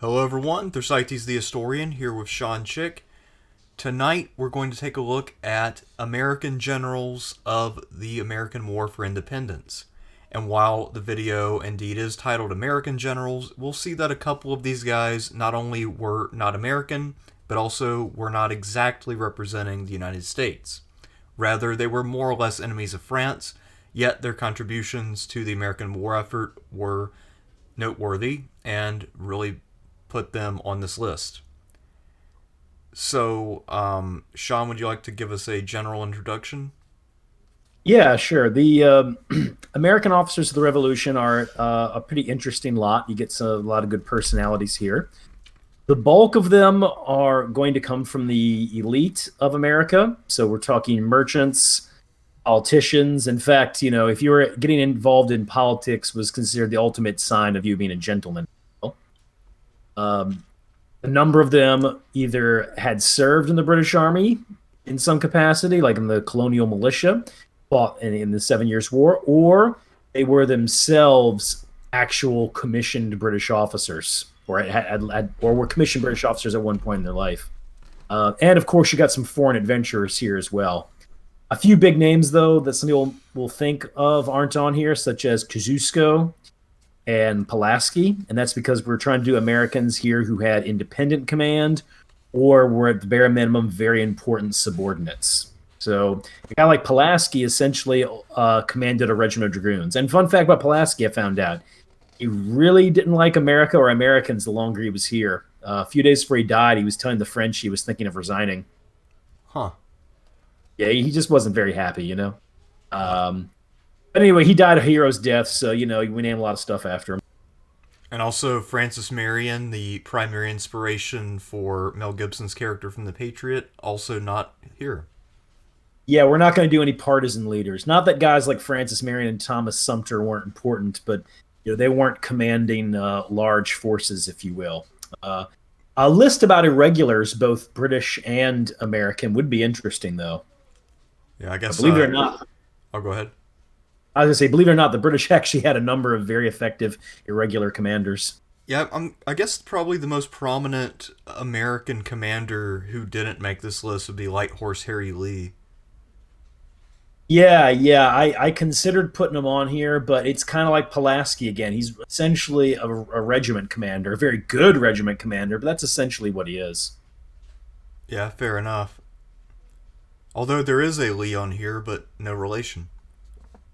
Hello everyone, Thucydides the Historian here with Sean Chick. Tonight we're going to take a look at American generals of the American War for Independence. And while the video indeed is titled American Generals, we'll see that a couple of these guys not only were not American, but also were not exactly representing the United States. Rather, they were more or less enemies of France, yet their contributions to the American war effort were noteworthy and really put them on this list. So, Sean, would you like to give us a general introduction? Yeah, sure. The American officers of the Revolution are a pretty interesting lot. You get a lot of good personalities here. The bulk of them are going to come from the elite of America. So we're talking merchants, politicians. In fact, if you were getting involved in politics was considered the ultimate sign of you being a gentleman. Um, a number of them either had served in the British Army in some capacity, like in the colonial militia, fought in the 7 Years' War, or they were themselves actual commissioned British officers, or were commissioned British officers at one point in their life. And of course, you got some foreign adventurers here as well. A few big names, though, that some people will think of aren't on here, such as Kosciuszko and Pulaski, and that's because we're trying to do Americans here who had independent command or were at the bare minimum very important subordinates. So a guy like Pulaski essentially commanded a regiment of dragoons. And fun fact about Pulaski, I found out, he really didn't like America or Americans the longer he was here. A few days before he died, he was telling the French he was thinking of resigning. Huh. Yeah, he just wasn't very happy. But anyway, he died a hero's death, so, we name a lot of stuff after him. And also Francis Marion, the primary inspiration for Mel Gibson's character from The Patriot, also not here. Yeah, we're not going to do any partisan leaders. Not that guys like Francis Marion and Thomas Sumter weren't important, but they weren't commanding large forces, if you will. A list about irregulars, both British and American, would be interesting, though. Yeah, I guess. Believe it or not, I'll go ahead. I was going to say, believe it or not, the British actually had a number of very effective irregular commanders. Yeah, I guess probably the most prominent American commander who didn't make this list would be Light Horse Harry Lee. Yeah. I considered putting him on here, but it's kind of like Pulaski again. He's essentially a regiment commander, a very good regiment commander, but that's essentially what he is. Yeah, fair enough. Although there is a Lee on here, but no relation.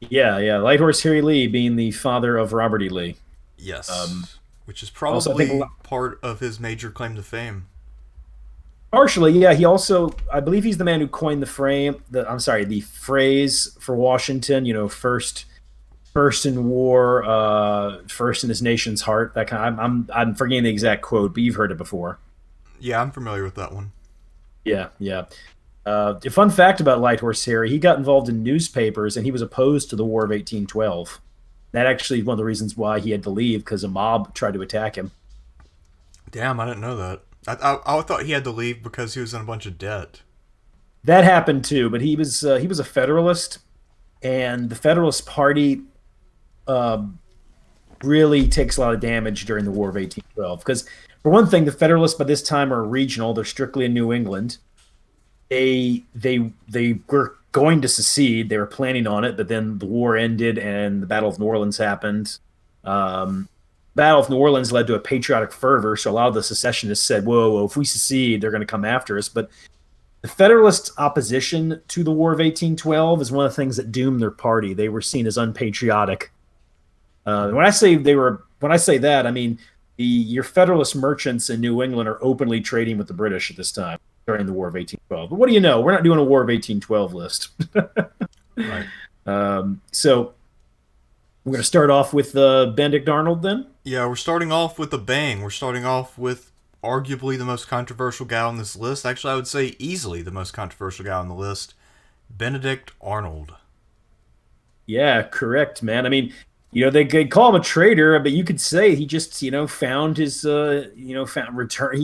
Yeah. Light Horse Harry Lee being the father of Robert E. Lee. Um, Yes. Which is Also, I think probably part of his major claim to fame. partially, yeah. He also, I believe, he's the man who coined the phrase for Washington. First in war, first in his nation's heart. That kind. I'm forgetting the exact quote, but you've heard it before. Yeah, I'm familiar with that one. Yeah. A fun fact about Light Horse Harry: he got involved in newspapers, and he was opposed to the War of 1812. That actually is one of the reasons why he had to leave because a mob tried to attack him. Damn, I didn't know that. I thought he had to leave because he was in a bunch of debt. That happened too, but he was a Federalist, and the Federalist Party uh, really takes a lot of damage during the War of 1812. Because for one thing, the Federalists by this time are regional; they're strictly in New England. They were going to secede; they were planning on it, but then the war ended, and the Battle of New Orleans happened. Um, Battle of New Orleans led to a patriotic fervor, so a lot of the secessionists said, "Whoa, if we secede, they're going to come after us." But the Federalist opposition to the War of 1812 is one of the things that doomed their party. They were seen as unpatriotic. When I say that, I mean your Federalist merchants in New England are openly trading with the British at this time during the War of 1812. But what do you know? We're not doing a War of 1812 list. Right. So we're going to start off with Benedict Arnold then. Yeah, we're starting off with a bang. We're starting off with arguably the most controversial guy on this list. Actually, I would say easily the most controversial guy on the list, Benedict Arnold. Yeah, correct, man. I mean, they call him a traitor, but you could say he just, found his, found return.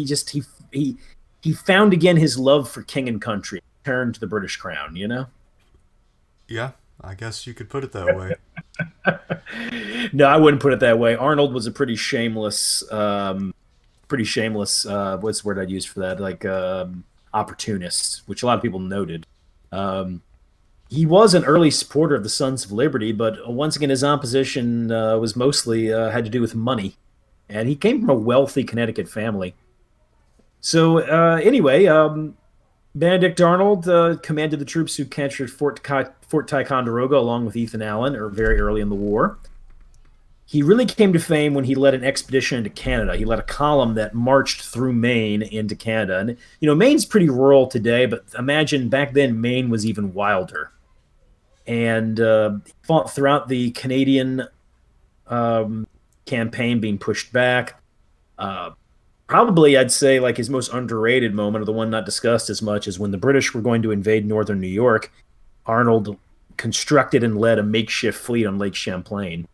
He found again his love for king and country, turned to the British crown. Yeah, I guess you could put it that way. No, I wouldn't put it that way. Arnold was a pretty shameless pretty shameless. What's the word I'd use for that? Like opportunist, which a lot of people noted. Um, he was an early supporter of the Sons of Liberty, but once again, his opposition was mostly had to do with money, and he came from a wealthy Connecticut family. So anyway, Benedict Arnold commanded the troops who captured Fort Ticonderoga along with Ethan Allen, or very early in the war. He really came to fame when he led an expedition into Canada. He led a column that marched through Maine into Canada. And, Maine's pretty rural today, but imagine back then Maine was even wilder. And he fought throughout the Canadian campaign being pushed back. Probably, I'd say, like his most underrated moment, or the one not discussed as much, is when the British were going to invade northern New York. Arnold constructed and led a makeshift fleet on Lake Champlain.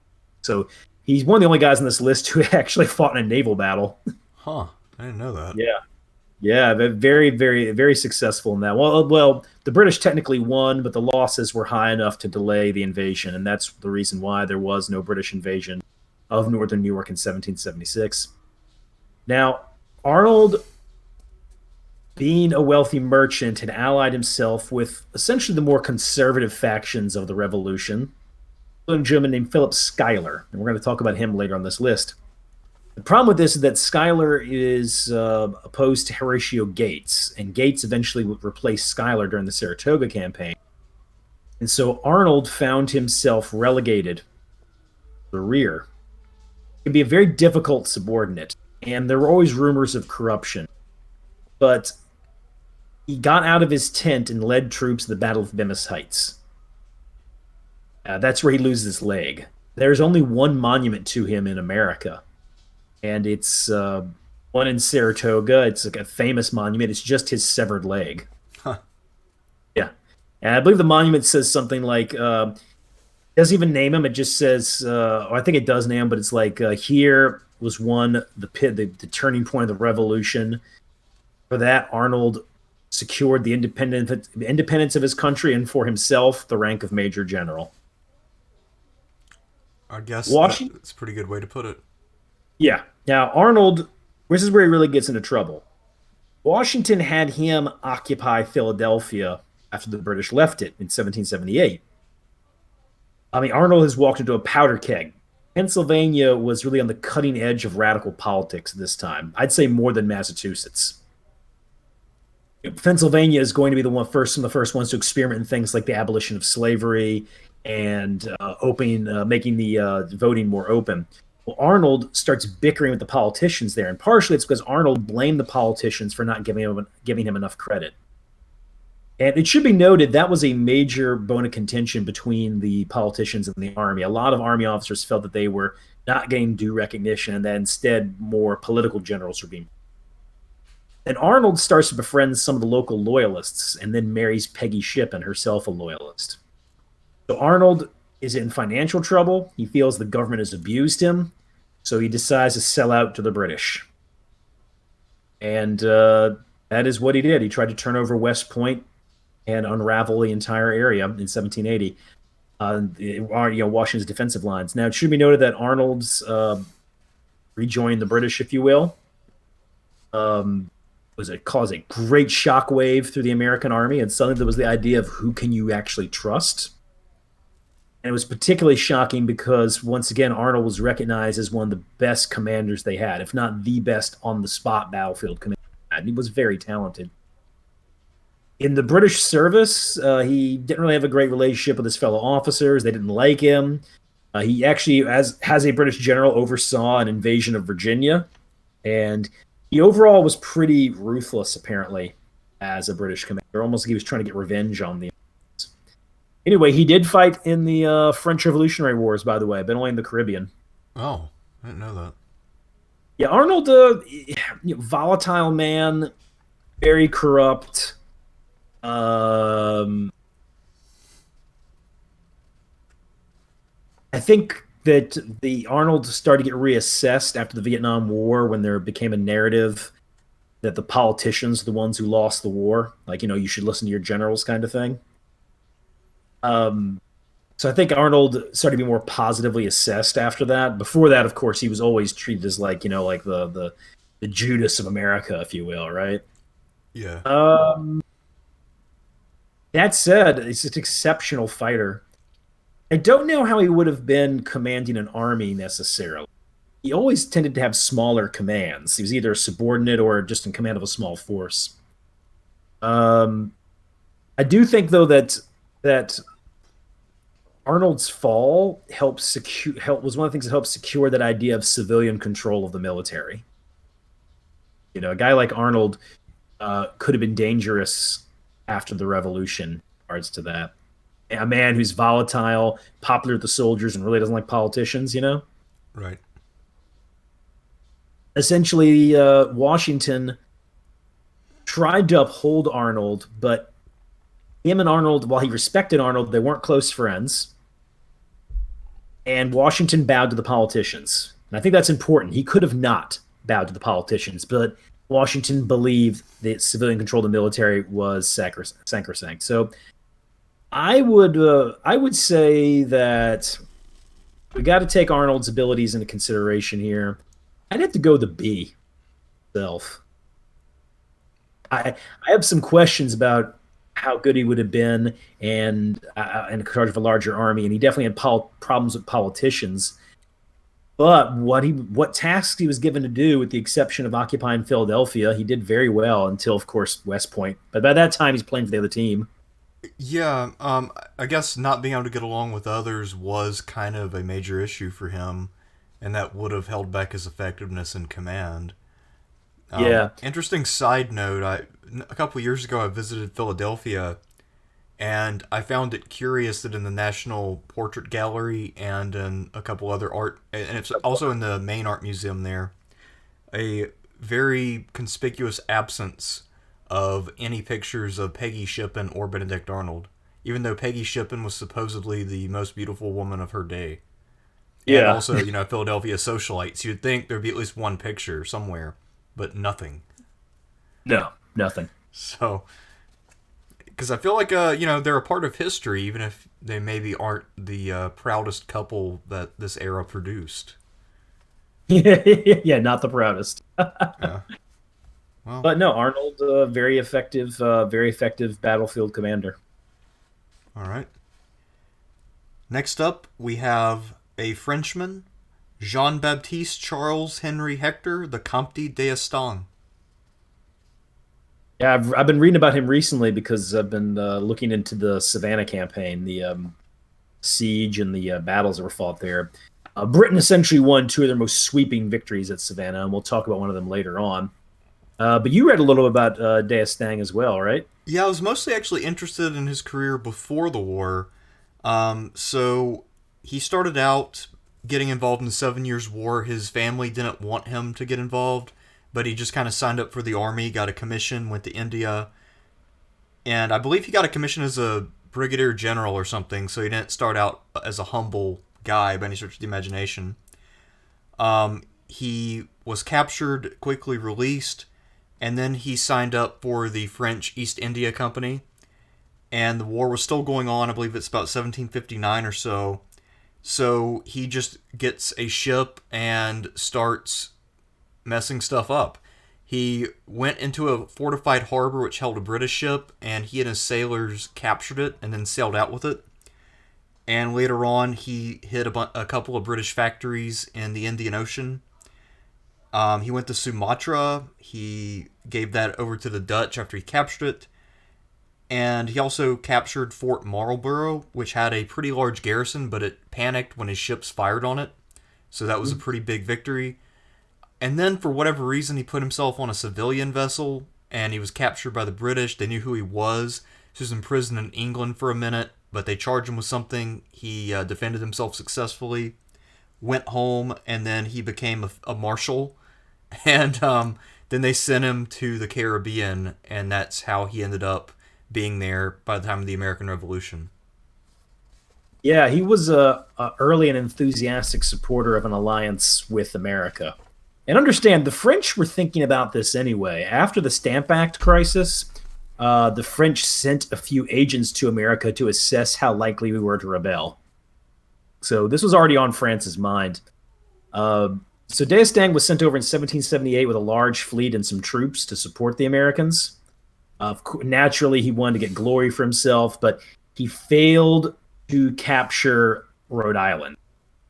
So he's one of the only guys on this list who actually fought in a naval battle. Huh. I didn't know that. Yeah, very, very, very successful in that. Well, the British technically won, but the losses were high enough to delay the invasion, and that's the reason why there was no British invasion of northern New York in 1776. Now, Arnold, being a wealthy merchant, had allied himself with essentially the more conservative factions of the Revolution, a gentleman named Philip Schuyler, and we're going to talk about him later on this list. The problem with this is that Schuyler is opposed to Horatio Gates, and Gates eventually would replace Schuyler during the Saratoga campaign. And so Arnold found himself relegated to the rear. It could be a very difficult subordinate, and there were always rumors of corruption. But he got out of his tent and led troops to the Battle of Bemis Heights. That's where he loses his leg. There's only one monument to him in America, and it's one in Saratoga. It's like a famous monument. It's just his severed leg. Huh. Yeah. And I believe the monument says something like, doesn't even name him. It just says, or I think it does name him, but it's like, here was the turning point of the Revolution. For that, Arnold secured the independence of his country, and for himself, the rank of Major General. I guess that's a pretty good way to put it. Yeah. Now, Arnold, this is where he really gets into trouble. Washington had him occupy Philadelphia after the British left it in 1778. I mean, Arnold has walked into a powder keg. Pennsylvania was really on the cutting edge of radical politics at this time. I'd say more than Massachusetts. Pennsylvania is going to be some of the first ones to experiment in things like the abolition of slavery and making the voting more open. Well, Arnold starts bickering with the politicians there, and partially it's because Arnold blamed the politicians for not giving him enough credit. And it should be noted that was a major bone of contention between the politicians and the Army. A lot of Army officers felt that they were not getting due recognition, and that instead more political generals were being. And Arnold starts to befriend some of the local loyalists, and then marries Peggy Shippen, herself a loyalist. So Arnold is in financial trouble. He feels the government has abused him, so he decides to sell out to the British. And that is what he did. He tried to turn over West Point and unravel the entire area in 1780. Washington's defensive lines. Now, it should be noted that Arnold's rejoined the British, if you will. It caused a great shockwave through the American army, and suddenly there was the idea of who can you actually trust. And it was particularly shocking because, once again, Arnold was recognized as one of the best commanders they had, if not the best on-the-spot battlefield commander. And he was very talented. In the British service, he didn't really have a great relationship with his fellow officers. They didn't like him. He actually, as a British general, oversaw an invasion of Virginia. And he overall was pretty ruthless, apparently, as a British commander. Almost like he was trying to get revenge on the Americans. Anyway, he did fight in the French Revolutionary Wars, by the way, but only in the Caribbean. Oh, I didn't know that. Yeah, Arnold, volatile man, very corrupt. I think that the Arnold started to get reassessed after the Vietnam War, when there became a narrative that the politicians are the ones who lost the war. Like, you should listen to your generals kind of thing. So I think Arnold started to be more positively assessed after that. Before that, of course, he was always treated as like the Judas of America, if you will, right? Yeah. That said, he's an exceptional fighter. I don't know how he would have been commanding an army necessarily. He always tended to have smaller commands. He was either a subordinate or just in command of a small force. I do think though that Arnold's fall was one of the things that helped secure that idea of civilian control of the military. You know, a guy like Arnold could have been dangerous after the revolution in regards to that. A man who's volatile, popular with the soldiers, and really doesn't like politicians, you know? Right. Essentially, Washington tried to uphold Arnold, but him and Arnold, while he respected Arnold, they weren't close friends. And Washington bowed to the politicians. And I think that's important. He could have not bowed to the politicians, but Washington believed that civilian control of the military was sacrosanct. So I would say that we got to take Arnold's abilities into consideration here. I'd have to go the B self. I have some questions about how good he would have been and in charge of a larger army, and he definitely had problems with politicians. But what tasks he was given to do, with the exception of occupying Philadelphia, he did very well until, of course, West Point. But by that time, he's playing for the other team. Yeah, I guess not being able to get along with others was kind of a major issue for him, and that would have held back his effectiveness in command. Yeah. Interesting side note, a couple of years ago I visited Philadelphia, and I found it curious that in the National Portrait Gallery and in a couple other art, and it's also in the main art museum there, a very conspicuous absence of any pictures of Peggy Shippen or Benedict Arnold, even though Peggy Shippen was supposedly the most beautiful woman of her day. And Yeah. also, Philadelphia socialites. You'd think there'd be at least one picture somewhere, but nothing. No, nothing. So, because I feel like, they're a part of history, even if they maybe aren't the proudest couple that this era produced. Yeah, not the proudest. Yeah. Well, But no, Arnold, very effective battlefield commander. all right. Next up, we have a Frenchman, Jean-Baptiste Charles Henry Hector, the Comte d'Estaing. Yeah, I've been reading about him recently because I've been looking into the Savannah campaign, the siege and the battles that were fought there. Britain essentially won two of their most sweeping victories at Savannah, and we'll talk about one of them later on. But you read a little about d'Estaing as well, right? Yeah, I was mostly actually interested in his career before the war. So he started out getting involved in the 7 Years' War. His family didn't want him to get involved, but he just kind of signed up for the army, got a commission, went to India. And I believe he got a commission as a brigadier general or something, so he didn't start out as a humble guy by any stretch of the imagination. He was captured, quickly released, and then he signed up for the French East India Company. And the war was still going on. I believe it's about 1759 or so. So he just gets a ship and starts messing stuff up. He went into a fortified harbor which held a British ship, and he and his sailors captured it and then sailed out with it. And later on, he hit a couple of British factories in the Indian Ocean. He went to Sumatra. He gave that over to the Dutch after he captured it. And he also captured Fort Marlborough, which had a pretty large garrison, but it panicked when his ships fired on it. So that was a pretty big victory. And then, for whatever reason, he put himself on a civilian vessel, and he was captured by the British. They knew who he was. He was imprisoned in England for a minute, but they charged him with something. He defended himself successfully, went home, and then he became a marshal. And then they sent him to the Caribbean, and that's how he ended up being there by the time of the American Revolution. Yeah, he was a early and enthusiastic supporter of an alliance with America. And understand, the French were thinking about this anyway. After the Stamp Act crisis, the French sent a few agents to America to assess how likely we were to rebel. So this was already on France's mind. So D'Estaing was sent over in 1778 with a large fleet and some troops to support the Americans. Naturally, he wanted to get glory for himself, but he failed to capture Rhode Island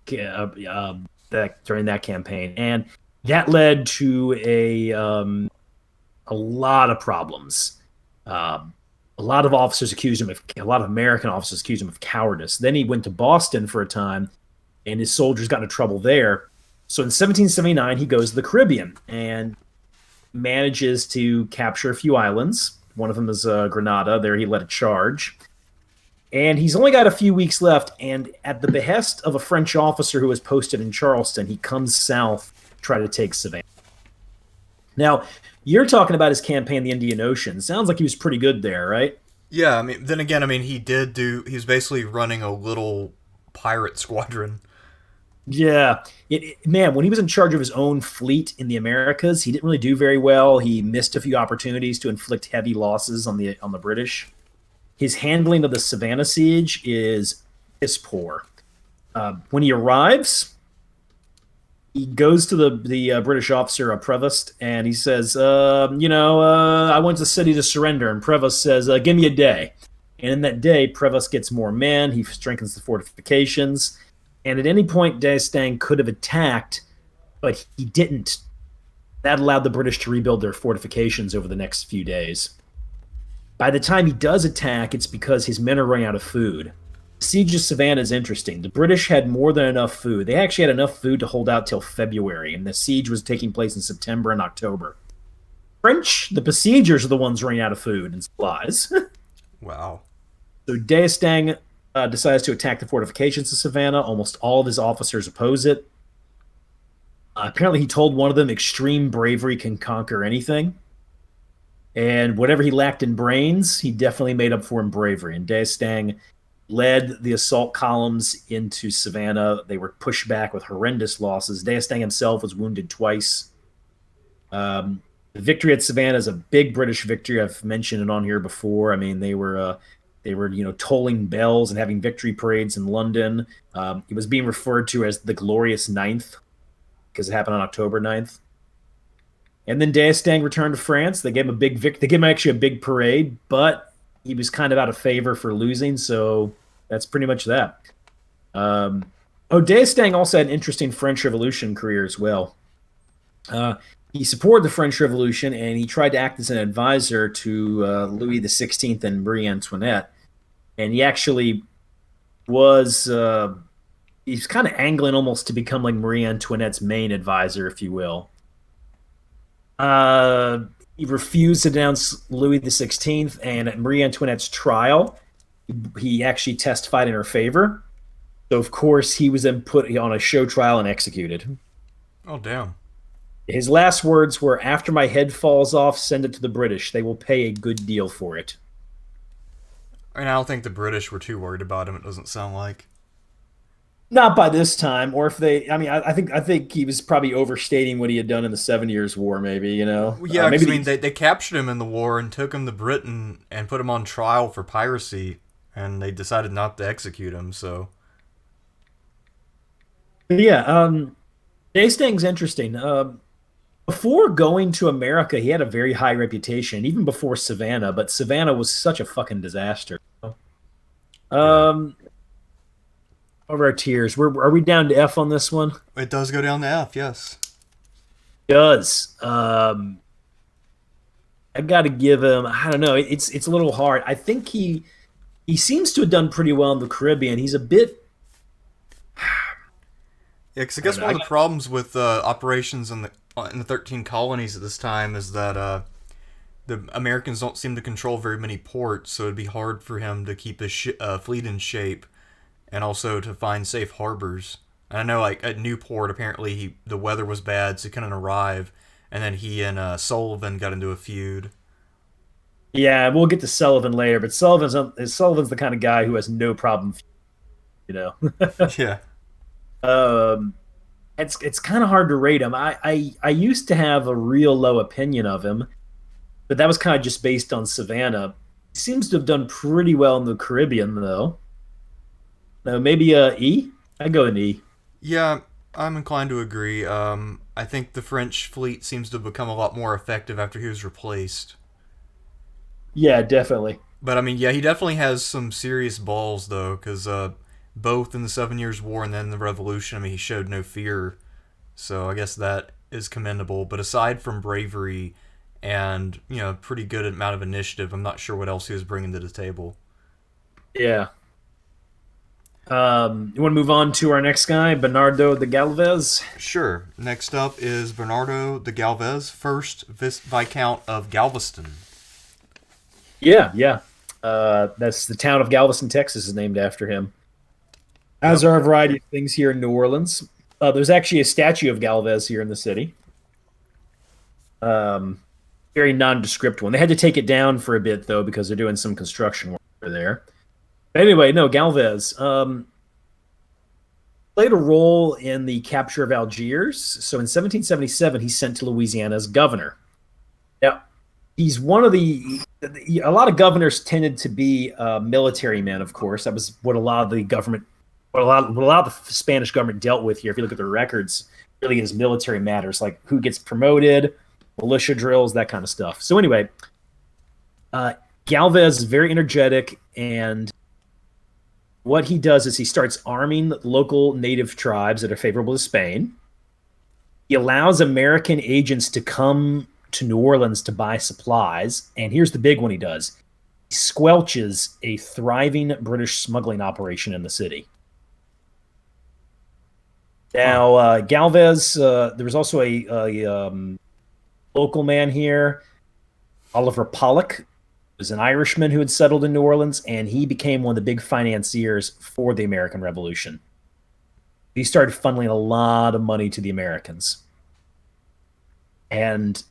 during that campaign, and that led to a lot of problems. A lot of American officers accused him of cowardice. Then he went to Boston for a time, and his soldiers got into trouble there. So in 1779, he goes to the Caribbean and manages to capture a few islands. One of them is Grenada. There he led a charge. And he's only got a few weeks left, and at the behest of a French officer who was posted in Charleston, he comes south to try to take Savannah. Now, you're talking about his campaign in the Indian Ocean. Sounds like he was pretty good there, right? Yeah, I mean, then again, I mean, he was basically running a little pirate squadron. Yeah. Man, when he was in charge of his own fleet in the Americas, he didn't really do very well. He missed a few opportunities to inflict heavy losses on the British. His handling of the Savannah siege is piss poor. When he arrives, he goes to the British officer, Prevost, and he says, I want the city to surrender. And Prevost says, give me a day. And in that day, Prevost gets more men. He strengthens the fortifications. And at any point, D'Estaing could have attacked, but he didn't. That allowed the British to rebuild their fortifications over the next few days. By the time he does attack, it's because his men are running out of food. The siege of Savannah is interesting. The British had more than enough food. They actually had enough food to hold out till February, and the siege was taking place in September and October. French, the besiegers, are the ones running out of food and supplies. Wow. So D'Estaing decides to attack the fortifications of Savannah. Almost all of his officers oppose it. Apparently, he told one of them, extreme bravery can conquer anything. And whatever he lacked in brains, he definitely made up for in bravery. And D'Estaing led the assault columns into Savannah. They were pushed back with horrendous losses. D'Estaing himself was wounded twice. The victory at Savannah is a big British victory. I've mentioned it on here before. I mean, they were tolling bells and having victory parades in London. It was being referred to as the Glorious Ninth because it happened on October 9th. And then D'Estaing returned to France. They gave him They gave him actually a big parade, but he was kind of out of favor for losing, so that's pretty much that. D'Estaing also had an interesting French Revolution career as well. He supported the French Revolution, and he tried to act as an advisor to Louis XVI and Marie Antoinette. And he actually was he's kind of angling almost to become like Marie Antoinette's main advisor, if you will. He refused to denounce Louis XVI, and at Marie Antoinette's trial, he actually testified in her favor. So, of course, he was then put on a show trial and executed. Oh, damn. His last words were, "After my head falls off, send it to the British. They will pay a good deal for it." I mean, I don't think the British were too worried about him, it doesn't sound like. Not by this time, or if they. I mean, I think he was probably overstating what he had done in the 7 Years' War. Maybe Yeah, maybe I mean, they captured him in the war and took him to Britain and put him on trial for piracy, and they decided not to execute him. So. Yeah, D'Estaing's interesting. Before going to America, he had a very high reputation, even before Savannah. But Savannah was such a fucking disaster. Over our tiers, are we down to F on this one? It does go down to F, yes. It does. I got to give him. I don't know. It's a little hard. I think he seems to have done pretty well in the Caribbean. He's a bit. Yeah, because I guess one of the problems with operations in the 13 colonies at this time is that the Americans don't seem to control very many ports, so it'd be hard for him to keep his fleet in shape, and also to find safe harbors. And I know, like at Newport, apparently the weather was bad, so he couldn't arrive, and then he and Sullivan got into a feud. Yeah, we'll get to Sullivan later, but Sullivan's the kind of guy who has no problem, Yeah. It's kind of hard to rate him. I used to have a real low opinion of him, but that was kind of just based on Savannah. He seems to have done pretty well in the Caribbean, though. Maybe E? I'd go an E. Yeah, I'm inclined to agree. I think the French fleet seems to become a lot more effective after he was replaced. Yeah, definitely. But I mean, yeah, he definitely has some serious balls though, because both in the 7 Years' War and then the Revolution, I mean, he showed no fear. So I guess that is commendable. But aside from bravery and pretty good amount of initiative, I'm not sure what else he was bringing to the table. Yeah. You want to move on to our next guy, Bernardo De Glvez? Sure. Next up is Bernardo De Glvez, first Viscount of Galveston. Yeah, yeah. That's the town of Galveston, Texas, is named after him. As are a variety of things here in New Orleans. There's actually a statue of Galvez here in the city. Very nondescript one. They had to take it down for a bit, though, because they're doing some construction work over there. But anyway, no, Galvez played a role in the capture of Algiers. So in 1777, he's sent to Louisiana as governor. Now, he's one of a lot of governors tended to be military men, of course. That was what a lot of the government, what a lot of the Spanish government dealt with here. If you look at the records, really is military matters, like who gets promoted, militia drills, that kind of stuff. So anyway, Galvez is very energetic, and what he does is he starts arming local native tribes that are favorable to Spain. He allows American agents to come to New Orleans to buy supplies. And here's the big one he does. He squelches a thriving British smuggling operation in the city. Now, Galvez, there was also a local man here, Oliver Pollock, was an Irishman who had settled in New Orleans, and he became one of the big financiers for the American Revolution. He started funneling a lot of money to the Americans. And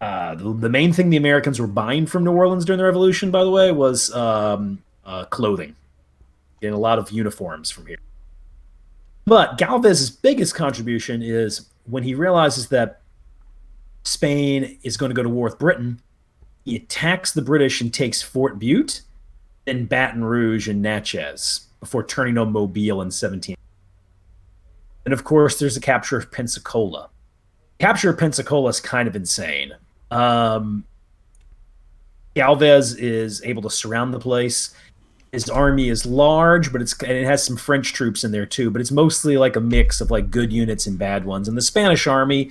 the main thing the Americans were buying from New Orleans during the Revolution, by the way, was clothing. Getting a lot of uniforms from here. But Galvez's biggest contribution is when he realizes that Spain is going to go to war with Britain, he attacks the British and takes Fort Butte, then Baton Rouge and Natchez, before turning on Mobile in 17. And of course, there's the capture of Pensacola. Capture of Pensacola is kind of insane. Galvez is able to surround the place. His army is large, but it has some French troops in there too, but it's mostly like a mix of like good units and bad ones. And the Spanish army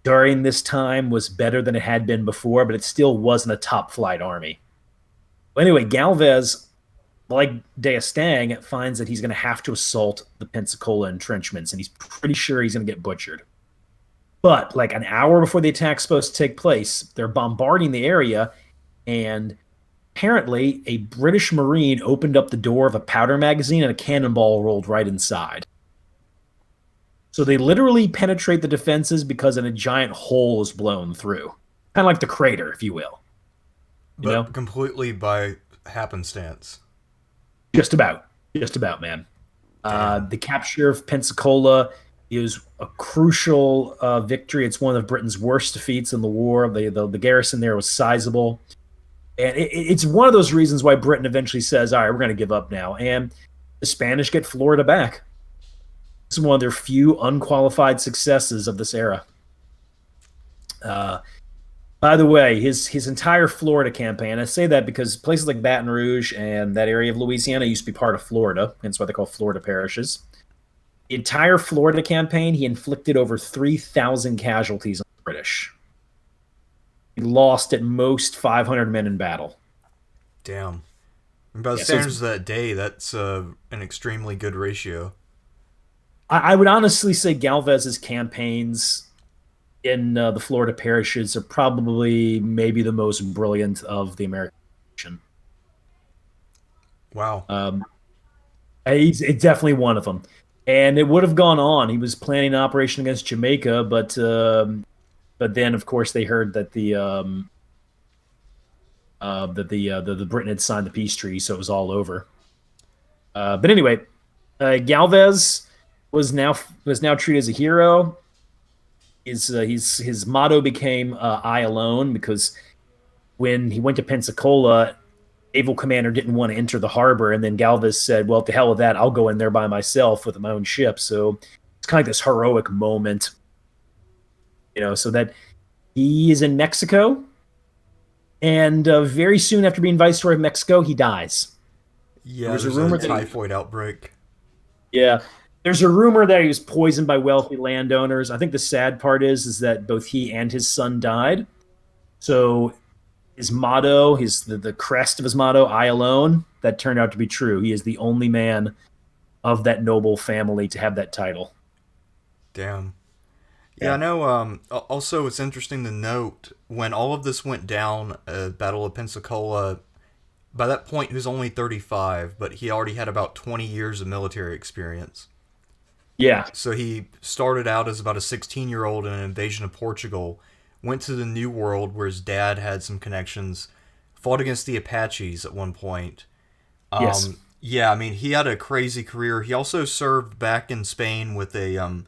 during this time was better than it had been before, but it still wasn't a top flight army. Well, anyway, Galvez, like D'Estaing, finds that he's going to have to assault the Pensacola entrenchments, and he's pretty sure he's going to get butchered. But like an hour before the attack's supposed to take place, they're bombarding the area, and apparently a British Marine opened up the door of a powder magazine and a cannonball rolled right inside. So they literally penetrate the defenses because a giant hole is blown through. Kind of like the crater, if you will. But completely by happenstance. Just about, man. The capture of Pensacola is a crucial victory. It's one of Britain's worst defeats in the war. The garrison there was sizable. And it's one of those reasons why Britain eventually says, all right, we're going to give up now. And the Spanish get Florida back. This is one of their few unqualified successes of this era. By the way, his entire Florida campaign, I say that because places like Baton Rouge and that area of Louisiana used to be part of Florida, hence why they call Florida parishes. The entire Florida campaign, he inflicted over 3,000 casualties on the British. He lost at most 500 men in battle. Damn. By the standards of that day, that's an extremely good ratio. I would honestly say Galvez's campaigns in the Florida parishes are probably maybe the most brilliant of the American Revolution. Wow. It's definitely one of them. And it would have gone on. He was planning an operation against Jamaica, but then, of course, they heard that the Britain had signed the peace treaty, so it was all over. But anyway, Galvez was now treated as a hero. His motto became "I alone," because when he went to Pensacola, naval commander didn't want to enter the harbor, and then Galvez said, "Well, to hell with that, I'll go in there by myself with my own ship." So it's kind of like this heroic moment. So that he is in Mexico, and very soon after being viceroy of Mexico, he dies. There Yeah, was a there's a rumor that typhoid outbreak. yeah, there's a rumor that he was poisoned by wealthy landowners. I think the sad part is that both he and his son died. So his motto, the crest of his motto, "I alone," that turned out to be true. He is the only man of that noble family to have that title. Damn. Yeah, I Yeah. know. Also, it's interesting to note when all of this went down, Battle of Pensacola. By that point, he was only 35, but he already had about 20 years of military experience. Yeah. So he started out as about a 16-year-old in an invasion of Portugal, went to the New World where his dad had some connections, fought against the Apaches at one point. Yes. Yeah, I mean, he had a crazy career. He also served back in Spain with a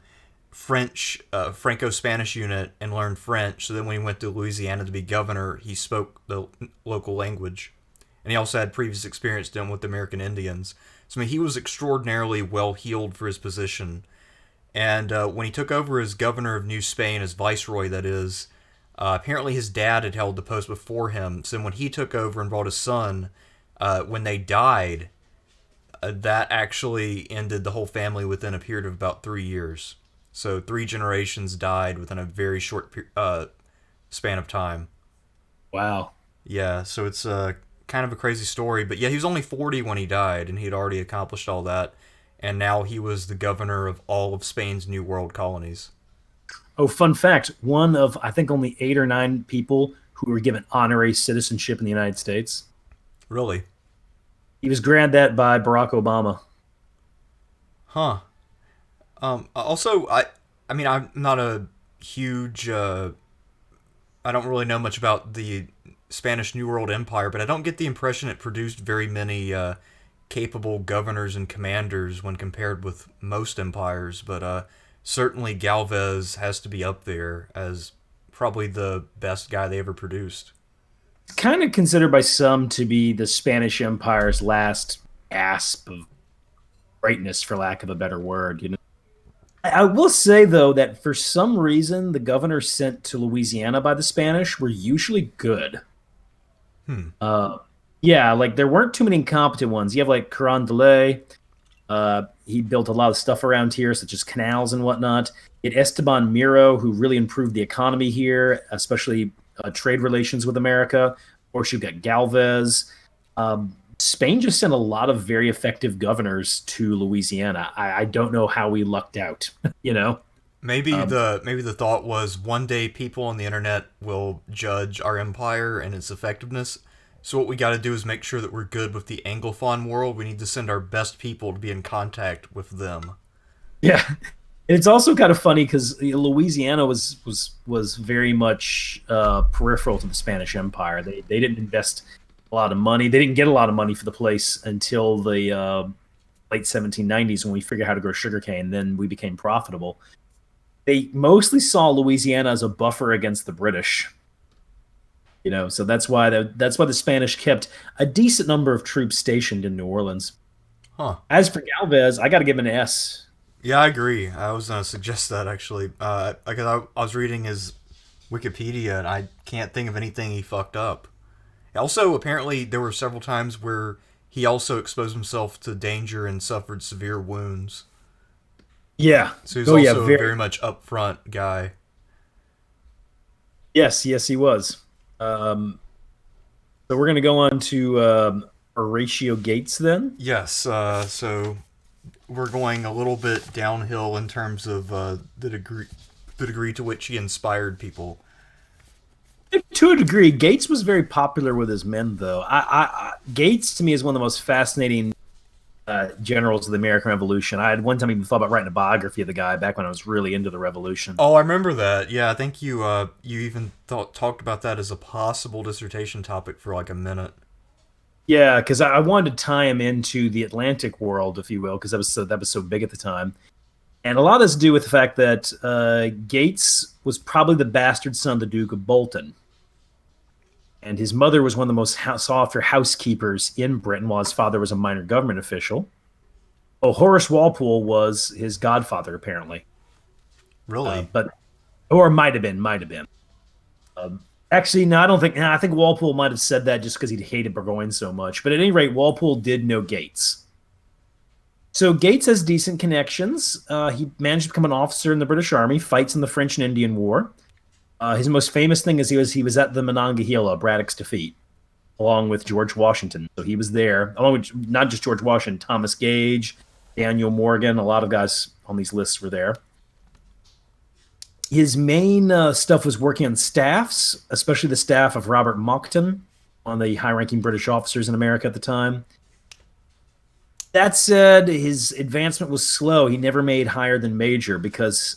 French, Franco-Spanish unit and learned French. So then when he went to Louisiana to be governor, he spoke the local language. And he also had previous experience dealing with American Indians. So I mean, he was extraordinarily well heeled for his position. And when he took over as governor of New Spain, as viceroy, that is, apparently his dad had held the post before him. So when he took over and brought his son, when they died, that actually ended the whole family within a period of about 3 years. So 3 generations died within a very short span of time. Wow. Yeah, so it's kind of a crazy story. But yeah, he was only 40 when he died, and he had already accomplished all that. And now he was the governor of all of Spain's New World colonies. Oh, fun fact: one of I think only 8 or 9 people who were given honorary citizenship in the United States. Really? He was granted that by Barack Obama. Huh. Also, I mean, I'm not a huge. I don't really know much about the Spanish New World Empire, but I don't get the impression it produced very many capable governors and commanders when compared with most empires. But certainly Galvez has to be up there as probably the best guy they ever produced. It's kind of considered by some to be the Spanish Empire's last gasp of greatness, for lack of a better word. I will say though that for some reason the governors sent to Louisiana by the Spanish were usually good. Hmm. Yeah, like there weren't too many incompetent ones. You have like Carondelet. He built a lot of stuff around here, such as canals and whatnot. You had Esteban Miro, who really improved the economy here, especially trade relations with America. Of course, you've got Galvez. Spain just sent a lot of very effective governors to Louisiana. I don't know how we lucked out, you know? Maybe the thought was one day people on the internet will judge our empire and its effectiveness. So what we got to do is make sure that we're good with the Anglophone world. We need to send our best people to be in contact with them. Yeah. It's also kind of funny because Louisiana was very much peripheral to the Spanish Empire. They didn't invest a lot of money. They didn't get a lot of money for the place until the late 1790s when we figured out how to grow sugarcane. Then we became profitable. They mostly saw Louisiana as a buffer against the British. So that's why the Spanish kept a decent number of troops stationed in New Orleans. Huh. As for Galvez, I got to give him an S. Yeah, I agree. I was going to suggest that actually. Because I was reading his Wikipedia and I can't think of anything he fucked up. Also, apparently, there were several times where he also exposed himself to danger and suffered severe wounds. Yeah. So he's also a very much upfront guy. Yes, he was. So we're going to go on to Horatio Gates then. Yes. So we're going a little bit downhill in terms of the degree to which he inspired people. To a degree, Gates was very popular with his men, though. Gates, to me, is one of the most fascinating generals of the American Revolution. I had one time even thought about writing a biography of the guy back when I was really into the Revolution. Oh, I remember that. Yeah, I think you even talked about that as a possible dissertation topic for like a minute. Yeah, because I wanted to tie him into the Atlantic world, if you will, because that was so big at the time. And a lot of this to do with the fact that Gates was probably the bastard son of the Duke of Bolton. And his mother was one of the most sought-after housekeepers in Britain, while his father was a minor government official. Oh, Horace Walpole was his godfather, apparently. Really? But Or might have been. Actually, no, I don't think. No, I think Walpole might have said that just because he hated Burgoyne so much. But at any rate, Walpole did know Gates. So Gates has decent connections. He managed to become an officer in the British Army, fights in the French and Indian War. His most famous thing is he was at the Monongahela, Braddock's defeat, along with George Washington. So he was there, along with not just George Washington, Thomas Gage, Daniel Morgan. A lot of guys on these lists were there. His main stuff was working on staffs, especially the staff of Robert Monckton, one of the high-ranking British officers in America at the time. That said, his advancement was slow. He never made higher than major because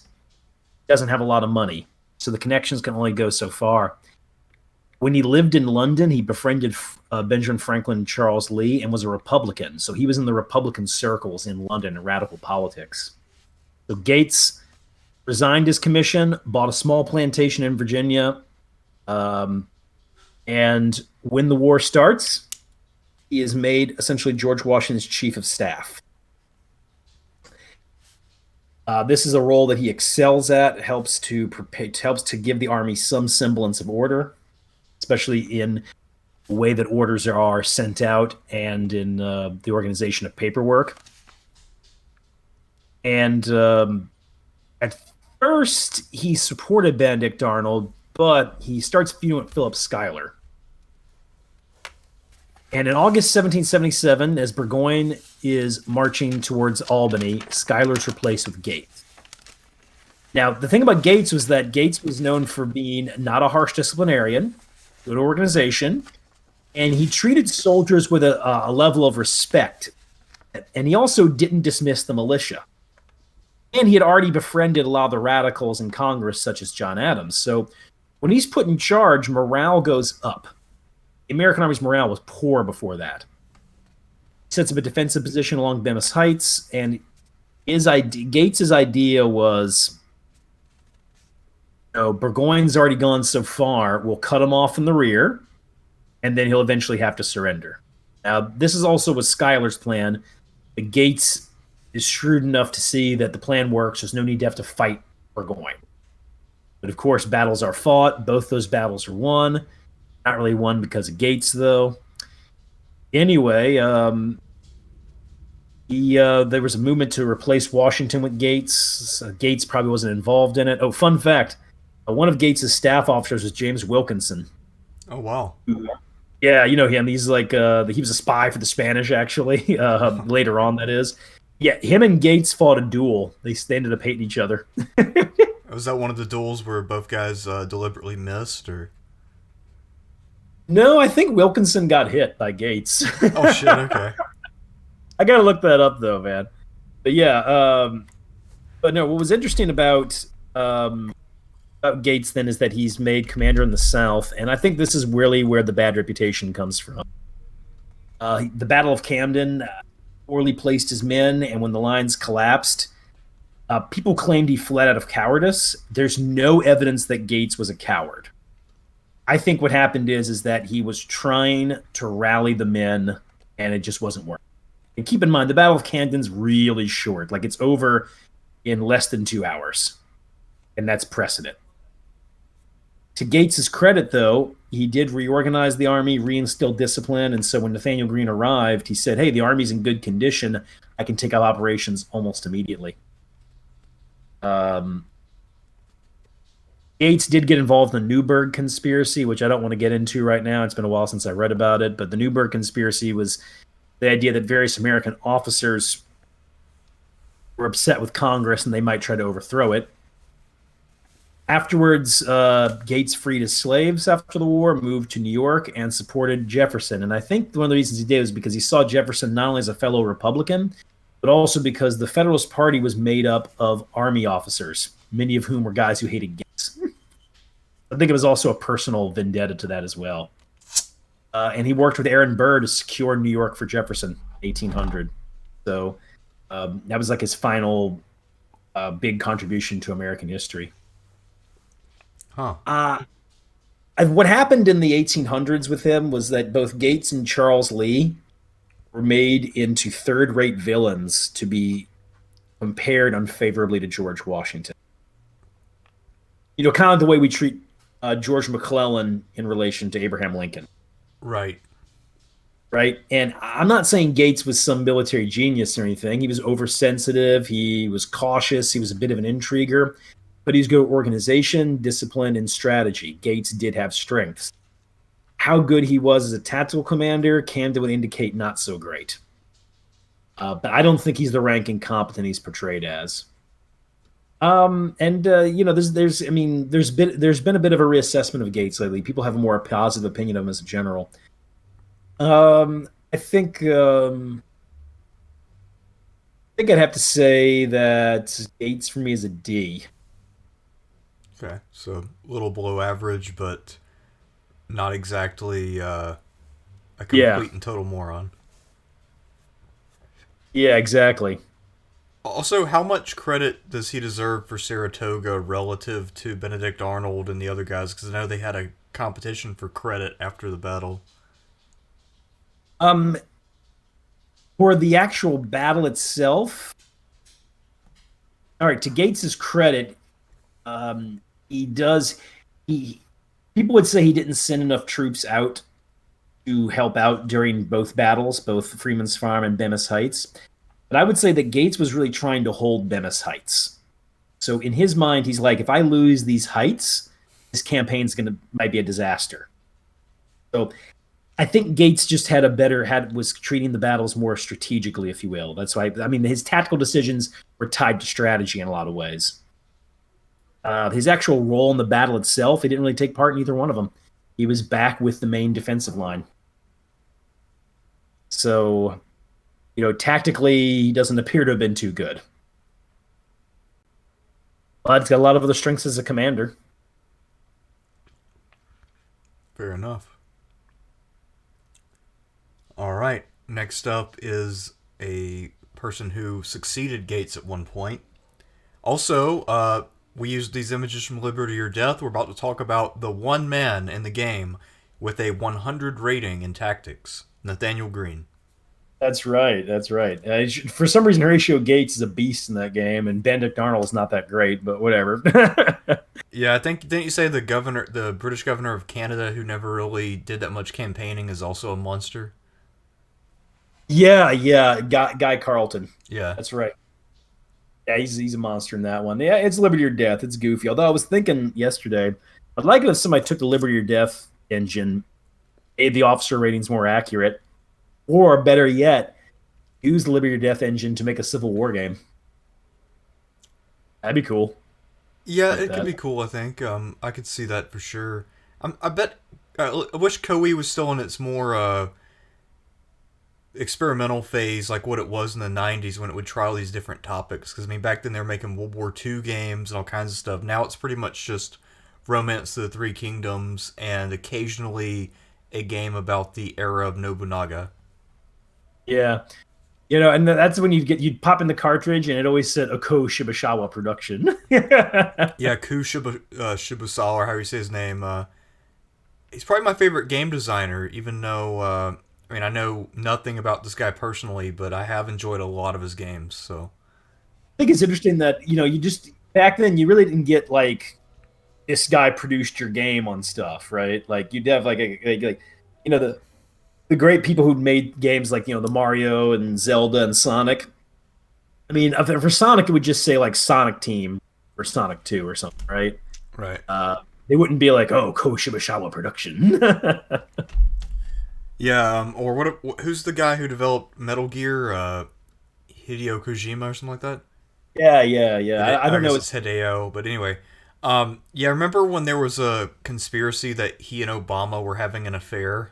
he doesn't have a lot of money. So the connections can only go so far. When he lived in London, he befriended Benjamin Franklin and Charles Lee and was a Republican. So he was in the Republican circles in London and radical politics. So Gates resigned his commission, bought a small plantation in Virginia, and when the war starts, he is made essentially George Washington's chief of staff. This is a role that he excels at. It helps to give the army some semblance of order, especially in the way that orders are sent out and in the organization of paperwork. And at first, he supported Benedict Arnold, but he starts feuding with Philip Schuyler. And in August 1777, as Burgoyne is marching towards Albany, Schuyler's replaced with Gates. Now, the thing about Gates was that Gates was known for being not a harsh disciplinarian, good organization, and he treated soldiers with a level of respect. And he also didn't dismiss the militia. And he had already befriended a lot of the radicals in Congress, such as John Adams. So when he's put in charge, morale goes up. The American Army's morale was poor before that. He sets up a defensive position along Bemis Heights, and Gates's idea was, Burgoyne's already gone so far, we'll cut him off in the rear, and then he'll eventually have to surrender. Now, this is also was Schuyler's plan, but Gates is shrewd enough to see that the plan works. There's no need to have to fight Burgoyne. But of course, battles are fought. Both those battles are won. Not really won because of Gates, though. Anyway, there was a movement to replace Washington with Gates. Gates probably wasn't involved in it. Oh, fun fact. One of Gates' staff officers was James Wilkinson. Oh, wow. Yeah, you know him. He's like, he was a spy for the Spanish, actually. Later on, that is. Yeah, him and Gates fought a duel. They ended up hating each other. Was that one of the duels where both guys deliberately missed, or? No, I think Wilkinson got hit by Gates. Oh, shit, okay. I gotta look that up, though, man. But yeah, but no, what was interesting about Gates, then, is that he's made commander in the South, and I think this is really where the bad reputation comes from. The Battle of Camden poorly placed his men, and when the lines collapsed, people claimed he fled out of cowardice. There's no evidence that Gates was a coward. I think what happened is that he was trying to rally the men, and it just wasn't working. And keep in mind, the Battle of Camden's really short. Like, it's over in less than 2 hours, and that's precedent. To Gates's credit, though, he did reorganize the army, reinstill discipline, and so when Nathaniel Greene arrived, he said, hey, the army's in good condition. I can take out operations almost immediately. Gates did get involved in the Newburgh conspiracy, which I don't want to get into right now. It's been a while since I read about it, but the Newburgh conspiracy was the idea that various American officers were upset with Congress and they might try to overthrow it. Afterwards, Gates freed his slaves after the war, moved to New York, and supported Jefferson. And I think one of the reasons he did was because he saw Jefferson not only as a fellow Republican, but also because the Federalist Party was made up of Army officers, many of whom were guys who hated Gates. I think it was also a personal vendetta to that as well. And he worked with Aaron Burr to secure New York for Jefferson, 1800. So that was like his final big contribution to American history. Huh. What happened in the 1800s with him was that both Gates and Charles Lee were made into third-rate villains to be compared unfavorably to George Washington. kind of the way we treat George McClellan in relation to Abraham Lincoln, Right. right? And I'm not saying Gates was some military genius or anything. He was oversensitive. He was cautious. He was a bit of an intriguer, but he's good at organization, discipline, and strategy. Gates did have strengths. How good he was as a tactical commander, Camden would indicate not so great. But I don't think he's the rank incompetent he's portrayed as. There's been a bit of a reassessment of Gates lately. People have a more positive opinion of him as a general. I think I'd have to say that Gates for me is a D. Okay. So a little below average, but not exactly a Yeah, complete and total moron. yeah, exactly. Also, how much credit does he deserve for Saratoga relative to Benedict Arnold and the other guys? Because I know they had a competition for credit after the battle. Um, for the actual battle itself, all right. To Gates's credit, he does. He People would say he didn't send enough troops out to help out during both battles, both Freeman's Farm and Bemis Heights. But I would say that Gates was really trying to hold Bemis Heights. So in his mind, he's like, if I lose these heights, this campaign's might be a disaster. So I think Gates just was treating the battles more strategically, if you will. That's why his tactical decisions were tied to strategy in a lot of ways. His actual role in the battle itself, he didn't really take part in either one of them. He was back with the main defensive line. So, tactically, he doesn't appear to have been too good. But he's got a lot of other strengths as a commander. Fair enough. All right. Next up is a person who succeeded Gates at one point. Also, we used these images from Liberty or Death. We're about to talk about the one man in the game with a 100 rating in tactics, Nathaniel Greene. That's right. That's right. For some reason, Horatio Gates is a beast in that game, and Benedict Arnold is not that great, but whatever. Yeah, I think, didn't you say the British governor of Canada, who never really did that much campaigning, is also a monster? Yeah, Guy Carleton. Yeah. That's right. Yeah, he's a monster in that one. Yeah, it's Liberty or Death. It's goofy. Although I was thinking yesterday, I'd like it if somebody took the Liberty or Death engine, made the officer ratings more accurate, or better yet, use the Liberty or Death engine to make a Civil War game. That'd be cool. Yeah, it could be cool, I think. I could see that for sure. I bet. I wish Koei was still in its more experimental phase, like what it was in the 90s when it would try all these different topics. Because, back then they were making World War II games and all kinds of stuff. Now it's pretty much just Romance of the Three Kingdoms and occasionally a game about the era of Nobunaga. Yeah. And that's when you'd pop in the cartridge and it always said Oko Shibusawa production. Yeah, Shibusawa, or how you say his name. He's probably my favorite game designer, even though, I know nothing about this guy personally, but I have enjoyed a lot of his games, so. I think it's interesting that, you just, back then, you really didn't get, like, this guy produced your game on stuff, right? Like, you'd have, the great people who made games like, the Mario and Zelda and Sonic. For Sonic, it would just say, like, Sonic Team or Sonic 2 or something, right? Right. They wouldn't be like, oh, Ko Shibusawa production. Yeah, or who's the guy who developed Metal Gear? Hideo Kojima or something like that? Yeah. I don't know. It's Hideo, but anyway. Yeah, remember when there was a conspiracy that he and Obama were having an affair?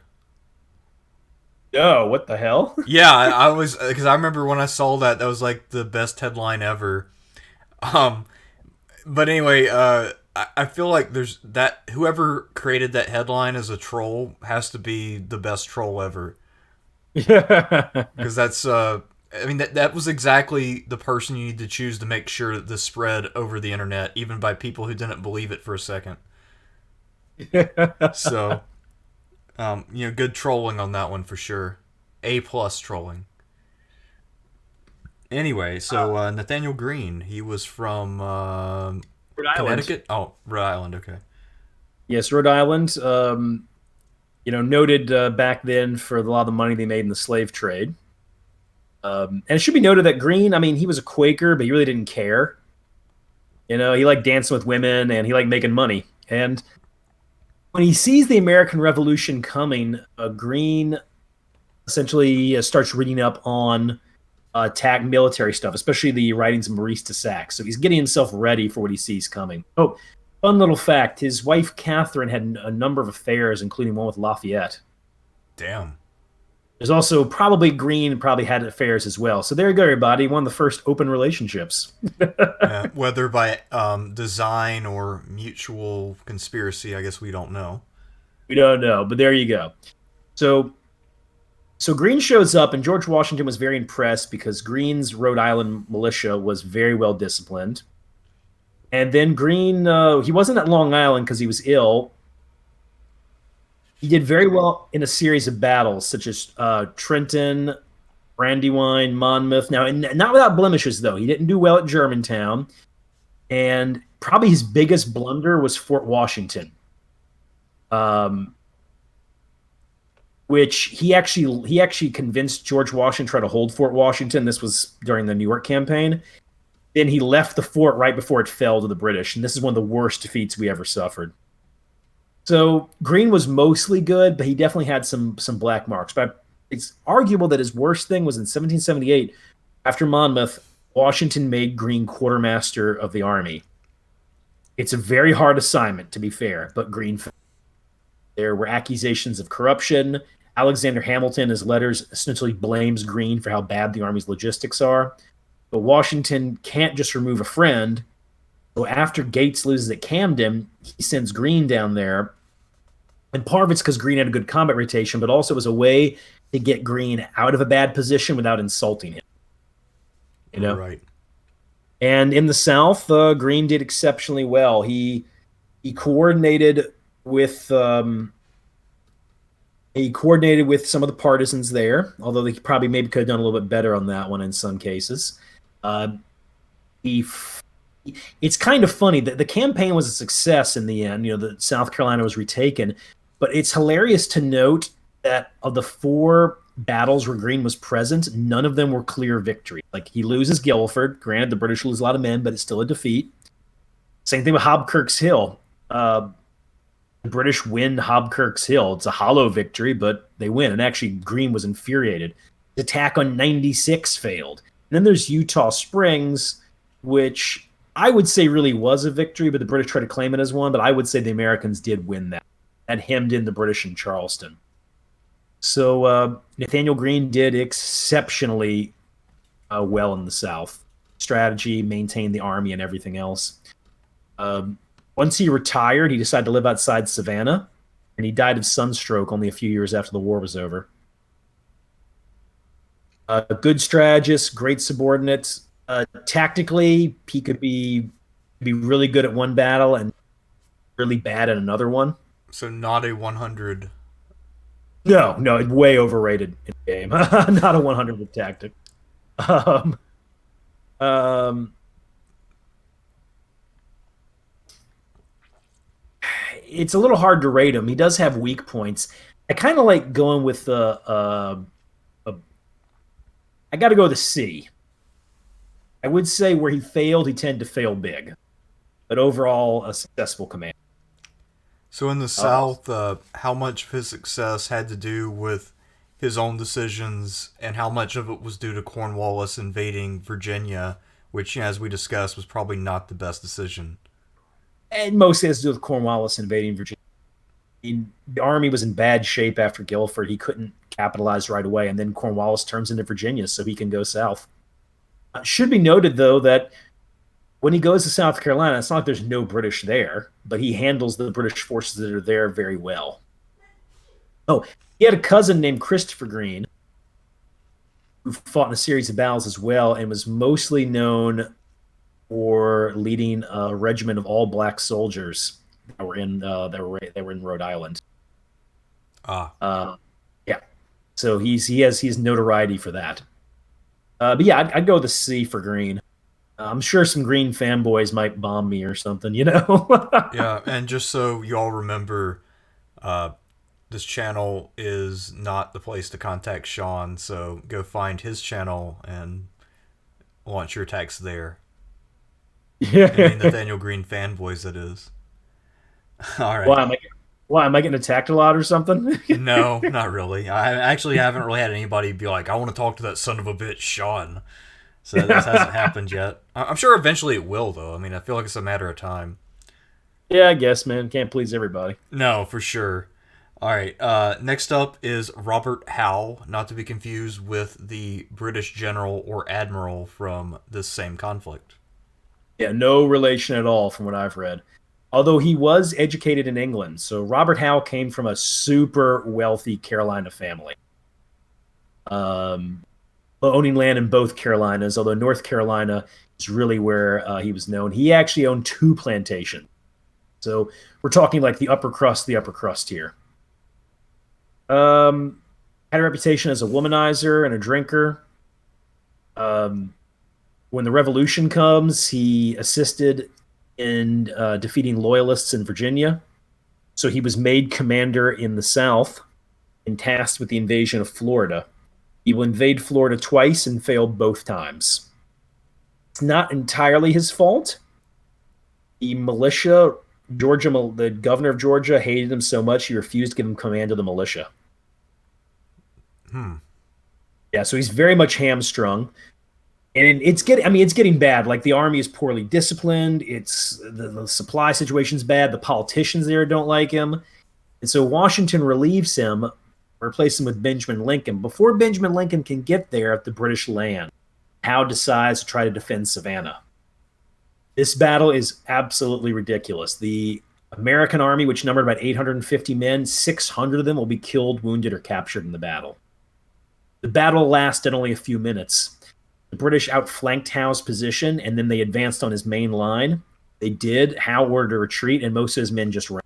Oh, what the hell? Yeah, I was, because I remember when I saw that was like the best headline ever. But anyway, I feel like there's that whoever created that headline as a troll has to be the best troll ever. Yeah. Because that's that was exactly the person you need to choose to make sure that this spread over the internet, even by people who didn't believe it for a second. So, good trolling on that one for sure. A+ trolling. Anyway, so Nathaniel Greene, he was from Rhode Island. Connecticut? Oh, Rhode Island. Okay. Yes, Rhode Island. Noted back then for a lot of the money they made in the slave trade. And it should be noted that Greene, I mean, he was a Quaker, but he really didn't care. He liked dancing with women and he liked making money. And when he sees the American Revolution coming, Greene essentially starts reading up on attack military stuff, especially the writings of Maurice de Sac. So he's getting himself ready for what he sees coming. Oh, fun little fact: his wife Catherine had a number of affairs, including one with Lafayette. Damn. There's also probably Greene probably had affairs as well. So there you go, everybody. One of the first open relationships. Whether by design or mutual conspiracy, I guess we don't know. We don't know, but there you go. So Greene shows up, and George Washington was very impressed because Greene's Rhode Island militia was very well disciplined. And then Greene, he wasn't at Long Island because he was ill. He did very well in a series of battles, such as Trenton, Brandywine, Monmouth. Now, not without blemishes, though. He didn't do well at Germantown. And probably his biggest blunder was Fort Washington, which he actually convinced George Washington to try to hold Fort Washington. This was during the New York campaign. Then he left the fort right before it fell to the British. And this is one of the worst defeats we ever suffered. So Greene was mostly good, but he definitely had some black marks. But it's arguable that his worst thing was in 1778. After Monmouth, Washington made Greene quartermaster of the army. It's a very hard assignment, to be fair, but Greene. There were accusations of corruption. Alexander Hamilton, in his letters, essentially blames Greene for how bad the army's logistics are. But Washington can't just remove a friend. So after Gates loses at Camden, he sends Greene down there. And part of it's because Greene had a good combat rotation, but also it was a way to get Greene out of a bad position without insulting him. Right. And in the South, Greene did exceptionally well. He coordinated with some of the partisans there, although he probably maybe could have done a little bit better on that one in some cases. It's kind of funny that the campaign was a success in the end. The South Carolina was retaken, but it's hilarious to note that of the 4 battles where Greene was present, none of them were clear victory. Like, he loses Guilford. Granted, the British lose a lot of men, but it's still a defeat. Same thing with Hobkirk's Hill. The British win Hobkirk's Hill. It's a hollow victory, but they win. And actually, Greene was infuriated. His attack on 96 failed. And then there's Eutaw Springs, which I would say really was a victory, but the British tried to claim it as one. But I would say the Americans did win that. That hemmed in the British in Charleston. So Nathaniel Greene did exceptionally well in the South. Strategy, maintained the army, and everything else. Once he retired, he decided to live outside Savannah, and he died of sunstroke only a few years after the war was over. A good strategist, great subordinate. Tactically, he could be really good at one battle and really bad at another one. So not a 100. No, way overrated in the game. Not a 100 with tactic. It's a little hard to rate him. He does have weak points. I kind of like going with I got to go with a C. I would say where he failed, he tended to fail big, but overall a successful command. So in the South, how much of his success had to do with his own decisions, and how much of it was due to Cornwallis invading Virginia, which, as we discussed, was probably not the best decision? And mostly has to do with Cornwallis invading Virginia. The army was in bad shape after Guilford. He couldn't capitalize right away, and then Cornwallis turns into Virginia so he can go south. Should be noted, though, that when he goes to South Carolina, it's not like there's no British there, but he handles the British forces that are there very well. Oh, he had a cousin named Christopher Greene who fought in a series of battles as well and was mostly known for leading a regiment of all black soldiers that were in Rhode Island. Yeah. So he has notoriety for that. But yeah, I'd go with a C for Greene. I'm sure some Green fanboys might bomb me or something, you know? Yeah, and just so you all remember, uh, this channel is not the place to contact Sean, so go find his channel and launch your attacks there. Any Yeah. Nathaniel Greene fanboys, that is. All right. Why am I why am I getting attacked a lot or something? No, not really. I actually haven't really had anybody be like, I want to talk to that son of a bitch, Sean. So that hasn't happened yet. I'm sure eventually it will, though. I mean, I feel like it's a matter of time. Yeah, I guess, man. Can't please everybody. No, for sure. All right. Next up is Robert Howe, not to be confused with the British general or admiral from this same conflict. Yeah, no relation at all from what I've read. Although he was educated in England. So Robert Howe came from a super wealthy Carolina family. Um, owning land in both Carolinas, although North Carolina is really where he was known. He actually owned two plantations. So we're talking like the upper crust here. Had a reputation as a womanizer and a drinker. Um, when the Revolution comes, he assisted in defeating loyalists in Virginia. So he was made commander in the South and tasked with the invasion of Florida. He will invade Florida twice and failed both times. It's not entirely his fault. The militia, the governor of Georgia hated him so much he refused to give him command of the militia. Hmm. Yeah, so he's very much hamstrung. And it's getting bad. Like the army is poorly disciplined. It's the supply situation's bad. The politicians there don't like him. And so Washington relieves him, replaces him with Benjamin Lincoln. Before Benjamin Lincoln can get there at the British land, Howe decides to try to defend Savannah. This battle is absolutely ridiculous. The American army, which numbered about 850 men, 600 of them will be killed, wounded, or captured in the battle. The battle lasted only a few minutes. The British outflanked Howe's position, and then they advanced on his main line. They did. Howe ordered a retreat, and most of his men just ran.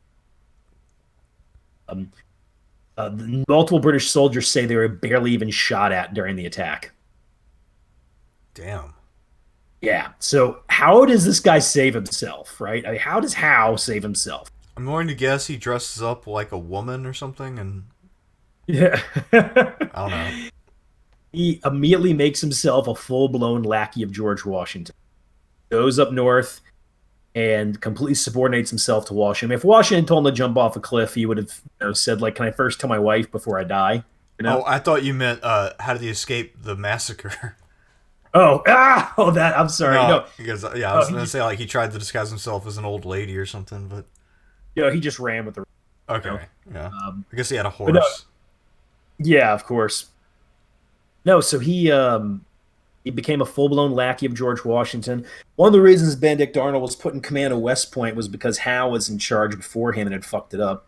Multiple British soldiers say they were barely even shot at during the attack. Damn. Yeah. So how does this guy save himself, right? I mean, how does Howe save himself? I'm going to guess he dresses up like a woman or something, and Yeah. I don't know. He immediately makes himself a full-blown lackey of George Washington. Goes up north and completely subordinates himself to Washington. I mean, if Washington told him to jump off a cliff, he would have said, like, can I first tell my wife before I die? You know? Oh, I thought you meant how did he escape the massacre? I'm sorry. No, because I was going to say like he tried to disguise himself as an old lady or something, but he just ran with the. okay, yeah. I guess he had a But no, horse. yeah, of course. No, so he became a full-blown lackey of George Washington. One of the reasons Benedict Arnold was put in command of West Point was because Howe was in charge before him and had fucked it up.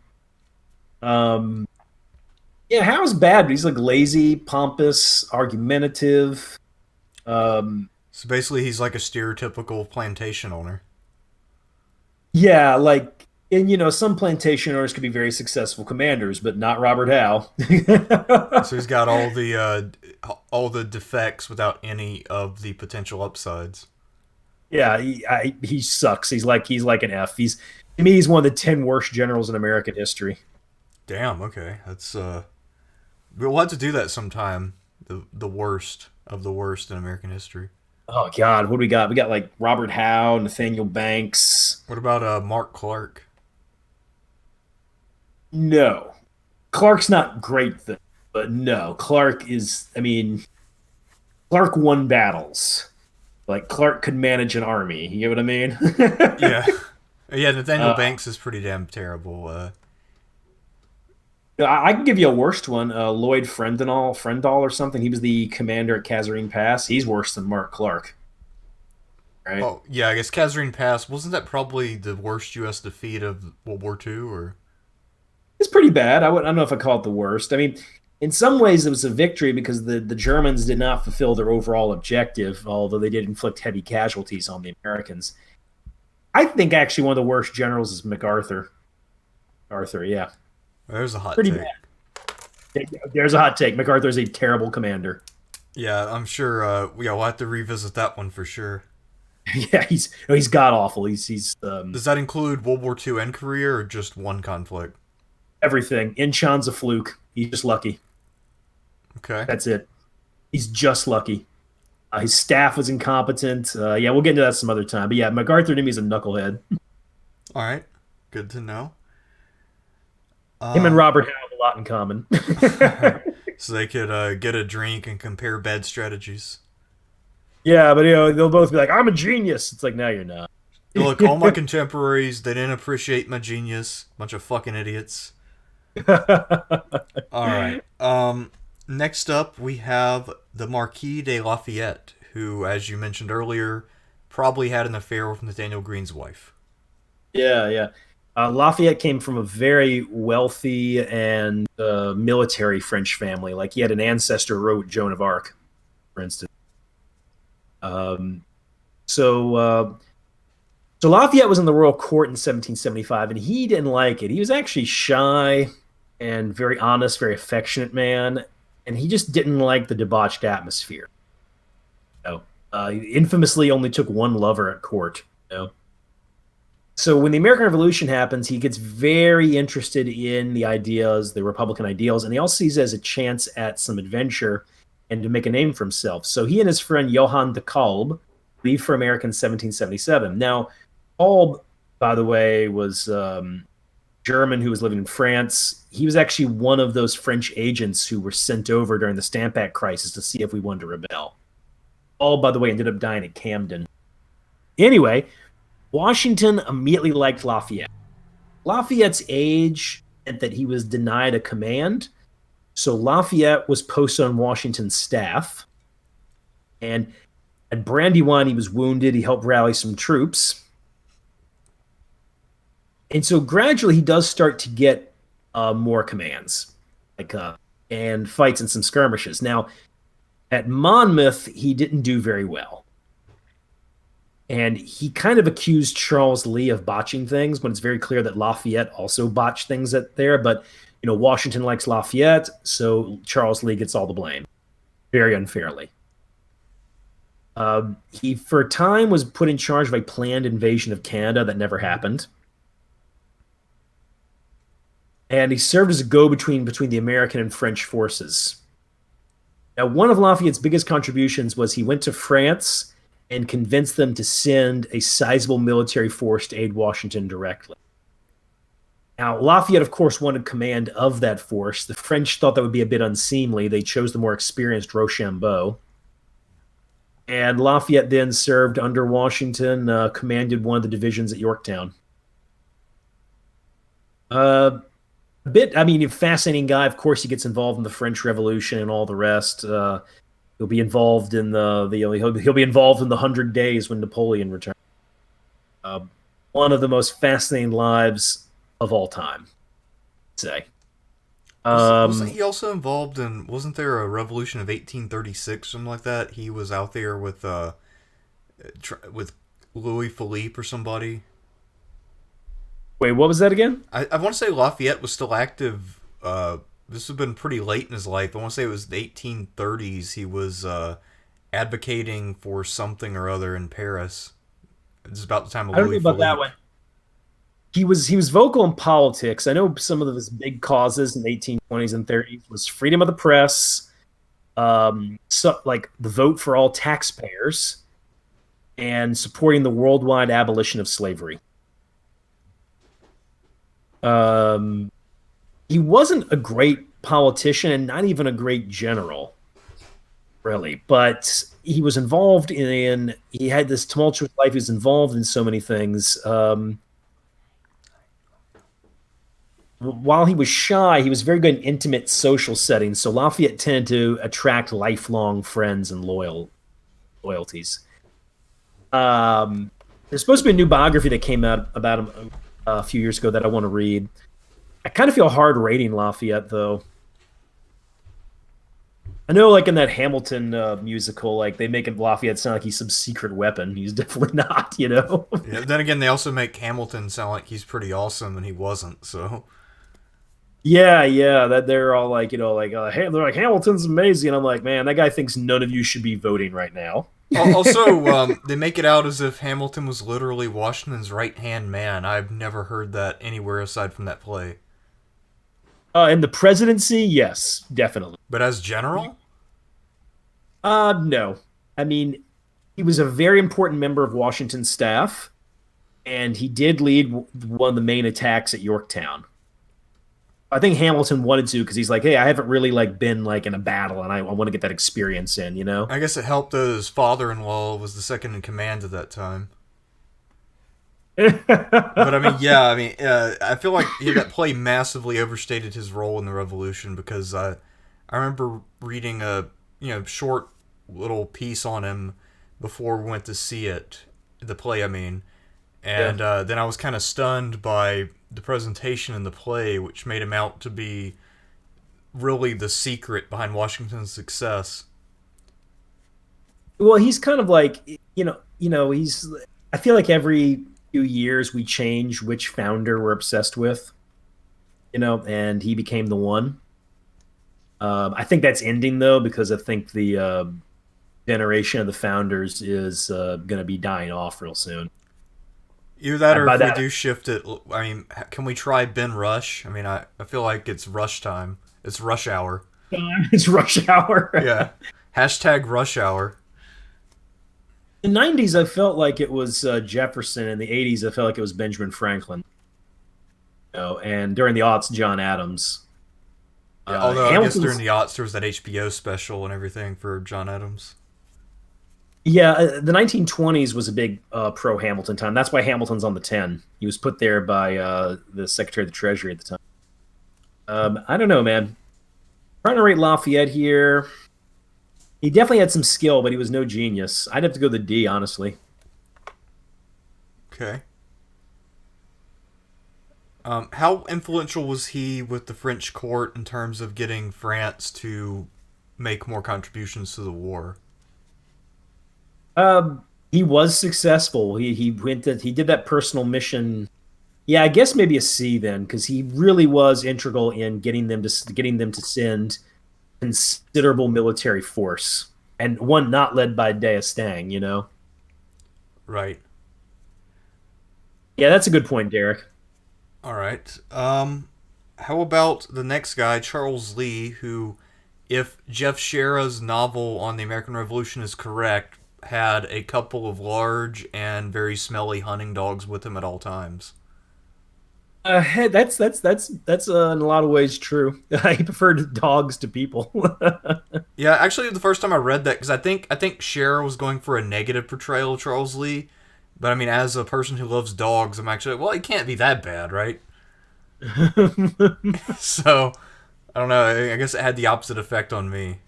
Yeah, Howe's bad, but he's like lazy, pompous, argumentative. So basically, he's like a stereotypical plantation owner. Yeah, like, and some plantation owners could be very successful commanders, but not Robert Howe. So he's got all the defects without any of the potential upsides. Yeah, he sucks. He's like an F. To me, he's one of the 10 worst generals in American history. Damn. Okay, that's we'll have to do that sometime. The worst of the worst in American history. Oh God, what do we got? We got like Robert Howe, Nathaniel Banks. What about Mark Clark? No, Clark's not great, but no, Clark is. I mean, Clark won battles. Like Clark could manage an army. You get what I mean? Yeah, yeah. Nathaniel Banks is pretty damn terrible. I can give you a worst one. Lloyd Frendall or something. He was the commander at Kasserine Pass. He's worse than Mark Clark. Right? Oh yeah, I guess Kasserine Pass wasn't that probably the worst U.S. defeat of World War II, or? It's pretty bad. I don't know if I call it the worst. I mean, in some ways it was a victory because the Germans did not fulfill their overall objective, although they did inflict heavy casualties on the Americans. I think actually one of the worst generals is MacArthur. Yeah. There's a hot Pretty take. bad. There's a hot take. MacArthur's a terrible commander. Yeah, I'm sure. We'll have to revisit that one for sure. Yeah, he's god awful. He's Does that include World War II and Korea, or just one conflict? everything. Inchan's a fluke. He's just lucky. Okay. That's it. He's just lucky. His staff was incompetent. Yeah, we'll get into that some other time. But yeah, MacArthur to me is a knucklehead. All right. Good to know. Him and Um, Robert have a lot in common. so they could get a drink and compare bad strategies. Yeah, but they'll both be like, "I'm a genius." It's like, no, you're not. Look, all my contemporaries, they didn't appreciate my genius. Bunch of fucking idiots. All right. Next up, we have the Marquis de Lafayette, who, as you mentioned earlier, probably had an affair with Nathaniel Greene's wife. Yeah, yeah. Lafayette came from a very wealthy and military French family. Like he had an ancestor who wrote Joan of Arc, for instance. Um, so Lafayette was in the royal court in 1775, and he didn't like it. He was actually shy and very honest, very affectionate man, and he just didn't like the debauched atmosphere. He infamously only took one lover at court. So when the American Revolution happens, he gets very interested in the ideas, the Republican ideals, and he also sees it as a chance at some adventure and to make a name for himself. So he and his friend Johann de Kalb leave for America in 1777. Now, Kalb, by the way, was German who was living in France. He was actually one of those French agents who were sent over during the Stamp Act crisis to see if we wanted to rebel. Kalb, by the way, ended up dying at Camden. Anyway, Washington immediately liked Lafayette. Lafayette's age meant that he was denied a command, so Lafayette was posted on Washington's staff. And at Brandywine, he was wounded. He helped rally some troops. And so gradually, he does start to get more commands, and fights in some skirmishes. Now, at Monmouth, he didn't do very well. And he kind of accused Charles Lee of botching things when it's very clear that Lafayette also botched things there. But, Washington likes Lafayette, so Charles Lee gets all the blame, very unfairly. He, for a time, was put in charge of a planned invasion of Canada that never happened. And he served as a go-between between the American and French forces. Now, one of Lafayette's biggest contributions was he went to France and convinced them to send a sizable military force to aid Washington directly. Now, Lafayette, of course, wanted command of that force. The French thought that would be a bit unseemly. They chose the more experienced Rochambeau. And Lafayette then served under Washington, commanded one of the divisions at Yorktown. A fascinating guy. Of course, he gets involved in the French Revolution and all the rest. He'll be involved in he'll be involved in the 100 Days when Napoleon returned. One of the most fascinating lives of all time, I'd say. Wasn't he also involved in? Wasn't there a revolution of 1836, something like that? He was out there with Louis Philippe or somebody. Wait, what was that again? I want to say Lafayette was still active. This has been pretty late in his life. I want to say it was the 1830s. He was advocating for something or other in Paris. It's about the time of I don't Louis know about Philippe. that one. He was vocal in politics. I know some of his big causes in the 1820s and 30s was freedom of the press, like the vote for all taxpayers, and supporting the worldwide abolition of slavery. He wasn't a great politician and not even a great general, really, but he was involved he had this tumultuous life. He was involved in so many things. While he was shy, he was very good in intimate social settings, so Lafayette tended to attract lifelong friends and loyalties. There's supposed to be a new biography that came out about him a few years ago that I want to read. I kind of feel hard rating Lafayette, though. I know, like in that Hamilton musical, like they make Lafayette sound like he's some secret weapon. He's definitely not, Yeah, then again, they also make Hamilton sound like he's pretty awesome, and he wasn't. So. Yeah, that they're all like, hey, they're like Hamilton's amazing. And I'm like, man, that guy thinks none of you should be voting right now. Also, they make it out as if Hamilton was literally Washington's right-hand man. I've never heard that anywhere aside from that play. In the presidency, yes, definitely. But as general? No. I mean, he was a very important member of Washington's staff, and he did lead one of the main attacks at Yorktown. I think Hamilton wanted to because he's like, hey, I haven't really been in a battle, and I want to get that experience in, you know? I guess it helped that his father-in-law was the second in command at that time. But I mean, yeah, I feel like that play massively overstated his role in the Revolution because I remember reading a short little piece on him before we went to see it, the play, I mean, and then I was kind of stunned by the presentation in the play, which made him out to be really the secret behind Washington's success. Well, he's kind of he's. I feel like every few years we change which founder we're obsessed with, and he became the one. I think that's ending though, because I think the generation of the founders is going to be dying off real soon. Either that, or if we do shift it, I mean, can we try Ben Rush? I mean, I feel like it's rush time. It's rush hour. It's rush hour. Yeah. Hashtag rush hour. In the 90s, I felt like it was Jefferson. In the 80s, I felt like it was Benjamin Franklin. And during the aughts, John Adams. Yeah, although I guess during the aughts, there was that HBO special and everything for John Adams. Yeah, the 1920s was a big pro-Hamilton time. That's why Hamilton's on the 10. He was put there by the Secretary of the Treasury at the time. I don't know, man. Trying to rate Lafayette here. He definitely had some skill, but he was no genius. I'd have to go the D, honestly. Okay. How influential was he with the French court in terms of getting France to make more contributions to the war? He was successful. He did that personal mission. Yeah, I guess maybe a C then, because he really was integral in getting them to send considerable military force, and one not led by D'Estaing, Right. Yeah, that's a good point, Derek. All right. How about the next guy, Charles Lee, who, if Jeff Shera's novel on the American Revolution is correct, had a couple of large and very smelly hunting dogs with him at all times. That's in a lot of ways true. He preferred dogs to people. Yeah, actually, the first time I read that, because I think Shera was going for a negative portrayal of Charles Lee, but I mean, as a person who loves dogs, I'm actually he can't be that bad, right? So I don't know. I guess it had the opposite effect on me.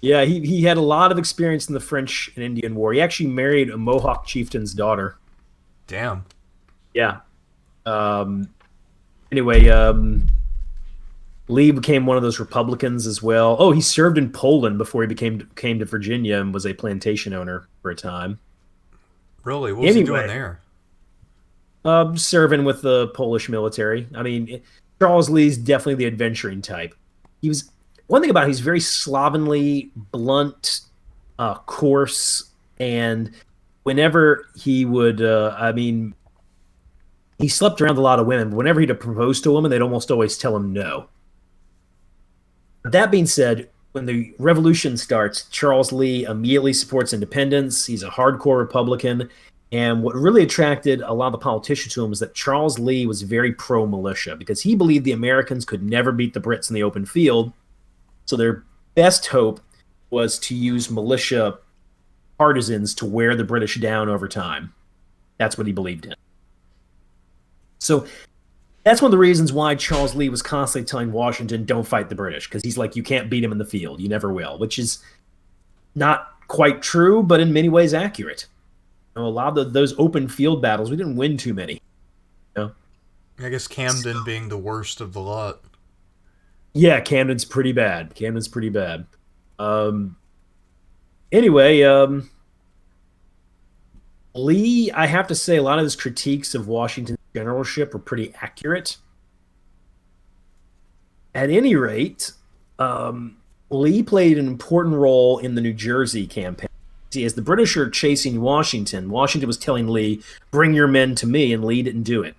Yeah, he had a lot of experience in the French and Indian War. He actually married a Mohawk chieftain's daughter. Damn. Yeah. Anyway, Lee became one of those Republicans as well. Oh, he served in Poland before he came to Virginia and was a plantation owner for a time. Really? What was he doing there? Serving with the Polish military. I mean, Charles Lee's definitely the adventuring type. One thing about him, he's very slovenly, blunt, coarse, and whenever he would, he slept around with a lot of women, but whenever he'd propose to a woman, they'd almost always tell him no. That being said, when the revolution starts, Charles Lee immediately supports independence. He's a hardcore Republican. And what really attracted a lot of the politicians to him was that Charles Lee was very pro-militia because he believed the Americans could never beat the Brits in the open field. So their best hope was to use militia partisans to wear the British down over time. That's what he believed in. So that's one of the reasons why Charles Lee was constantly telling Washington, don't fight the British, because he's like, you can't beat him in the field. You never will, which is not quite true, but in many ways accurate. A lot of those open field battles, we didn't win too many. I guess Camden being the worst of the lot. Yeah, Camden's pretty bad. Anyway, Lee, I have to say, a lot of his critiques of Washington's generalship were pretty accurate. At any rate, Lee played an important role in the New Jersey campaign. See, as the British are chasing Washington, Washington was telling Lee, "Bring your men to me," and Lee didn't do it.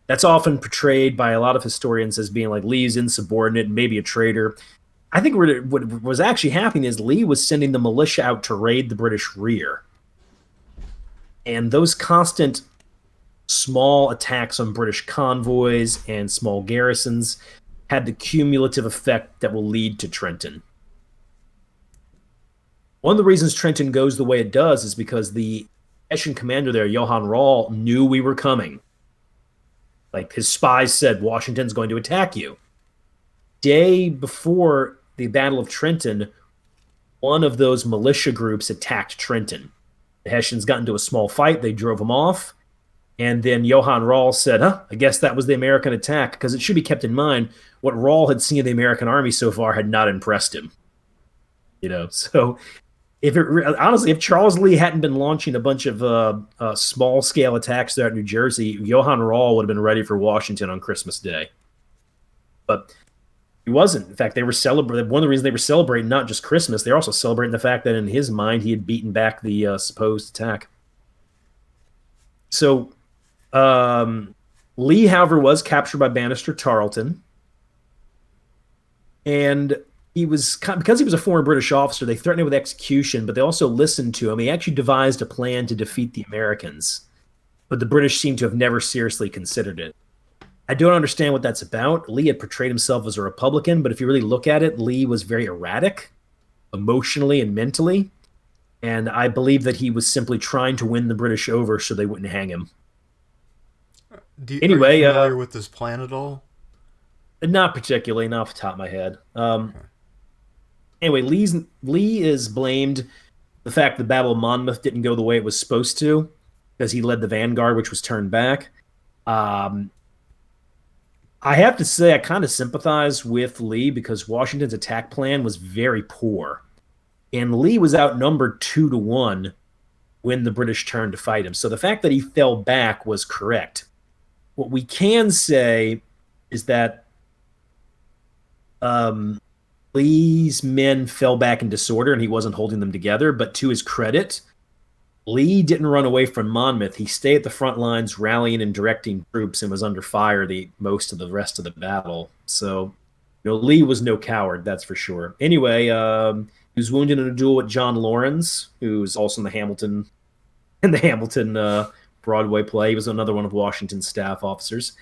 That's often portrayed by a lot of historians as being like Lee's insubordinate and maybe a traitor. I think what was actually happening is Lee was sending the militia out to raid the British rear. And those constant small attacks on British convoys and small garrisons had the cumulative effect that will lead to Trenton. One of the reasons Trenton goes the way it does is because the Hessian commander there, Johann Rall, knew we were coming. Like, his spies said, Washington's going to attack you. Day before the Battle of Trenton, one of those militia groups attacked Trenton. The Hessians got into a small fight. They drove them off. And then Johann Rall said, I guess that was the American attack, because it should be kept in mind what Rall had seen of the American army so far had not impressed him. So honestly, if Charles Lee hadn't been launching a bunch of small-scale attacks there at New Jersey, Johann Rall would have been ready for Washington on Christmas Day. But he wasn't. In fact, they were celebrating. One of the reasons they were celebrating not just Christmas, they're also celebrating the fact that in his mind he had beaten back the supposed attack. So Lee, however, was captured by Bannister Tarleton, and because he was a former British officer, they threatened him with execution, but they also listened to him. He actually devised a plan to defeat the Americans, but the British seem to have never seriously considered it. I don't understand what that's about. Lee had portrayed himself as a Republican, but if you really look at it, Lee was very erratic, emotionally and mentally, and I believe that he was simply trying to win the British over so they wouldn't hang him. Are you familiar with this plan at all? Not particularly, not off the top of my head. Anyway, Lee is blamed the fact the Battle of Monmouth didn't go the way it was supposed to, because he led the vanguard, which was turned back. I have to say I kind of sympathize with Lee because Washington's attack plan was very poor. And Lee was outnumbered 2-1 when the British turned to fight him. So the fact that he fell back was correct. What we can say is that Lee's men fell back in disorder and he wasn't holding them together. But to his credit, Lee didn't run away from Monmouth. He stayed at the front lines, rallying and directing troops, and was under fire most of the rest of the battle. So, Lee was no coward, that's for sure. Anyway, he was wounded in a duel with John Laurens, who's also in the Hamilton Broadway play. He was another one of Washington's staff officers,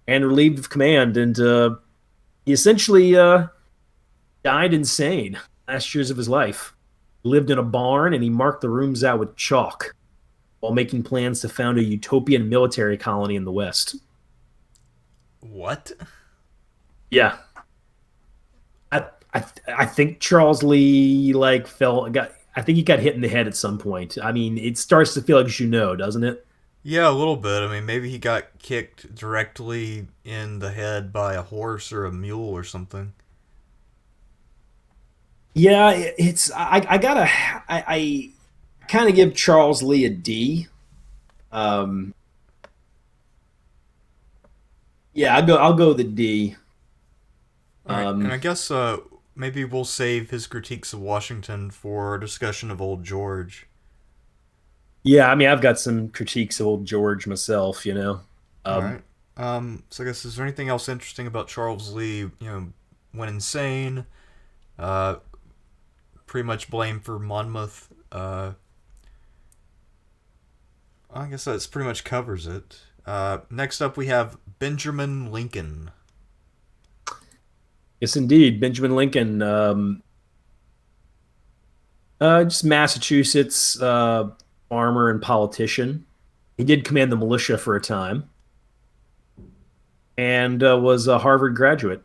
and relieved of command. And he essentially died insane last years of his life. He lived in a barn, and he marked the rooms out with chalk while making plans to found a utopian military colony in the West. What? Yeah. I think Charles Lee I think he got hit in the head at some point. I mean, it starts to feel like Junot, doesn't it? Yeah, a little bit. I mean, maybe he got kicked directly in the head by a horse or a mule or something. Yeah, I kind of give Charles Lee a D. Yeah, I'll go with a D. Right. And I guess maybe we'll save his critiques of Washington for a discussion of Old George. Yeah, I mean, I've got some critiques of Old George myself, All right. So I guess, is there anything else interesting about Charles Lee? Went insane. Pretty much blamed for Monmouth. I guess that pretty much covers it. Next up, we have Benjamin Lincoln. Yes, indeed. Benjamin Lincoln, just Massachusetts farmer and politician. He did command the militia for a time and was a Harvard graduate.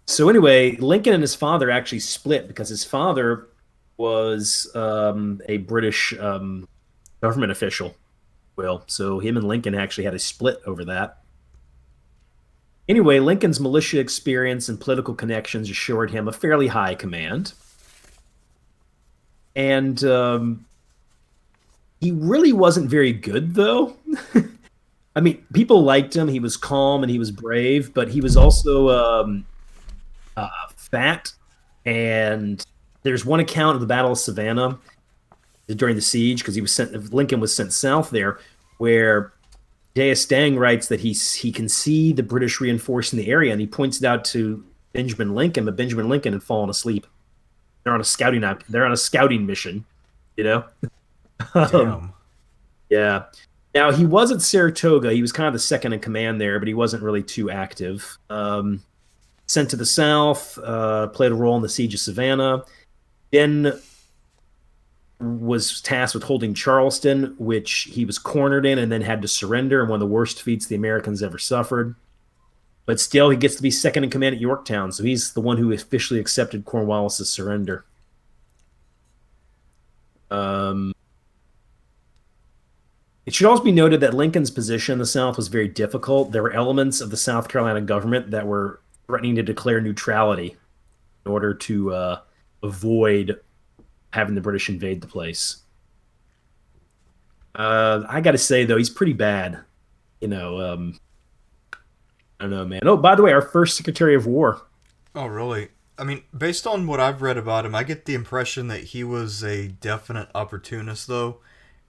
So anyway, Lincoln and his father actually split because his father was a British government official. So him and Lincoln actually had a split over that. Anyway, Lincoln's militia experience and political connections assured him a fairly high command. And he really wasn't very good, though. I mean, people liked him. He was calm and he was brave, but he was also fat and There's one account of the Battle of Savannah during the siege, because Lincoln was sent south there, where D'Estaing writes that he can see the British reinforcing the area, and he points it out to Benjamin Lincoln, but Benjamin Lincoln had fallen asleep. They're on a scouting mission, you know. Damn. Yeah. Now he was at Saratoga. He was kind of the second in command there, but he wasn't really too active. Sent to the south, played a role in the siege of Savannah. Then was tasked with holding Charleston, which he was cornered in and then had to surrender, and one of the worst defeats the Americans ever suffered. But still, he gets to be second in command at Yorktown, so he's the one who officially accepted Cornwallis's surrender. It should also be noted that Lincoln's position in the South was very difficult. There were elements of the South Carolina government that were threatening to declare neutrality in order to avoid having the British invade the place. I got to say, though, he's pretty bad. I don't know, man. Oh, by the way, our first Secretary of War. Oh, really? I mean, based on what I've read about him, I get the impression that he was a definite opportunist, though,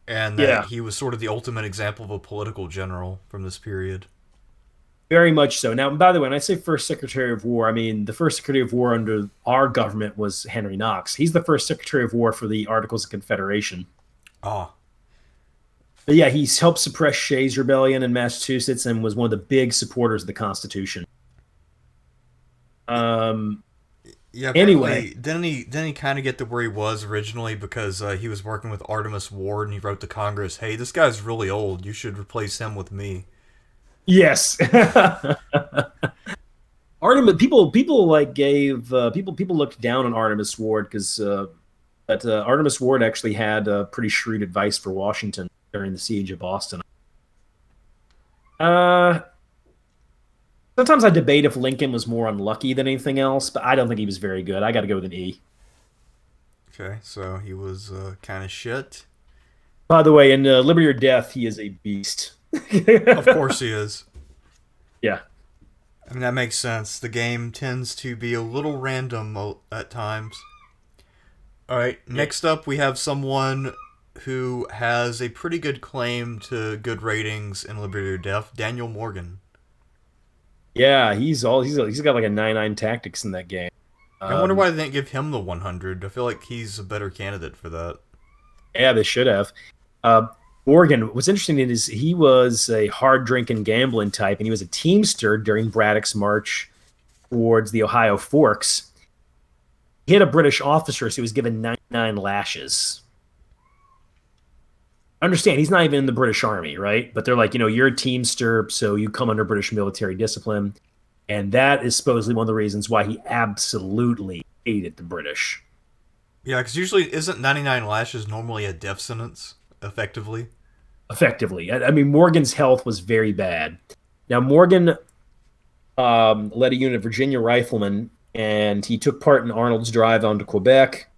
and that he was sort of the ultimate example of a political general from this period. Very much so. Now, by the way, when I say first Secretary of War, I mean the first Secretary of War under our government was Henry Knox. He's the first Secretary of War for the Articles of Confederation. Oh. But yeah, he's helped suppress Shays' Rebellion in Massachusetts and was one of the big supporters of the Constitution. Yeah. Anyway, didn't he kind of get to where he was originally because he was working with Artemus Ward, and he wrote to Congress, "Hey, this guy's really old. You should replace him with me." Yes. Artemis people looked down on Artemus Ward because Artemus Ward actually had pretty shrewd advice for Washington during the siege of Boston. Sometimes I debate if Lincoln was more unlucky than anything else, but I don't think he was very good. I got to go with an E. Okay, so he was kind of shit. By the way, in Liberty or Death, he is a beast. Of course he is. Yeah. I mean, that makes sense. The game tends to be a little random at times. Alright, next up we have someone who has a pretty good claim to good ratings in Liberty or Death, Daniel Morgan. Yeah, he's got like a 99 tactics in that game. I wonder why they didn't give him the 100. I feel like he's a better candidate for that. Yeah, they should have. Morgan, what's interesting is he was a hard-drinking, gambling type, and he was a teamster during Braddock's march towards the Ohio Forks. He had a British officer, so he was given 99 lashes. Understand, he's not even in the British Army, right? But they're like, you're a teamster, so you come under British military discipline. And that is supposedly one of the reasons why he absolutely hated the British. Yeah, because usually isn't 99 lashes normally a death sentence, effectively? Effectively. I mean, Morgan's health was very bad. Now, Morgan led a unit of Virginia riflemen, and he took part in Arnold's drive onto Quebec.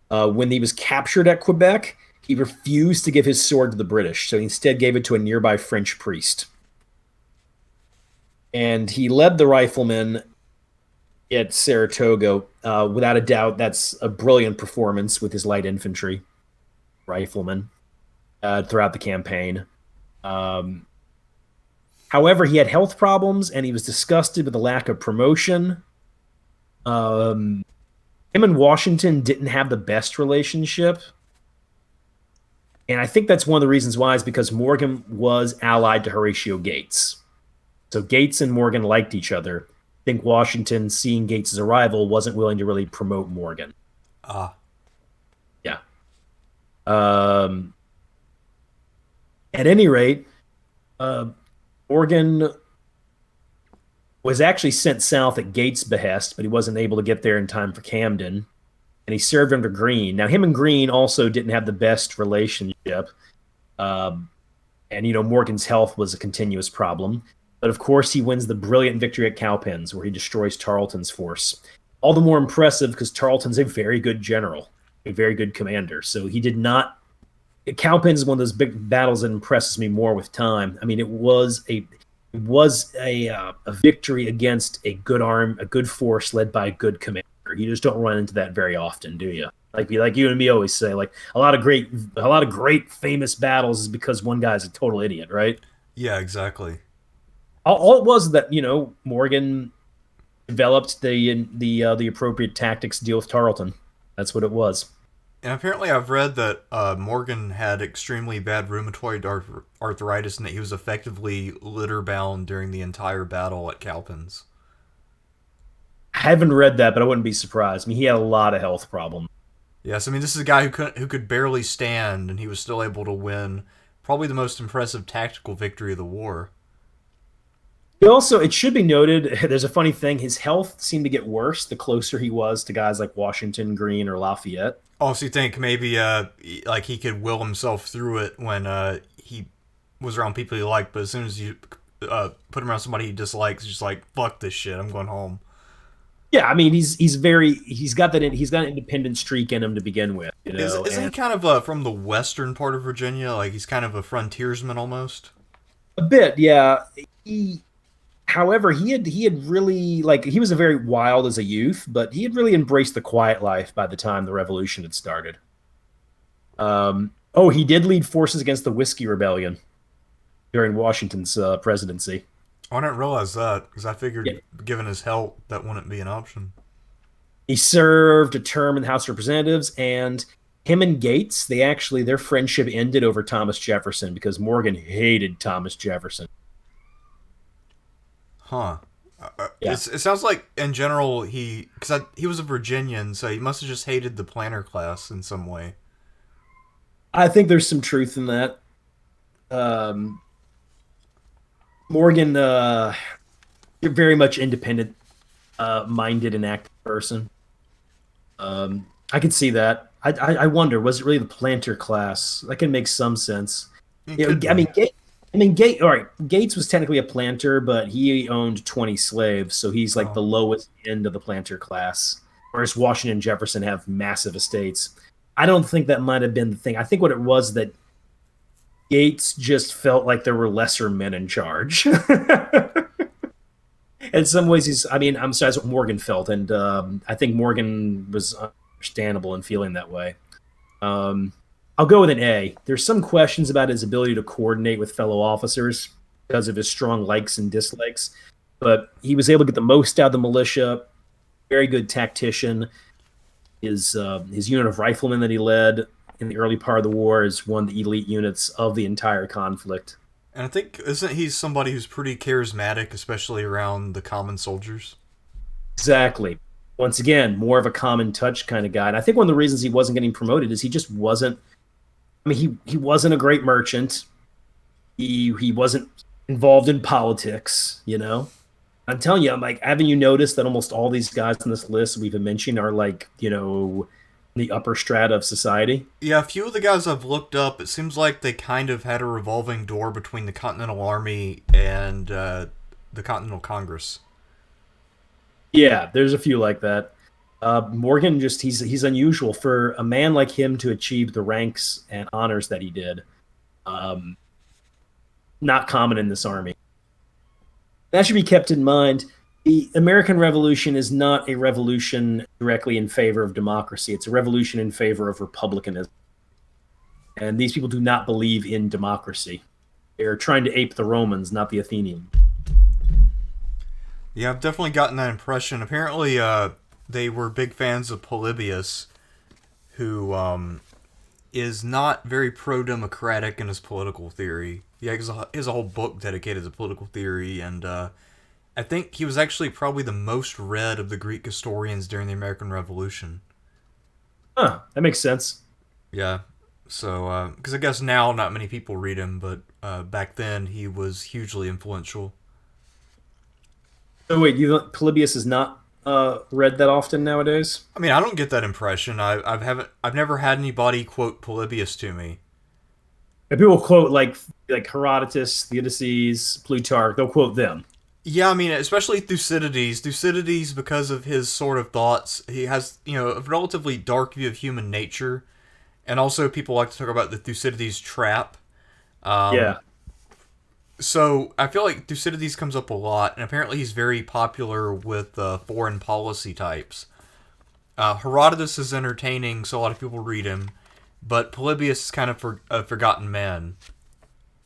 When he was captured at Quebec, he refused to give his sword to the British, so he instead gave it to a nearby French priest. And he led the riflemen at Saratoga. Without a doubt, that's a brilliant performance with his light infantry riflemen throughout the campaign. However, he had health problems, and he was disgusted with the lack of promotion. Him and Washington didn't have the best relationship. And I think that's one of the reasons why is because Morgan was allied to Horatio Gates. So Gates and Morgan liked each other. I think Washington, seeing Gates' arrival, wasn't willing to really promote Morgan. Yeah. At any rate, Morgan was actually sent south at Gates' behest, but he wasn't able to get there in time for Camden. And he served under Greene. Now, him and Greene also didn't have the best relationship. And, Morgan's health was a continuous problem. But, of course, he wins the brilliant victory at Cowpens, where he destroys Tarleton's force. All the more impressive because Tarleton's a very good general, a very good commander. So he did not... Cowpens is one of those big battles that impresses me more with time. I mean, it was a victory against a good force led by a good commander. character. You just don't run into that very often, do you? Like you and me always say, like a lot of great famous battles is because one guy's a total idiot, right? Yeah, exactly. All it was that Morgan developed the appropriate tactics to deal with Tarleton. That's what it was. And apparently, I've read that Morgan had extremely bad rheumatoid arthritis and that he was effectively litter bound during the entire battle at Cowpens. I haven't read that, but I wouldn't be surprised. I mean, he had a lot of health problems. Yes, I mean, this is a guy who could barely stand, and he was still able to win probably the most impressive tactical victory of the war. Also, it should be noted, there's a funny thing. His health seemed to get worse the closer he was to guys like Washington, Greene, or Lafayette. Oh, so you think maybe like he could will himself through it when he was around people he liked, but as soon as you put him around somebody he dislikes, he's just like, fuck this shit, I'm going home. Yeah, I mean, he's got an independent streak in him to begin with. Isn't he kind of from the western part of Virginia? Like he's kind of a frontiersman almost. A bit, yeah. However, he had really, like, he was a very wild as a youth, but he had really embraced the quiet life by the time the revolution had started. He did lead forces against the Whiskey Rebellion during Washington's presidency. Oh, I didn't realize that because I figured, given his health, that wouldn't be an option. He served a term in the House of Representatives, and him and Gates, their friendship ended over Thomas Jefferson because Morgan hated Thomas Jefferson. Huh. Yeah. It sounds like, in general, he was a Virginian, so he must have just hated the planter class in some way. I think there's some truth in that. Morgan, you're very much independent minded and active person. I could see that. I wonder, was it really the planter class? That can make some sense. Gates. All right, Gates was technically a planter, but he owned 20 slaves, so he's like the lowest end of the planter class. Whereas Washington and Jefferson have massive estates. I don't think that might have been the thing. I think what it was that Gates just felt like there were lesser men in charge. In some ways, I'm sorry, that's what Morgan felt, and I think Morgan was understandable in feeling that way. I'll go with an A. There's some questions about his ability to coordinate with fellow officers because of his strong likes and dislikes, but he was able to get the most out of the militia. Very good tactician. His unit of riflemen that he led in the early part of the war is one of the elite units of the entire conflict. And I think, isn't he somebody who's pretty charismatic, especially around the common soldiers? Exactly. Once again, more of a common touch kind of guy. And I think one of the reasons he wasn't getting promoted is he just wasn't. I mean, he wasn't a great merchant. He wasn't involved in politics. I'm telling you, I'm like, haven't you noticed that almost all these guys on this list we've been mentioning are like, the upper strata of society? Yeah, a few of the guys I've looked up, it seems like they kind of had a revolving door between the Continental Army and the Continental Congress. Yeah, there's a few like that. Morgan, he's unusual for a man like him to achieve the ranks and honors that he did. Not common in this army. That should be kept in mind. The American Revolution is not a revolution directly in favor of democracy. It's a revolution in favor of republicanism. And these people do not believe in democracy. They're trying to ape the Romans, not the Athenians. Yeah, I've definitely gotten that impression. Apparently, they were big fans of Polybius, who is not very pro-democratic in his political theory. Yeah, he has a whole book dedicated to political theory, and I think he was actually probably the most read of the Greek historians during the American Revolution. Huh, that makes sense. Yeah, so, because I guess now not many people read him, but back then he was hugely influential. So wait, Polybius is not read that often nowadays? I mean, I don't get that impression. I've never had anybody quote Polybius to me. And people quote like Herodotus, Thucydides, Plutarch. They'll quote them. Yeah, I mean, especially Thucydides. Thucydides, because of his sort of thoughts, he has a relatively dark view of human nature, and also people like to talk about the Thucydides trap. Yeah. So I feel like Thucydides comes up a lot, and apparently he's very popular with foreign policy types. Herodotus is entertaining, so a lot of people read him, but Polybius is kind of a forgotten man.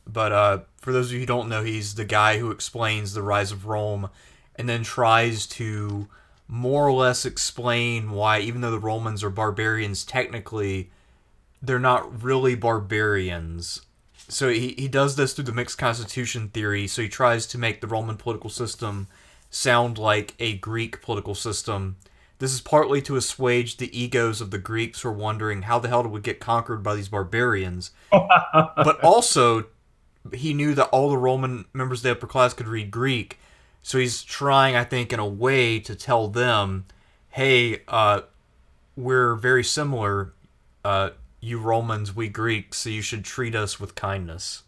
But for those of you who don't know, he's the guy who explains the rise of Rome and then tries to more or less explain why, even though the Romans are barbarians, technically, they're not really barbarians. So he does this through the mixed constitution theory, so he tries to make the Roman political system sound like a Greek political system. This is partly to assuage the egos of the Greeks who are wondering how the hell did we get conquered by these barbarians. But also, he knew that all the Roman members of the upper class could read Greek, so he's trying, I think, in a way to tell them, hey, we're very similar, you Romans, we Greeks, so you should treat us with kindness.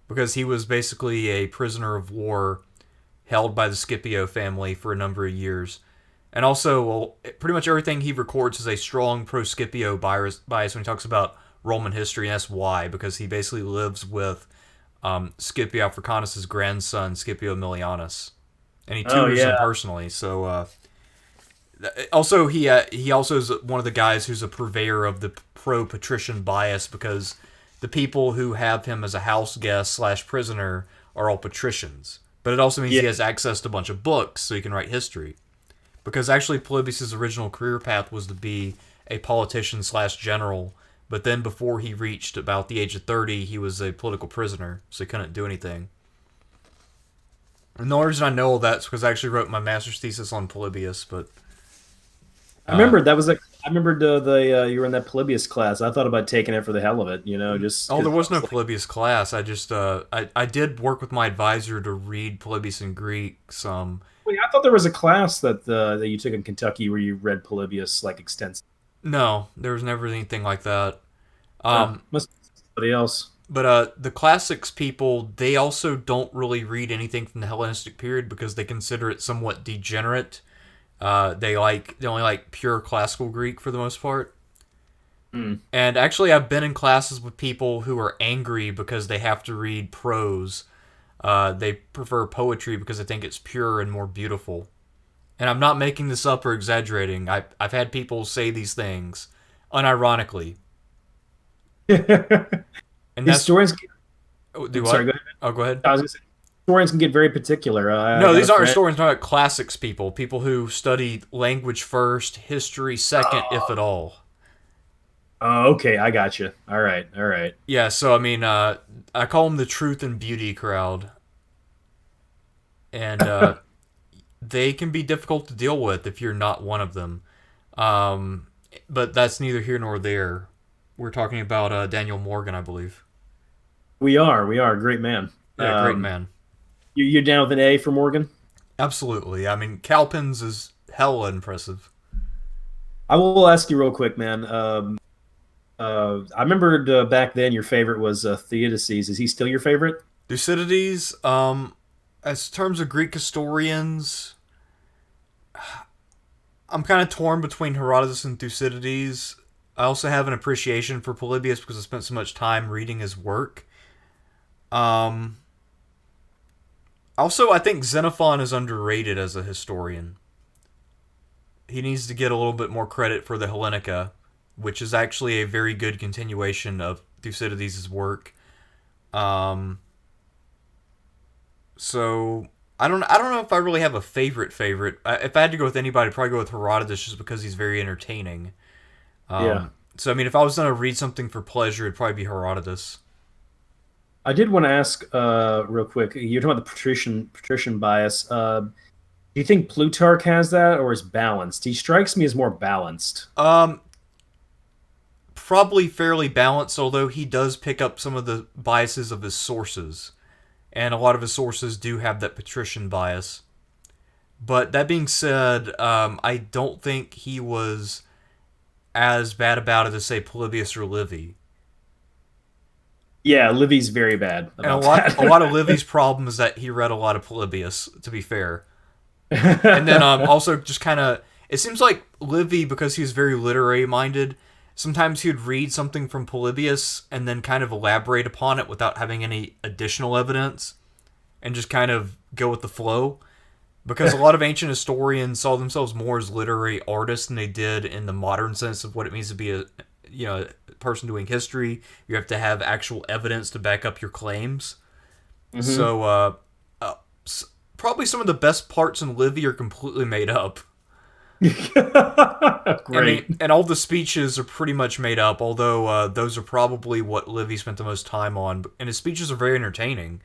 Because he was basically a prisoner of war held by the Scipio family for a number of years. And also, well, pretty much everything he records is a strong pro-Scipio bias when he talks about Roman history, and that's why, because he basically lives with Scipio Africanus' grandson, Scipio Aemilianus. And he tutors him personally, so... Also, he also is one of the guys who's a purveyor of the pro-patrician bias, because the people who have him as a house guest / prisoner are all patricians. But it also means he has access to a bunch of books, so he can write history. Because actually Polybius' original career path was to be a politician / general, but then before he reached about the age of 30, he was a political prisoner, so he couldn't do anything. And the only reason I know all that is because I actually wrote my master's thesis on Polybius, but... I remember that was I remember you were in that Polybius class. I thought about taking it for the hell of it, just... Oh, there was no Polybius class. I just, I did work with my advisor to read Polybius in Greek some... Wait, I thought there was a class that you took in Kentucky where you read Polybius, extensively. No, there was never anything like that. Must be somebody else. But the classics people, they also don't really read anything from the Hellenistic period because they consider it somewhat degenerate. They only like pure classical Greek for the most part. And actually, I've been in classes with people who are angry because they have to read prose. They prefer poetry because they think it's pure and more beautiful. And I'm not making this up or exaggerating. I've had people say these things unironically. And historians. Sorry, go ahead. Oh, go ahead. I was gonna say, historians can get very particular. No, these aren't historians. They're not classics people. People who study language first, history second, if at all. Oh, okay, I got you. All right. Yeah, so I mean, I call them the truth and beauty crowd, and they can be difficult to deal with if you're not one of them. But that's neither here nor there. We're talking about Daniel Morgan, I believe. We are. Great man. Yeah, great man. You're down with an A for Morgan? Absolutely. I mean, Calpins is hella impressive. I will ask you real quick, man. I remembered back then your favorite was Thucydides. Is he still your favorite? Thucydides, as terms of Greek historians, I'm kind of torn between Herodotus and Thucydides. I also have an appreciation for Polybius because I spent so much time reading his work. Also, I think Xenophon is underrated as a historian. He needs to get a little bit more credit for the Hellenica, which is actually a very good continuation of Thucydides' work. So I don't know if I really have a favorite. If I had to go with anybody, I'd probably go with Herodotus just because he's very entertaining. So I mean, if I was going to read something for pleasure, it'd probably be Herodotus. I did want to ask real quick. You're talking about the patrician bias. Do you think Plutarch has that, or is balanced? He strikes me as more balanced. Probably fairly balanced, although he does pick up some of the biases of his sources. And a lot of his sources do have that patrician bias. But that being said, I don't think he was as bad about it as, say, Polybius or Livy. Yeah, Livy's very bad. And a lot of Livy's problem is that he read a lot of Polybius, to be fair. And then also just kind of... It seems like Livy, because he was very literary-minded, sometimes he would read something from Polybius and then kind of elaborate upon it without having any additional evidence and just kind of go with the flow. Because a lot of ancient historians saw themselves more as literary artists than they did in the modern sense of what it means to be a person doing history. You have to have actual evidence to back up your claims. Mm-hmm. So probably some of the best parts in Livy are completely made up. Great. And all the speeches are pretty much made up, although those are probably what Livy spent the most time on. And his speeches are very entertaining.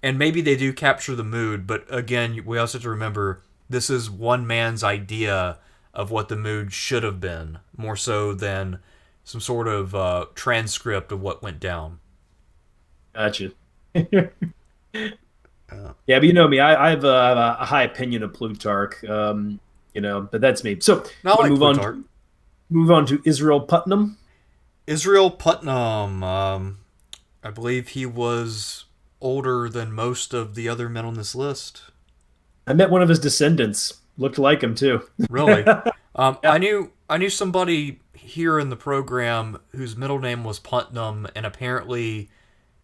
And maybe they do capture the mood, but again, we also have to remember this is one man's idea of what the mood should have been, more so than some sort of transcript of what went down. Gotcha. Yeah, but you know me, I have a high opinion of Plutarch, but that's me. So Not like Plutarch. Move on to Israel Putnam. Israel Putnam, I believe he was older than most of the other men on this list. I met one of his descendants. Looked like him too. Really? I knew somebody here in the program whose middle name was Putnam, and apparently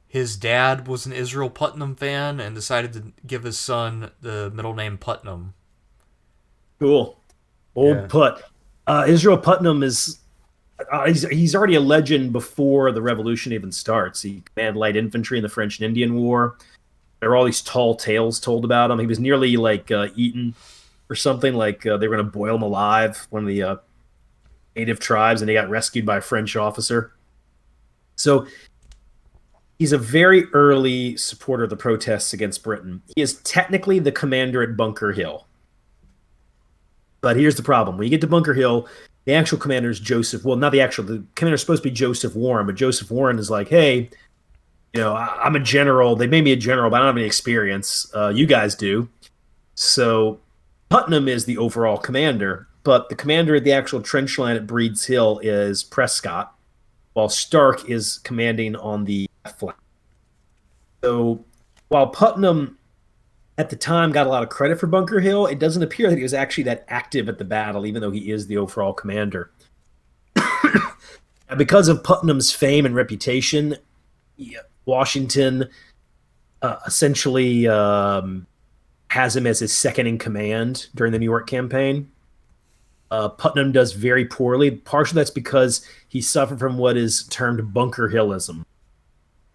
his dad was an Israel Putnam fan and decided to give his son the middle name Putnam. Cool. Old Put. Israel Putnam is he's already a legend before the revolution even starts. He commanded light infantry in the French and Indian War. There are all these tall tales told about him. He was nearly eaten or something, like they were going to boil him alive, one of the native tribes, and he got rescued by a French officer. So he's a very early supporter of the protests against Britain. He is technically the commander at Bunker Hill. But here's the problem. When you get to Bunker Hill, the actual commander is Joseph. Well, not the actual. The commander is supposed to be Joseph Warren, but Joseph Warren is like, hey, I'm a general. They made me a general, but I don't have any experience. You guys do. So Putnam is the overall commander, but the commander at the actual trench line at Breed's Hill is Prescott, while Stark is commanding on the flank. So while Putnam at the time got a lot of credit for Bunker Hill, it doesn't appear that he was actually that active at the battle, even though he is the overall commander. Because of Putnam's fame and reputation, Washington essentially has him as his second in command during the New York campaign. Putnam does very poorly. Partially that's because he suffered from what is termed Bunker Hillism,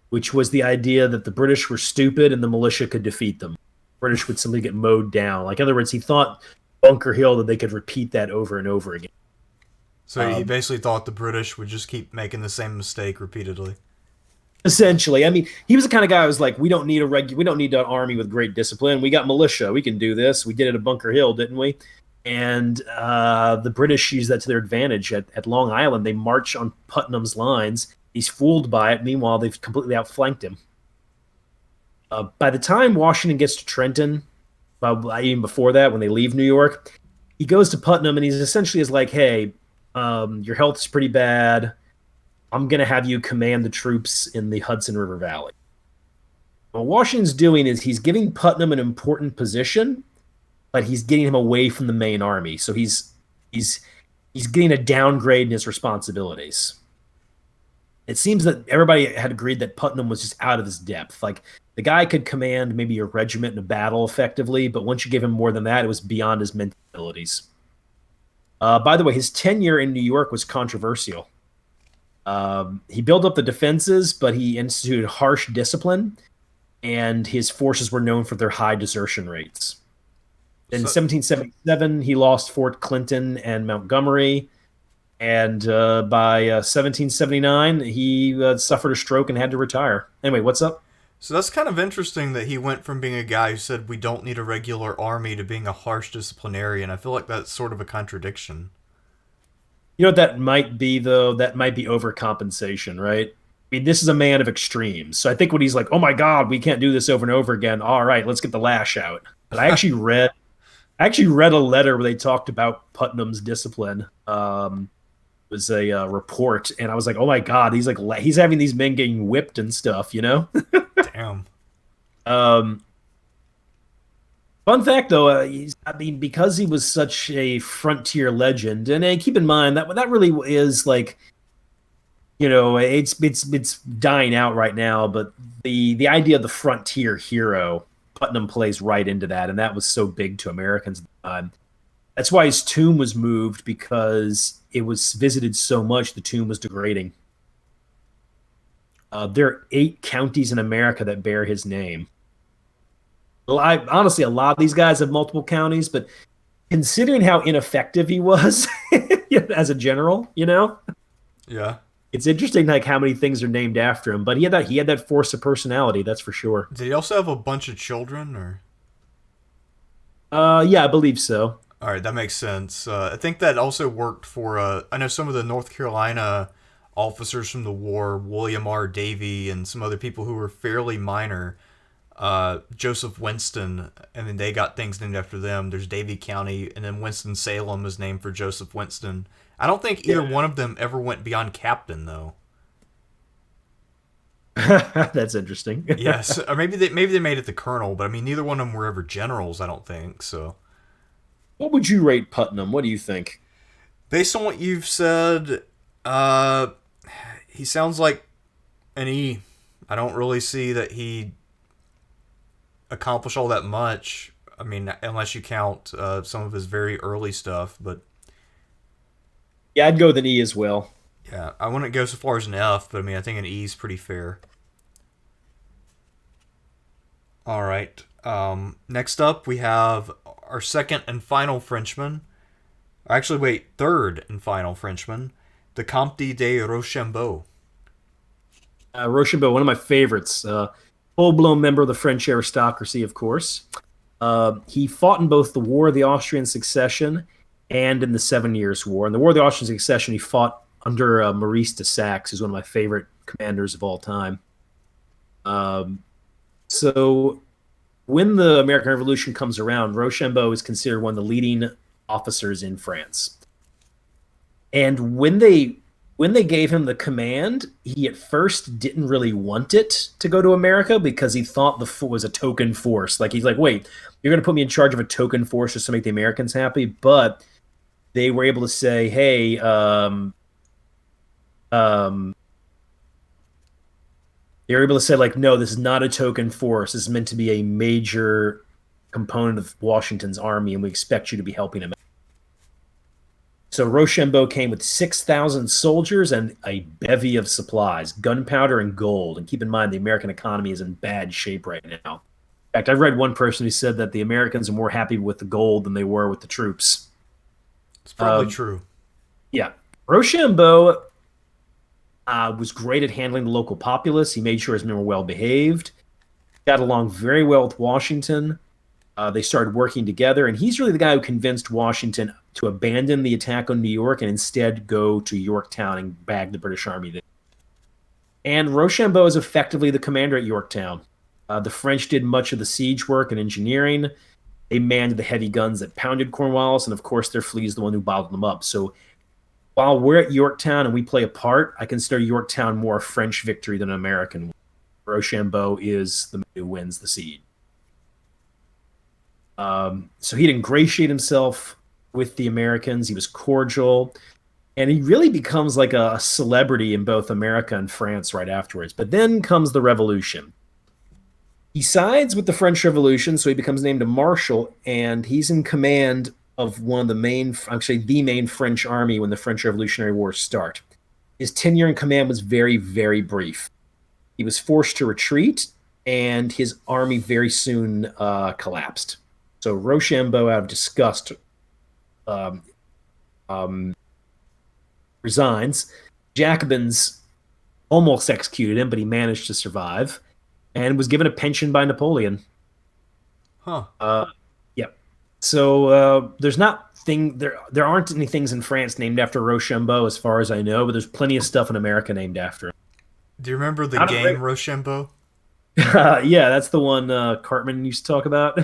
which was the idea that the British were stupid and the militia could defeat them. British would simply get mowed down. Like, in other words, he thought Bunker Hill that they could repeat that over and over again. So he basically thought the British would just keep making the same mistake repeatedly. Essentially, I mean, he was the kind of guy who was like, we don't need an army with great discipline. We got militia. We can do this. We did it at Bunker Hill, didn't we? And the British use that to their advantage at Long Island. They march on Putnam's lines. He's fooled by it. Meanwhile, they've completely outflanked him. By the time Washington gets to Trenton, even before that, when they leave New York, he goes to Putnam and he's essentially like, hey, your health is pretty bad. I'm going to have you command the troops in the Hudson River Valley. What Washington's doing is he's giving Putnam an important position, but he's getting him away from the main army. So he's getting a downgrade in his responsibilities. It seems that everybody had agreed that Putnam was just out of his depth. Like, the guy could command maybe a regiment in a battle effectively, but once you gave him more than that, it was beyond his mental abilities. By the way, his tenure in New York was controversial. He built up the defenses, but he instituted harsh discipline, and his forces were known for their high desertion rates. In 1777, he lost Fort Clinton and Montgomery, and by 1779, he suffered a stroke and had to retire. Anyway, what's up? So that's kind of interesting that he went from being a guy who said we don't need a regular army to being a harsh disciplinarian. I feel like that's sort of a contradiction. You know what that might be, though? That might be overcompensation, right? I mean, this is a man of extremes. So I think when he's like, oh my God, we can't do this over and over again. All right, let's get the lash out. But I actually read a letter where they talked about Putnam's discipline. It was a report, and I was like, oh my God, he's having these men getting whipped and stuff, you know? Damn. Fun fact, though, because he was such a frontier legend, and keep in mind that really is like, it's dying out right now. But the idea of the frontier hero Putnam plays right into that, and that was so big to Americans at the time. That's why his tomb was moved, because it was visited so much, the tomb was degrading. There are 8 counties in America that bear his name. Honestly, a lot of these guys have multiple counties, but considering how ineffective he was as a general, Yeah. it's interesting like how many things are named after him. But he had that force of personality, that's for sure. Did he also have a bunch of children, or? Yeah, I believe so. All right, that makes sense. I think that also worked for. I know some of the North Carolina officers from the war, William R. Davie, and some other people who were fairly minor. Joseph Winston, and then they got things named after them. There's Davie County, and then Winston-Salem is named for Joseph Winston. I don't think either one of them ever went beyond captain, though. That's interesting. Yes, or maybe they made it the colonel, but I mean, neither one of them were ever generals. I don't think so. What would you rate Putnam? What do you think? Based on what you've said, he sounds like an E. I don't really see that he accomplished all that much. I mean, unless you count some of his very early stuff, but Yeah, I'd go with an E as well. yeah, I wouldn't go so far as an F, but I mean, I think an E is pretty fair. All right. Next up, we have our second and final Frenchman. Actually, wait, third and final Frenchman, the Comte de Rochambeau. Rochambeau, one of my favorites. Full-blown member of the French aristocracy, of course. He fought in both the War of the Austrian Succession and in the 7 Years' War. In the War of the Austrian Succession, he fought under Maurice de Saxe, who's one of my favorite commanders of all time. So when the American Revolution comes around, Rochambeau is considered one of the leading officers in France. And when they gave him the command, he at first didn't really want it to go to America, because he thought the was a token force. Like, he's like, wait, you're going to put me in charge of a token force just to make the Americans happy? But they were able to say, hey, they were able to say, like, no, this is not a token force. This is meant to be a major component of Washington's army, and we expect you to be helping him. So Rochambeau came with 6,000 soldiers and a bevy of supplies, gunpowder and gold. And keep in mind, the American economy is in bad shape right now. In fact, I've read one person who said that the Americans are more happy with the gold than they were with the troops. It's probably true. Yeah. Rochambeau was great at handling the local populace. He made sure his men were well behaved. Got along very well with Washington. They started working together, and he's really the guy who convinced Washington to abandon the attack on New York and instead go to Yorktown and bag the British Army there. And Rochambeau is effectively the commander at Yorktown. The French did much of the siege work and engineering. They manned the heavy guns that pounded Cornwallis, and of course their fleet is the one who bottled them up. So while we're at Yorktown and we play a part, I consider Yorktown more a French victory than an American one. Rochambeau is the man who wins the siege. So he'd ingratiate himself with the Americans. He was cordial, and he really becomes like a celebrity in both America and France right afterwards. But then comes the Revolution. He sides with the French Revolution, so he becomes named a marshal, and he's in command of one of the main, actually the main French army when the French Revolutionary Wars start. His tenure in command was very, very brief. He was forced to retreat, and his army very soon collapsed. So Rochambeau, out of disgust, resigns. Jacobins almost executed him, but he managed to survive and was given a pension by Napoleon. Huh. Yeah. So there aren't any things in France named after Rochambeau, as far as I know, but there's plenty of stuff in America named after him. Do you remember the game Rochambeau? Yeah, that's the one Cartman used to talk about.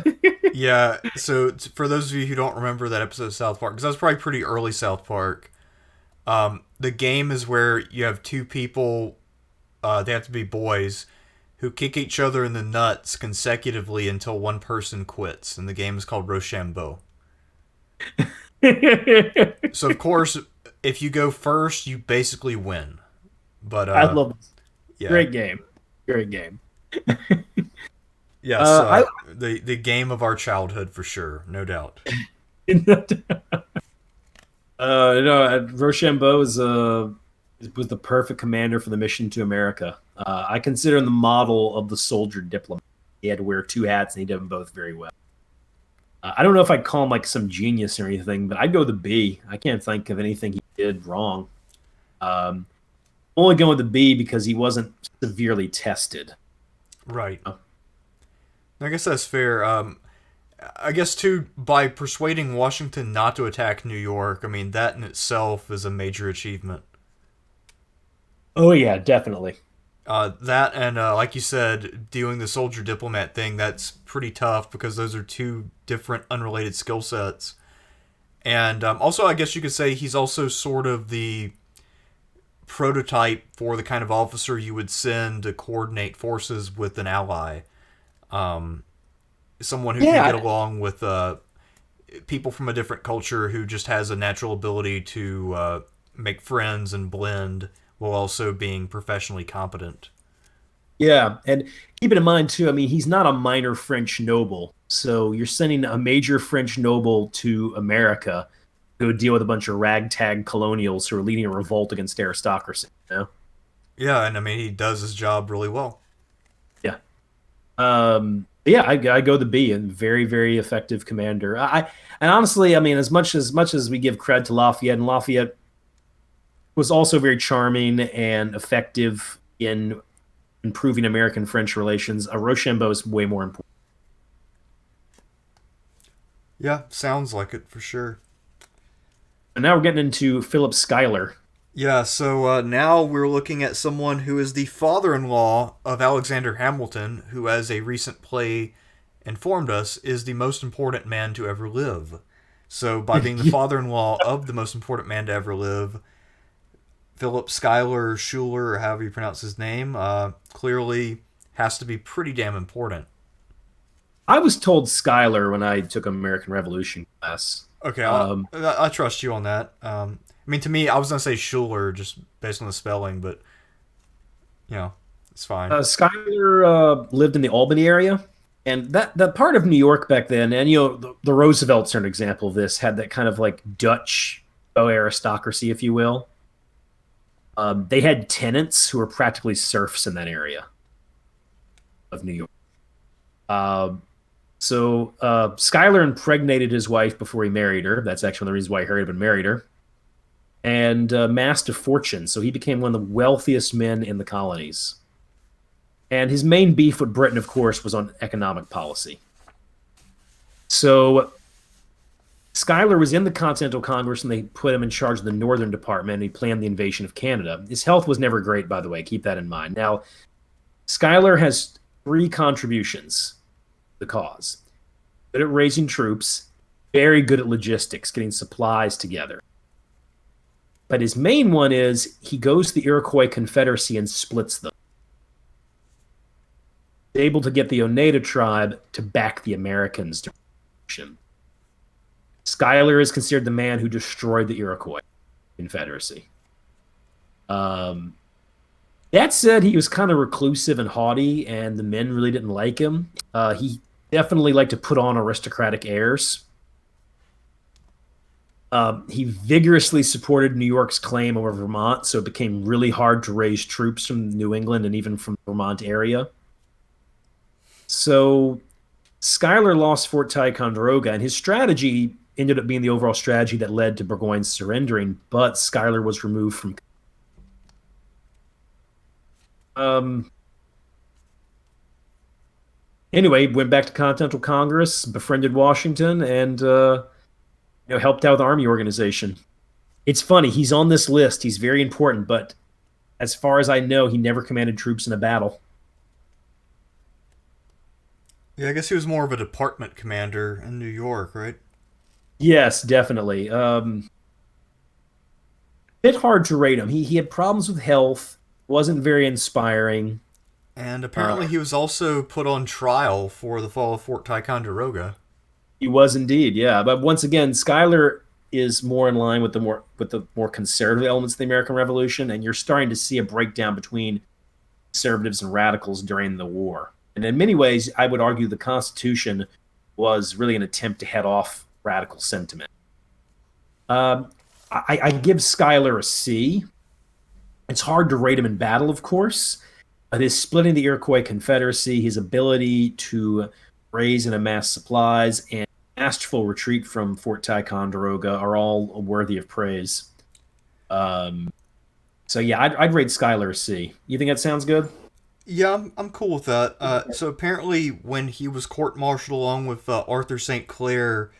Yeah, so for those of you who don't remember that episode of South Park, because that was probably pretty early South Park, the game is where you have two people, they have to be boys, who kick each other in the nuts consecutively until one person quits, and the game is called Rochambeau. So, of course, if you go first, you basically win. But I love this. Yeah. Great game. Great game. Yes, I the game of our childhood for sure, no doubt. Rochambeau was the perfect commander for the mission to America. I consider him the model of the soldier diplomat. He had to wear two hats, and he did them both very well. I don't know if I'd call him like some genius or anything, but I'd go with the B. I can't think of anything he did wrong. Only going with the B because he wasn't severely tested. Right. I guess that's fair. I guess too, by persuading Washington not to attack New York, I mean that in itself is a major achievement. Oh yeah, definitely. That and like you said, doing the soldier diplomat thing, that's pretty tough because those are two different unrelated skill sets. And also, I guess you could say he's also sort of the prototype for the kind of officer you would send to coordinate forces with an ally. Someone who can get along with people from a different culture, who just has a natural ability to make friends and blend while also being professionally competent. Yeah, and keep it in mind too. I mean, he's not a minor French noble, so you're sending a major French noble to America to deal with a bunch of ragtag colonials who are leading a revolt against aristocracy. You know? Yeah, and I mean he does his job really well. Yeah. Yeah, I go the B, and very, very effective commander. And honestly, I mean, as much as we give credit to Lafayette, and Lafayette was also very charming and effective in improving American-French relations, Rochambeau is way more important. Yeah, sounds like it for sure. And now we're getting into Philip Schuyler. Yeah, so now we're looking at someone who is the father-in-law of Alexander Hamilton, who, as a recent play informed us, is the most important man to ever live. So, by being the father-in-law of the most important man to ever live, Philip Schuyler, Schuyler, or however you pronounce his name, clearly has to be pretty damn important. I was told Schuyler when I took American Revolution class. Okay, I trust you on that. I mean, to me, I was going to say Schuyler just based on the spelling, but, it's fine. Schuyler lived in the Albany area, and that part of New York back then, and, the Roosevelts are an example of this, had that kind of like Dutch aristocracy, if you will. They had tenants who were practically serfs in that area of New York. So Schuyler impregnated his wife before he married her. That's actually one of the reasons why he hurried up and married her. And amassed a fortune. So he became one of the wealthiest men in the colonies. And his main beef with Britain, of course, was on economic policy. So Schuyler was in the Continental Congress, and they put him in charge of the Northern Department, and he planned the invasion of Canada. His health was never great, by the way. Keep that in mind. Now, Schuyler has 3 contributions to the cause. Good at raising troops, very good at logistics, getting supplies together. But his main one is he goes to the Iroquois Confederacy and splits them. He's able to get the Oneida tribe to back the Americans during the Revolution. Schuyler is considered the man who destroyed the Iroquois Confederacy. That said, he was kind of reclusive and haughty, and the men really didn't like him. He definitely liked to put on aristocratic airs. He vigorously supported New York's claim over Vermont, so it became really hard to raise troops from New England and even from the Vermont area. So Schuyler lost Fort Ticonderoga, and his strategy ended up being the overall strategy that led to Burgoyne's surrendering, but Schuyler was removed from... Anyway, went back to Continental Congress, befriended Washington, and helped out with the army organization. It's funny, he's on this list. He's very important, but as far as I know, he never commanded troops in a battle. Yeah, I guess he was more of a department commander in New York, right? Yes, definitely. Bit hard to rate him. He had problems with health, wasn't very inspiring. And apparently he was also put on trial for the fall of Fort Ticonderoga. He was indeed, yeah. But once again, Schuyler is more in line with the more conservative elements of the American Revolution, and you're starting to see a breakdown between conservatives and radicals during the war. And in many ways, I would argue the Constitution was really an attempt to head off radical sentiment. I give Schuyler a C. It's hard to rate him in battle, of course. But his splitting the Iroquois Confederacy, his ability to raise and amass supplies, and masterful retreat from Fort Ticonderoga are all worthy of praise. So yeah, I'd rate Schuyler a C. You think that sounds good? Yeah, I'm cool with that. So apparently, when he was court-martialed along with Arthur St. Clair,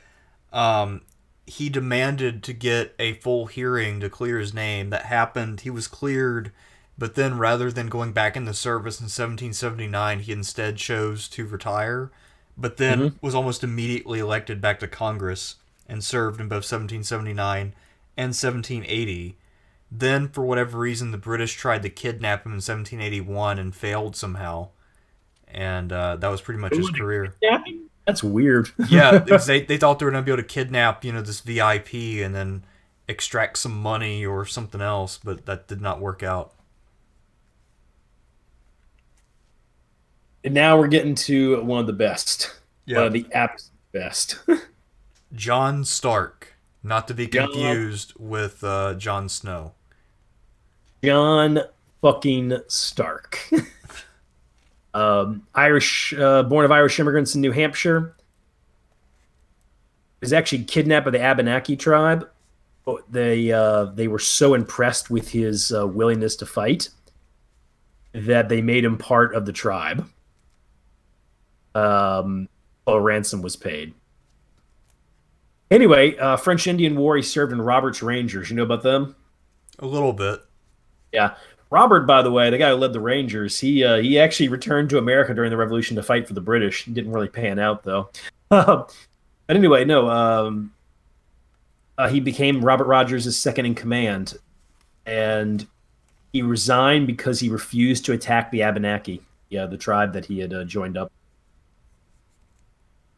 he demanded to get a full hearing to clear his name. That happened. He was cleared, but then rather than going back in the service in 1779, he instead chose to retire, but then was almost immediately elected back to Congress and served in both 1779 and 1780. Then, for whatever reason, the British tried to kidnap him in 1781 and failed somehow. And that was pretty much his career. That's weird. Yeah, they thought they were going to be able to kidnap, this VIP and then extract some money or something else, but that did not work out. And now we're getting to one of the best. Yeah. One of the absolute best. John Stark. Not to be confused with Jon Snow. John fucking Stark. Irish, born of Irish immigrants in New Hampshire. He was actually kidnapped by the Abenaki tribe. They were so impressed with his willingness to fight that they made him part of the tribe. A ransom was paid. Anyway, French Indian War, he served in Robert's Rangers. You know about them? A little bit. Yeah. Robert, by the way, the guy who led the Rangers, he actually returned to America during the Revolution to fight for the British. He didn't really pan out, though. But anyway, no. He became Robert Rogers' second in command. And he resigned because he refused to attack the Abenaki, the tribe that he had joined up.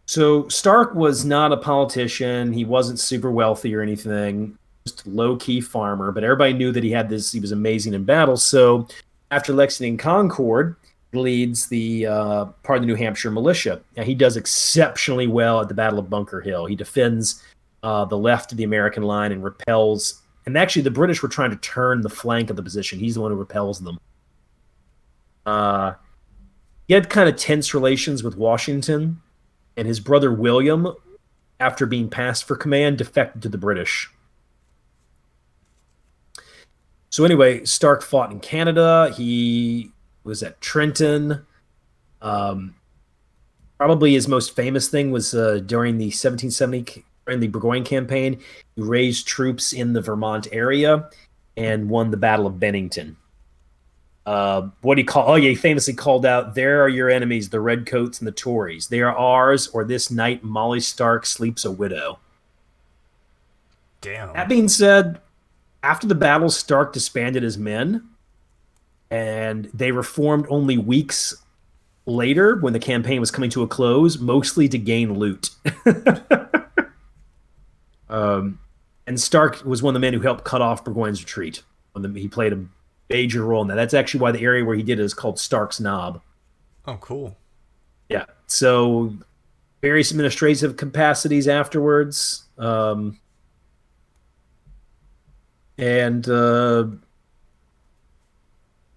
So Stark was not a politician. He wasn't super wealthy or anything. Just a low-key farmer. But everybody knew that he was amazing in battle. So after Lexington and Concord, he leads the part of the New Hampshire militia. Now, he does exceptionally well at the Battle of Bunker Hill. He defends the left of the American line and repels. And actually, the British were trying to turn the flank of the position. He's the one who repels them. He had kind of tense relations with Washington. And his brother William, after being passed for command, defected to the British. So anyway, Stark fought in Canada. He was at Trenton. Probably his most famous thing was during the 1770, during the Burgoyne campaign. He raised troops in the Vermont area and won the Battle of Bennington. He famously called out, "There are your enemies, the Redcoats and the Tories. They are ours, or this night Molly Stark sleeps a widow." Damn. That being said, after the battle, Stark disbanded his men, and they reformed only weeks later when the campaign was coming to a close, mostly to gain loot. And Stark was one of the men who helped cut off Burgoyne's retreat. He played a major role in that. That's actually why the area where he did it is called Stark's Knob. Oh, cool. Yeah. So various administrative capacities afterwards.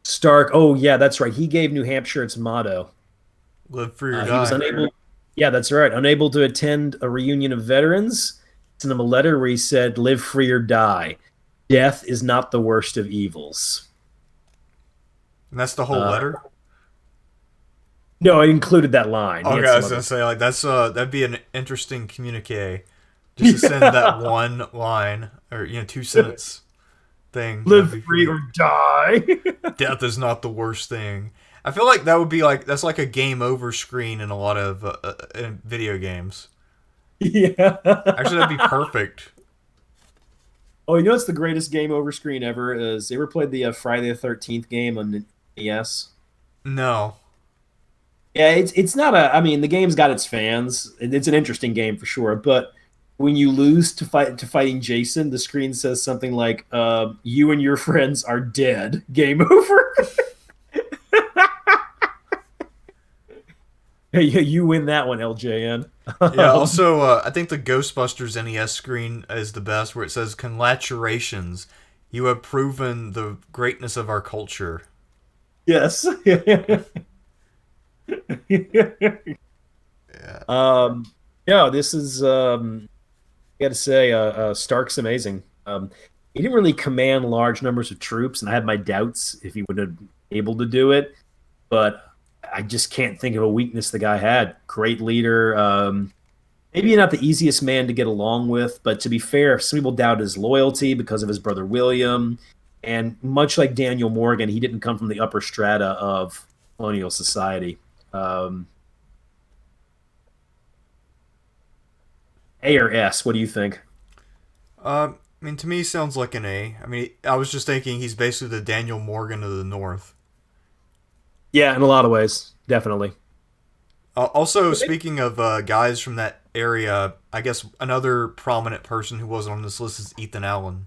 Stark, oh yeah, that's right. He gave New Hampshire its motto. Live free or die. He was that's right. Unable to attend a reunion of veterans. Sent him a letter where he said, "Live free or die. Death is not the worst of evils." And that's the whole letter? No, I included that line. Okay, I was going to say, that'd be an interesting communique. Just to send that one line, or, 2-sentence thing. Live free or die. Death is not the worst thing. I feel like that would be that's like a game over screen in a lot of in video games. Yeah. Actually, that'd be perfect. Oh, you know what's the greatest game over screen ever is? You ever played the Friday the 13th game on the NES? No. Yeah, it's not the game's got its fans. It's an interesting game for sure, but when you lose to fighting Jason, the screen says something like, "You and your friends are dead. Game over." You win that one, LJN. Yeah, also, I think the Ghostbusters NES screen is the best, where it says, "Congratulations, you have proven the greatness of our culture." Yes. Yeah. um, yeah, this is I got to say, Stark's amazing. He didn't really command large numbers of troops, and I had my doubts if he would have been able to do it. But I just can't think of a weakness the guy had. Great leader. Maybe not the easiest man to get along with, but to be fair, some people doubt his loyalty because of his brother William. And much like Daniel Morgan, he didn't come from the upper strata of colonial society. Um, A or S, what do you think? I mean, to me, he sounds like an A. I mean, I was just thinking he's basically the Daniel Morgan of the North. Yeah, in a lot of ways, definitely. Also, speaking of guys from that area, I guess another prominent person who wasn't on this list is Ethan Allen.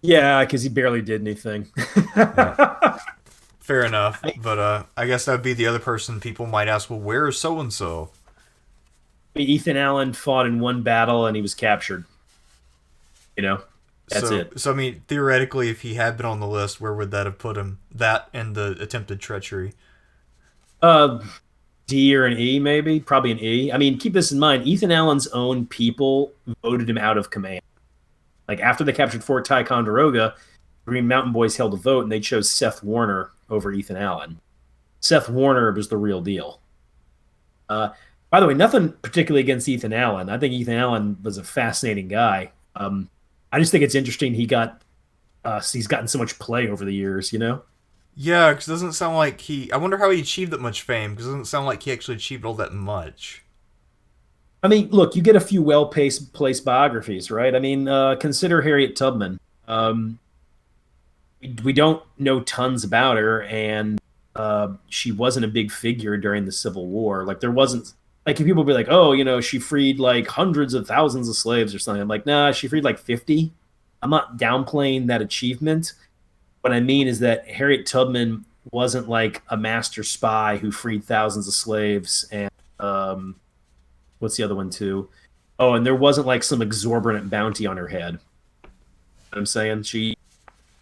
Yeah, because he barely did anything. Yeah. Fair enough, but I guess that'd be the other person people might ask. Well, where is so and so? Ethan Allen fought in one battle and he was captured. You know, that's So, it. so I mean, theoretically, if he had been on the list, where would that have put him? That and the attempted treachery. Uh, D or an E, maybe, probably an E. I mean, keep this in mind. Ethan Allen's own people voted him out of command. Like after they captured Fort Ticonderoga, Green Mountain Boys held a vote and they chose Seth Warner over Ethan Allen. Seth Warner was the real deal. Uh, by the way, nothing particularly against Ethan Allen. I think Ethan Allen was a fascinating guy. I just think it's interesting he's gotten so much play over the years. You know. Yeah, because it doesn't sound like he. I wonder how he achieved that much fame. Because it doesn't sound like he actually achieved all that much. I mean, look, you get a few well-paced placed biographies, right? I mean, consider Harriet Tubman. We don't know tons about her, and she wasn't a big figure during the Civil War. Like there wasn't like if people be like, oh, she freed like hundreds of thousands of slaves or something. I'm like, nah, she freed like 50. I'm not downplaying that achievement. What I mean is that Harriet Tubman wasn't like a master spy who freed thousands of slaves and what's the other one too? Oh, and there wasn't like some exorbitant bounty on her head. You know what I'm saying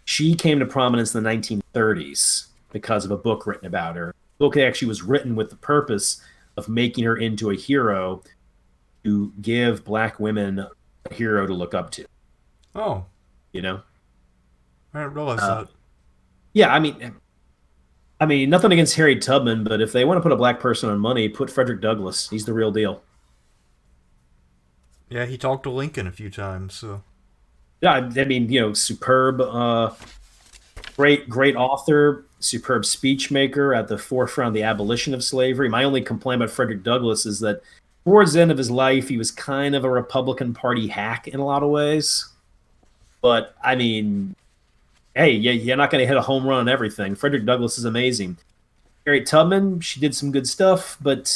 she came to prominence in the 1930s because of a book written about her. The book actually was written with the purpose of making her into a hero to give black women a hero to look up to. Oh, You know? I didn't realize Uh, that. yeah, I mean, nothing against Harriet Tubman, but if they want to put a black person on money, put Frederick Douglass. He's the real deal. Yeah, he talked to Lincoln a few times. So Yeah, I mean, superb, great author, superb speech maker at the forefront of the abolition of slavery. My only complaint about Frederick Douglass is that towards the end of his life, he was kind of a Republican Party hack in a lot of ways. But I mean, hey, you're not going to hit a home run on everything. Frederick Douglass is amazing. Harriet Tubman, she did some good stuff, but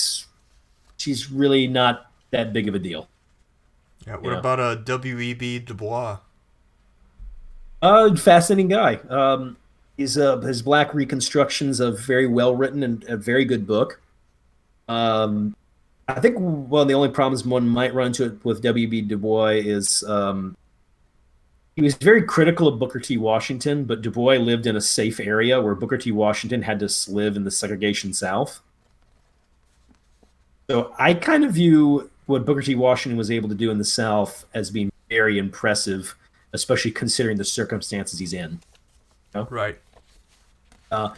she's really not that big of a deal. yeah, You what know, about W.E.B. Du Bois? fascinating guy. His black reconstructions of very well written and a very good book. Um, I think one of the only problems one might run into with W.B. Du Bois is he was very critical of Booker T. Washington, but Du Bois lived in a safe area where Booker T. Washington had to live in the segregation South. So I kind of view what Booker T. Washington was able to do in the South as being very impressive, especially considering the circumstances he's in. You know? Right. Uh,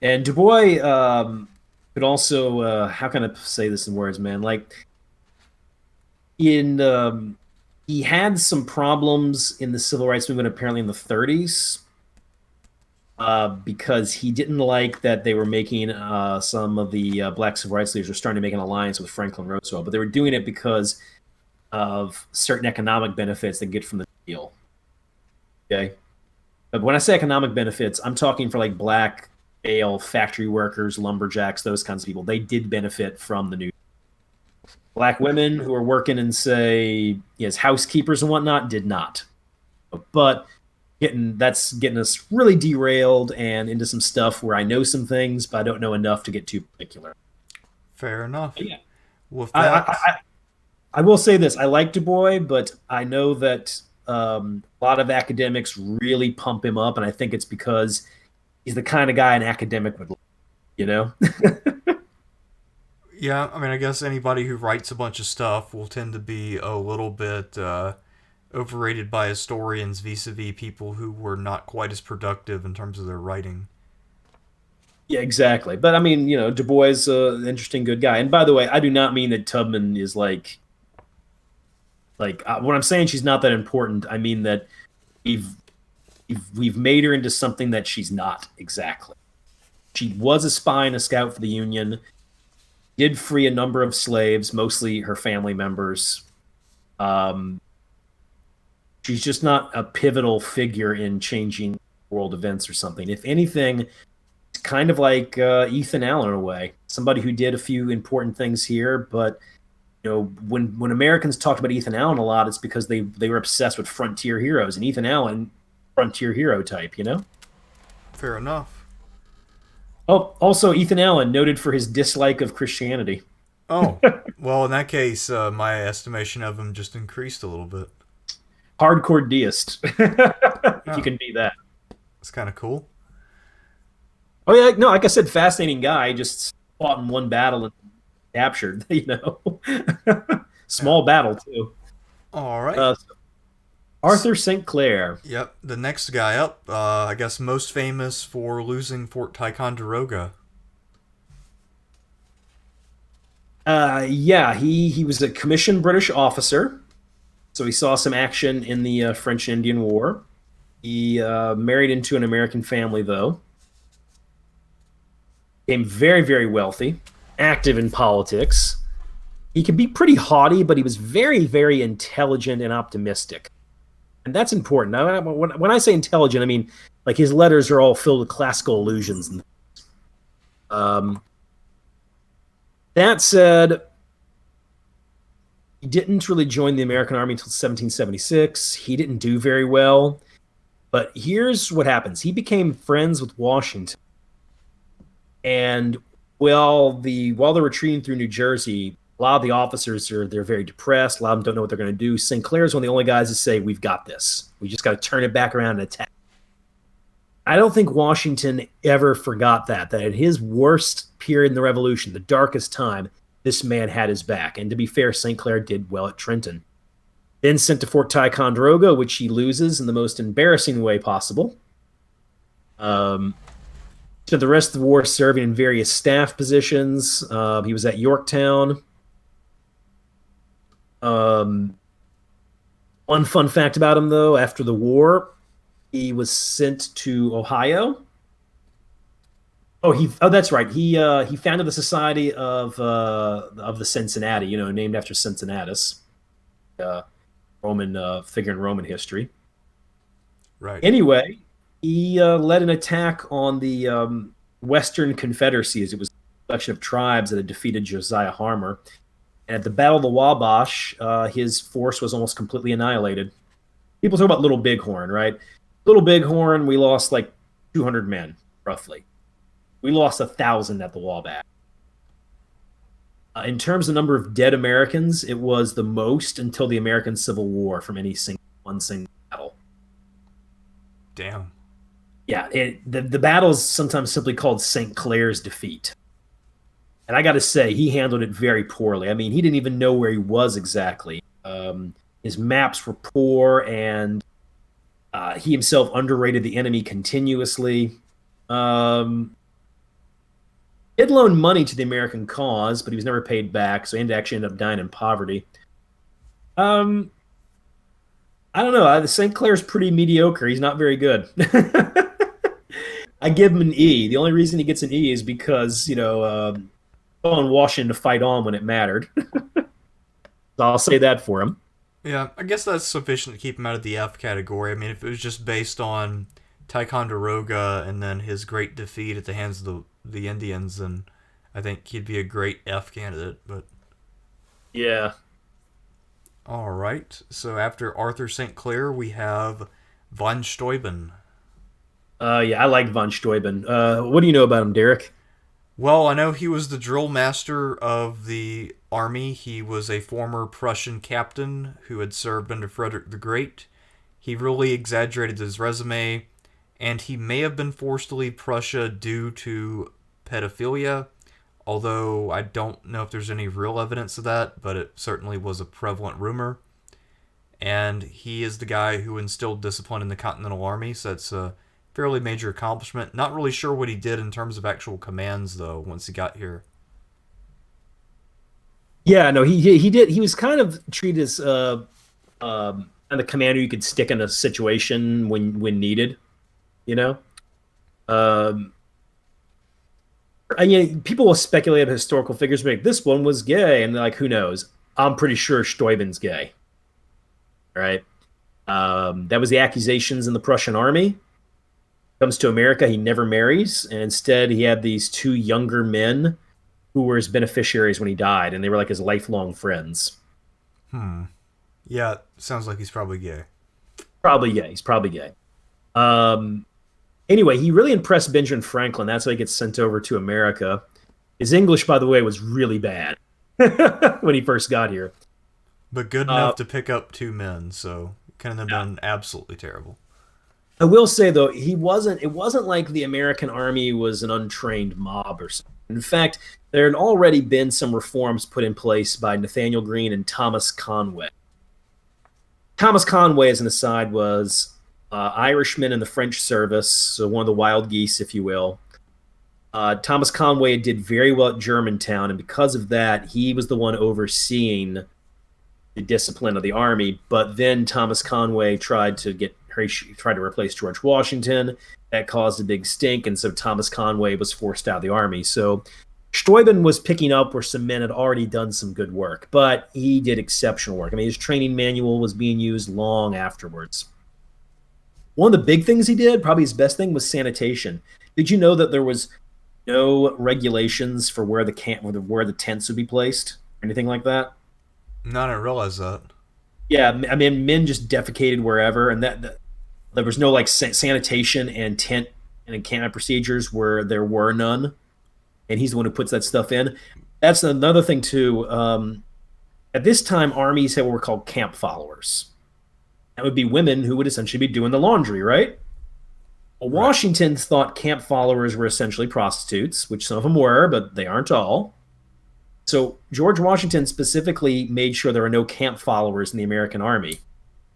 and Du Bois could also, how can I say this in words, man? Like in he had some problems in the civil rights movement apparently in the 30s because he didn't like that they were making some of the black civil rights leaders were starting to make an alliance with Franklin Roosevelt, but they were doing it because of certain economic benefits they get from the deal. Okay, but when I say economic benefits, I'm talking for like black male factory workers, lumberjacks, those kinds of people. They did benefit from the new. Black women who are working in, say, as housekeepers and whatnot, did not. But that's getting us really derailed and into some stuff where I know some things, but I don't know enough to get too particular. Fair enough. Yeah. With I, I, that, I, I will say this: I like Du Bois, but I know that a lot of academics really pump him up, and I think it's because he's the kind of guy an academic would, like, you know. yeah, I mean, I guess anybody who writes a bunch of stuff will tend to be a little bit overrated by historians vis-a-vis people who were not quite as productive in terms of their writing. Yeah, exactly. But I mean, Du Bois is an interesting, good guy. And by the way, I do not mean that Tubman is when I'm saying she's not that important. I mean that we've we've made her into something that she's not exactly. She was a spy and a scout for the Union. Did free a number of slaves, mostly her family members. Um, she's just not a pivotal figure in changing world events or something. If anything, it's kind of like Ethan Allen in a way, somebody who did a few important things here. But when Americans talked about Ethan Allen a lot, it's because they were obsessed with frontier heroes, and Ethan Allen, frontier hero type. Fair enough. Oh, also Ethan Allen, noted for his dislike of Christianity. Oh, well, in that case, my estimation of him just increased a little bit. Hardcore deist, if you Oh, can be that. it's kind of cool. Oh yeah, no, like I said, fascinating guy. Just fought in one battle and captured. Yeah. Small battle too. All right. Uh, Arthur St. Clair. Yep. The next guy up, I guess most famous for losing Fort Ticonderoga. Yeah, he was a commissioned British officer, so he saw some action in the French and Indian War. He married into an American family, though. Became very, very wealthy, active in politics. He could be pretty haughty, but he was very, very intelligent and optimistic. And that's important. Now, when I say intelligent, I mean like his letters are all filled with classical allusions. Um, that said, he didn't really join the American Army until 1776. He didn't do very well. But here's what happens. He became friends with Washington. And while they're retreating through New Jersey, a lot of the officers they're very depressed. A lot of them don't know what they're going to do. St. Clair's one of the only guys that say, "We've got this. We just got to turn it back around and attack." I don't think Washington ever forgot that in his worst period in the Revolution, the darkest time, this man had his back. And to be fair, St. Clair did well at Trenton. Then sent to Fort Ticonderoga, which he loses in the most embarrassing way possible. Spent the rest of the war serving in various staff positions. He was at Yorktown. One fun fact about him, though, after the war, he was sent to Ohio. Oh, that's right. He founded the Society of the Cincinnati, named after Cincinnatus, Roman figure in Roman history. Right. Anyway, he led an attack on the Western Confederacy, as it was a collection of tribes that had defeated Josiah Harmer. And at the Battle of the Wabash, his force was almost completely annihilated. People talk about Little Bighorn, right? Little Bighorn, we lost like 200 men, roughly. We lost 1,000 at the Wabash. In terms of number of dead Americans, it was the most until the American Civil War from one single battle. Damn. Yeah, the battle is sometimes simply called St. Clair's defeat. And I got to say, he handled it very poorly. I mean, he didn't even know where he was exactly. His maps were poor, and he himself underrated the enemy continuously. He had loaned money to the American cause, but he was never paid back, so he actually ended up dying in poverty. I don't know. St. Clair's pretty mediocre. He's not very good. I give him an E. The only reason he gets an E is because, on Washington to fight on when it mattered. So I'll say that for him. Yeah, I guess that's sufficient to keep him out of the F category. I mean, if it was just based on Ticonderoga and then his great defeat at the hands of the Indians, then I think he'd be a great F candidate. But Yeah. all right, so after Arthur St. Clair, we have von Steuben. Yeah, I like von Steuben. What do you know about him, Derek? Well, I know he was the drill master of the army. He was a former Prussian captain who had served under Frederick the Great. He really exaggerated his resume, and he may have been forced to leave Prussia due to pedophilia, although I don't know if there's any real evidence of that, but it certainly was a prevalent rumor. And he is the guy who instilled discipline in the Continental Army, so that's a fairly major accomplishment. Not really sure what he did in terms of actual commands, though, once he got here. Yeah, no, he did. He was kind of treated as kind of commander you could stick in a situation when needed. You know, um, people will speculate of historical figures, but like, this one was gay, and like, who knows? I'm pretty sure Steuben's gay. Right? That was the accusations in the Prussian army. Comes to America, he never marries, and instead he had these two younger men who were his beneficiaries when he died, and they were like his lifelong friends. Yeah, sounds like he's probably gay. Probably gay. He's probably gay. Um, anyway, he really impressed Benjamin Franklin. That's why he gets sent over to America. His English, by the way, was really bad when he first got here. But good enough to pick up two men, so it couldn't have been absolutely terrible. I will say though, it wasn't like the American army was an untrained mob or something. In fact, there had already been some reforms put in place by Nathaniel Greene and Thomas Conway. Thomas Conway, as an aside, was Irishman in the French service, so one of the wild geese, if you will. Thomas Conway did very well at Germantown, and because of that, he was the one overseeing the discipline of the army. But then Thomas Conway tried to replace George Washington. That caused a big stink, and so Thomas Conway was forced out of the army. So Steuben was picking up where some men had already done some good work, but he did exceptional work. I mean, his training manual was being used long afterwards. One of the big things he did, probably his best thing, was sanitation. Did you know that there was no regulations for where the tents would be placed, or anything like that? No, I didn't realize that. Yeah, I mean, men just defecated wherever, and that there was no like sanitation and tent and encampment procedures where there were none. And he's the one who puts that stuff in. That's another thing too. At this time, armies had what were called camp followers. That would be women who would essentially be doing the laundry, right? Well, Washington thought camp followers were essentially prostitutes, which some of them were, but they aren't all. So George Washington specifically made sure there were no camp followers in the American army.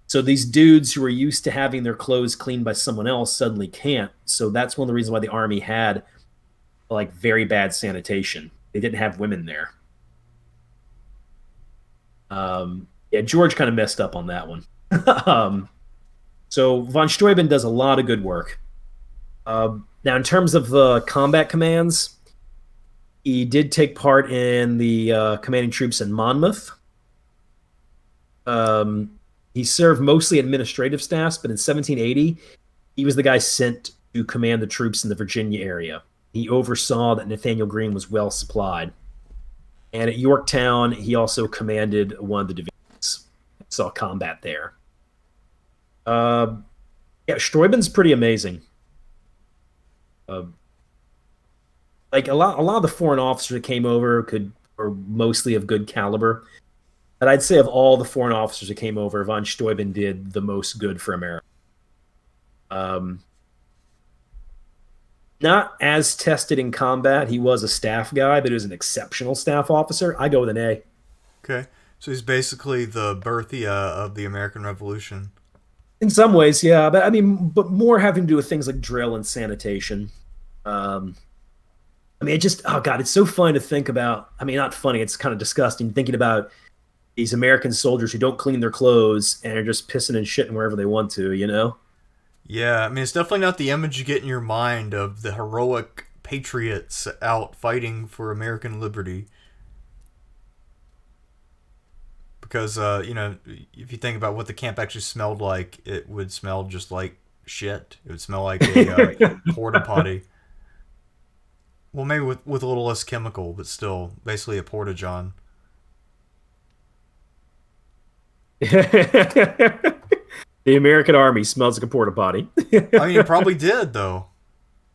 So these dudes who were used to having their clothes cleaned by someone else suddenly can't. So that's one of the reasons why the army had like very bad sanitation. They didn't have women there. Yeah, George kind of messed up on that one. So von Steuben does a lot of good work. Now, in terms of the combat commands, he did take part in the commanding troops in Monmouth. He served mostly administrative staffs, but in 1780, he was the guy sent to command the troops in the Virginia area. He oversaw that Nathaniel Greene was well supplied. And at Yorktown, he also commanded one of the divisions. Saw combat there. Yeah, Steuben's pretty amazing. Like a lot of the foreign officers that came over were mostly of good caliber. But I'd say of all the foreign officers that came over, von Steuben did the most good for America. Not as tested in combat. He was a staff guy, but he was an exceptional staff officer. I go with an A. Okay. So he's basically the Berthia of the American Revolution. In some ways, yeah. But more having to do with things like drill and sanitation. Oh God, it's so fun to think about. I mean, not funny. It's kind of disgusting thinking about these American soldiers who don't clean their clothes and are just pissing and shitting wherever they want to, you know? Yeah, I mean, it's definitely not the image you get in your mind of the heroic patriots out fighting for American liberty. Because, if you think about what the camp actually smelled like, it would smell just like shit. It would smell like a porta potty. Well, maybe with a little less chemical, but still, basically a porta john. The American army smells like a porta potty. I mean, it probably did, though.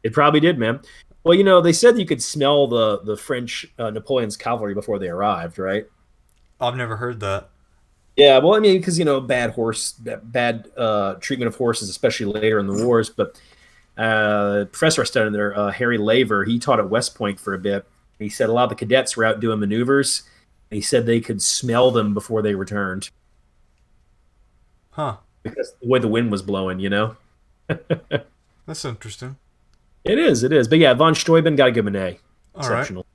It probably did, man. Well, they said you could smell the French Napoleon's cavalry before they arrived, right? I've never heard that. Yeah, well, I mean, because bad treatment of horses, especially later in the wars. But professor I studied there, Harry Laver, he taught at West Point for a bit. He said a lot of the cadets were out doing maneuvers. And he said they could smell them before they returned Huh. because the way the wind was blowing. That's interesting. It is, it is. But yeah, von Steuben, got to give him an A. All right. Exceptional.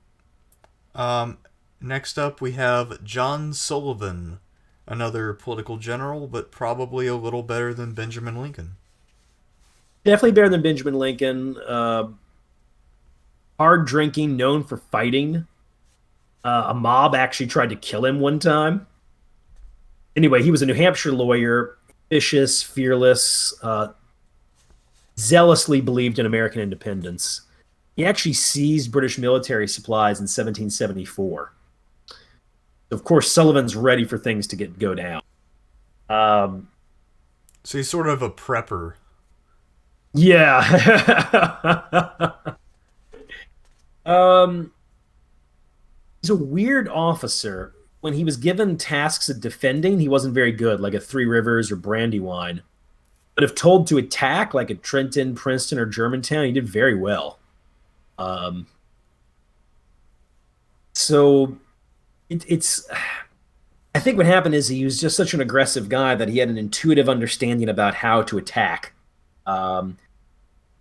Next up, we have John Sullivan, another political general, but probably a little better than Benjamin Lincoln. Definitely better than Benjamin Lincoln. Hard drinking, known for fighting. A mob actually tried to kill him one time. Anyway, he was a New Hampshire lawyer, vicious, fearless, zealously believed in American independence. He actually seized British military supplies in 1774. Of course, Sullivan's ready for things to go down. So he's sort of a prepper. Yeah. He's a weird officer. When he was given tasks of defending, he wasn't very good, like at Three Rivers or Brandywine. But if told to attack, like at Trenton, Princeton, or Germantown, he did very well. So it's I think what happened is he was just such an aggressive guy that he had an intuitive understanding about how to attack.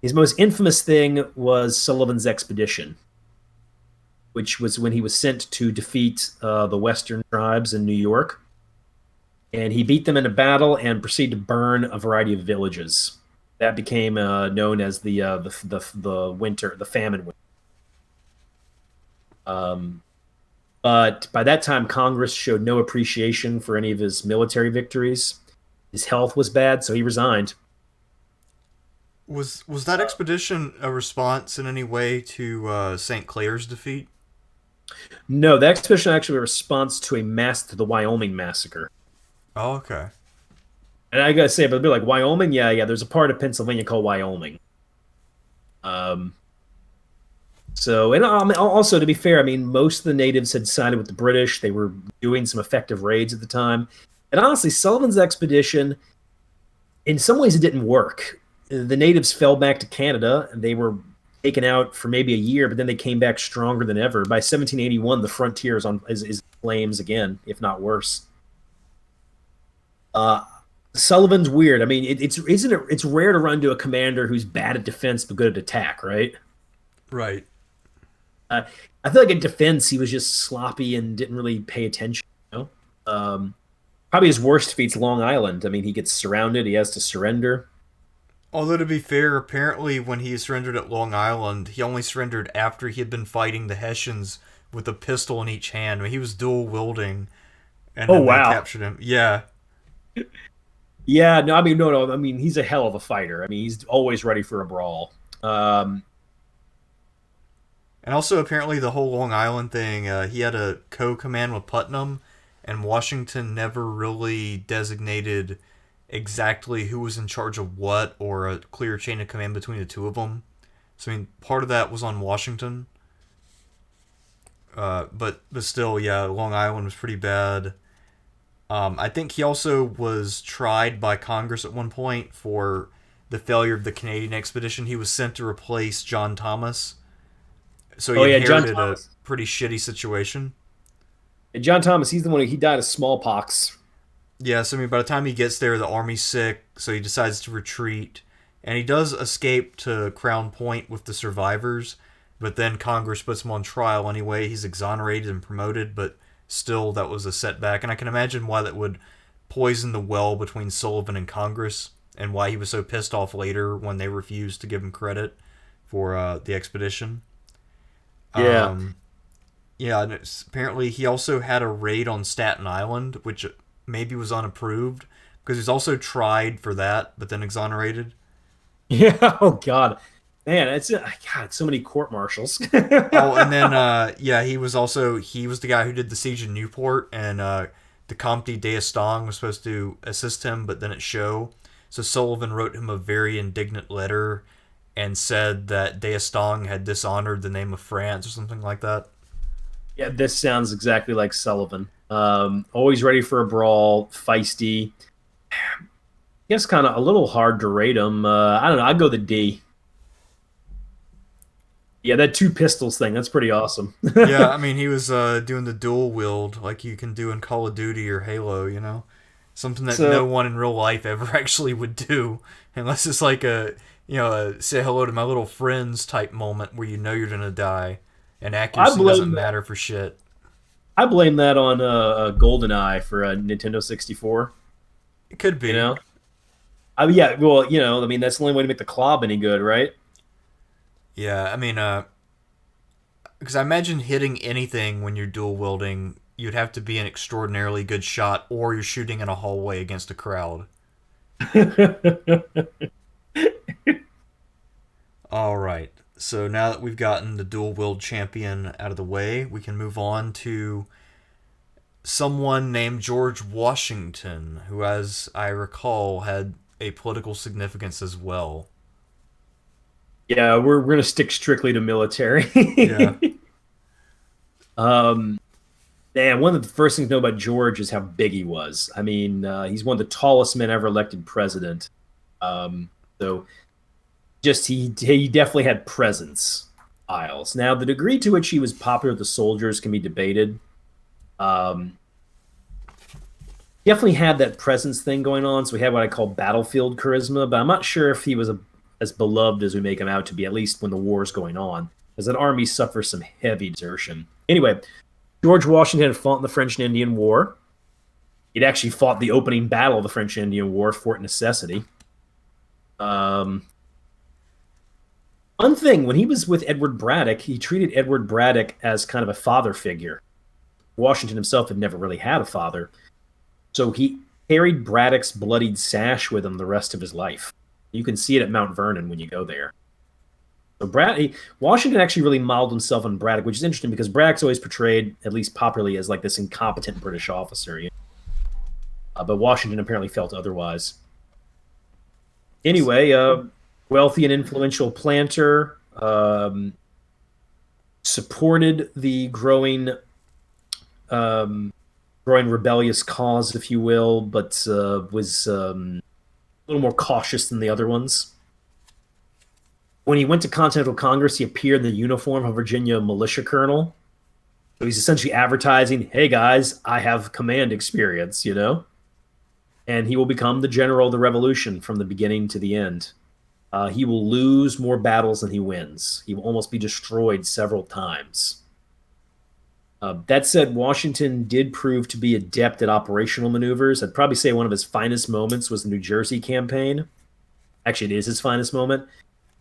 His most infamous thing was Sullivan's expedition, which was when he was sent to defeat the Western tribes in New York. And he beat them in a battle and proceeded to burn a variety of villages. That became known as the winter, the famine winter. But by that time, Congress showed no appreciation for any of his military victories. His health was bad, so he resigned. Was that expedition a response in any way to St. Clair's defeat? No, the expedition actually was a response to to the Wyoming massacre. Oh, okay. And I gotta say, but a bit like Wyoming, yeah, there's a part of Pennsylvania called Wyoming. So, and also to be fair, I mean, most of the natives had sided with the British. They were doing some effective raids at the time. And honestly, Sullivan's expedition, in some ways, it didn't work. The natives fell back to Canada, and they were taken out for maybe a year, but then they came back stronger than ever. By 1781, the frontier is in flames again, if not worse. Sullivan's weird. I mean, it's rare to run to a commander who's bad at defense but good at attack, right? Right. I feel like in defense he was just sloppy and didn't really pay attention. Probably his worst defeat's Long Island. I mean, he gets surrounded. He has to surrender. Although to be fair, apparently when he surrendered at Long Island, he only surrendered after he had been fighting the Hessians with a pistol in each hand. I mean, he was dual wielding, and then they captured him. Yeah. Yeah, no, I mean, no. I mean, he's a hell of a fighter. I mean, he's always ready for a brawl. And also, apparently, the whole Long Island thing, he had a co-command with Putnam, and Washington never really designated exactly who was in charge of what or a clear chain of command between the two of them. So, I mean, part of that was on Washington. But still, yeah, Long Island was pretty bad. I think he also was tried by Congress at one point for the failure of the Canadian expedition. He was sent to replace John Thomas. So he inherited a pretty shitty situation. And John Thomas, he's the one he died of smallpox. Yeah, so I mean, by the time he gets there, the army's sick, so he decides to retreat. And he does escape to Crown Point with the survivors, but then Congress puts him on trial anyway. He's exonerated and promoted, but still, that was a setback. And I can imagine why that would poison the well between Sullivan and Congress, and why he was so pissed off later when they refused to give him credit for the expedition. Yeah. Yeah, and apparently he also had a raid on Staten Island, which maybe was unapproved, because he's also tried for that, but then exonerated. Yeah, oh God. Man, it's so many court-martials. Oh, and then he was the guy who did the siege of Newport, and the Compte De Rochambeau was supposed to assist him, but then at show. So Sullivan wrote him a very indignant letter, and said that D'Estaing had dishonored the name of France or something like that. Yeah, this sounds exactly like Sullivan. Always ready for a brawl, feisty. I guess kind of a little hard to rate him. I don't know. I'd go the D. Yeah, that two pistols thing, that's pretty awesome. Yeah, I mean, he was doing the dual wield like you can do in Call of Duty or Halo, you know? Something that no So one in real life ever actually would do, unless it's like a say hello to my little friends type moment where you know you're gonna die, and I accuracy doesn't blame that. matter for shit. I blame that on GoldenEye for Nintendo 64. It could You be. know, I mean, yeah. Well, I mean, that's the only way to make the club any good, right? Yeah, I mean, because I imagine hitting anything when you're dual wielding, you'd have to be an extraordinarily good shot, or you're shooting in a hallway against a crowd. All right. So now that we've gotten the dual wield champion out of the way, we can move on to someone named George Washington, who, as I recall, had a political significance as well. Yeah, we're gonna stick strictly to military. Yeah. um, Man, one of the first things to know about George is how big he was. I mean, he's one of the tallest men ever elected president. So just he definitely had presence. Isles. Now, the degree to which he was popular with the soldiers can be debated. Um, Definitely had that presence thing going on. So we had what I call battlefield charisma, but I'm not sure if he was as beloved as we make him out to be, at least when the war is going on, as an army suffers some heavy desertion. Anyway, George Washington had fought in the French and Indian War. He'd actually fought the opening battle of the French and Indian War, Fort Necessity. Um, One thing, when he was with Edward Braddock, he treated Edward Braddock as kind of a father figure. Washington himself had never really had a father. So he carried Braddock's bloodied sash with him the rest of his life. You can see it at Mount Vernon when you go there. So Washington actually really modeled himself on Braddock, which is interesting because Braddock's always portrayed, at least popularly, as like this incompetent British officer. But Washington apparently felt otherwise. Anyway, wealthy and influential planter, supported the growing rebellious cause, if you will, but was a little more cautious than the other ones. When he went to Continental Congress, he appeared in the uniform of a Virginia militia colonel. So he's essentially advertising, hey guys, I have command experience, And he will become the general of the revolution from the beginning to the end. He will lose more battles than he wins. He will almost be destroyed several times. That said, Washington did prove to be adept at operational maneuvers. I'd probably say one of his finest moments was the New Jersey campaign. Actually, it is his finest moment.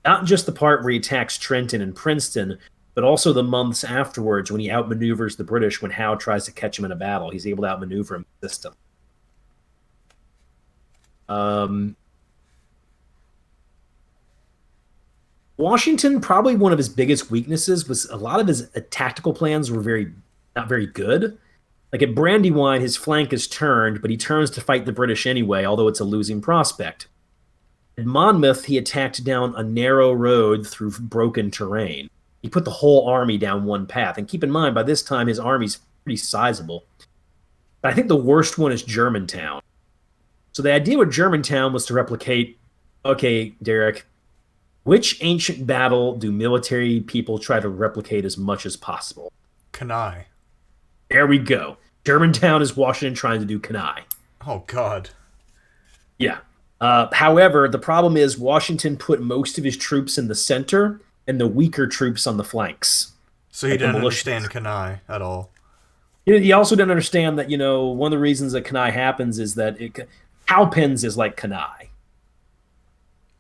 Not just the part where he attacks Trenton and Princeton, but also the months afterwards when he outmaneuvers the British when Howe tries to catch him in a battle. He's able to outmaneuver him in the system. Washington, probably one of his biggest weaknesses was a lot of his tactical plans were not very good. Like at Brandywine, his flank is turned, but he turns to fight the British anyway, although it's a losing prospect. At Monmouth, he attacked down a narrow road through broken terrain. He put the whole army down one path. And keep in mind, by this time, his army's pretty sizable. But I think the worst one is Germantown. So the idea with Germantown was to replicate, okay, Derek, which ancient battle do military people try to replicate as much as possible? Cannae. There we go. Germantown is Washington trying to do Cannae. Oh, God. Yeah. However, the problem is Washington put most of his troops in the center and the weaker troops on the flanks. So he didn't understand Cannae at all. He also didn't understand that, one of the reasons that Cannae happens is that Cowpens is like Cannae.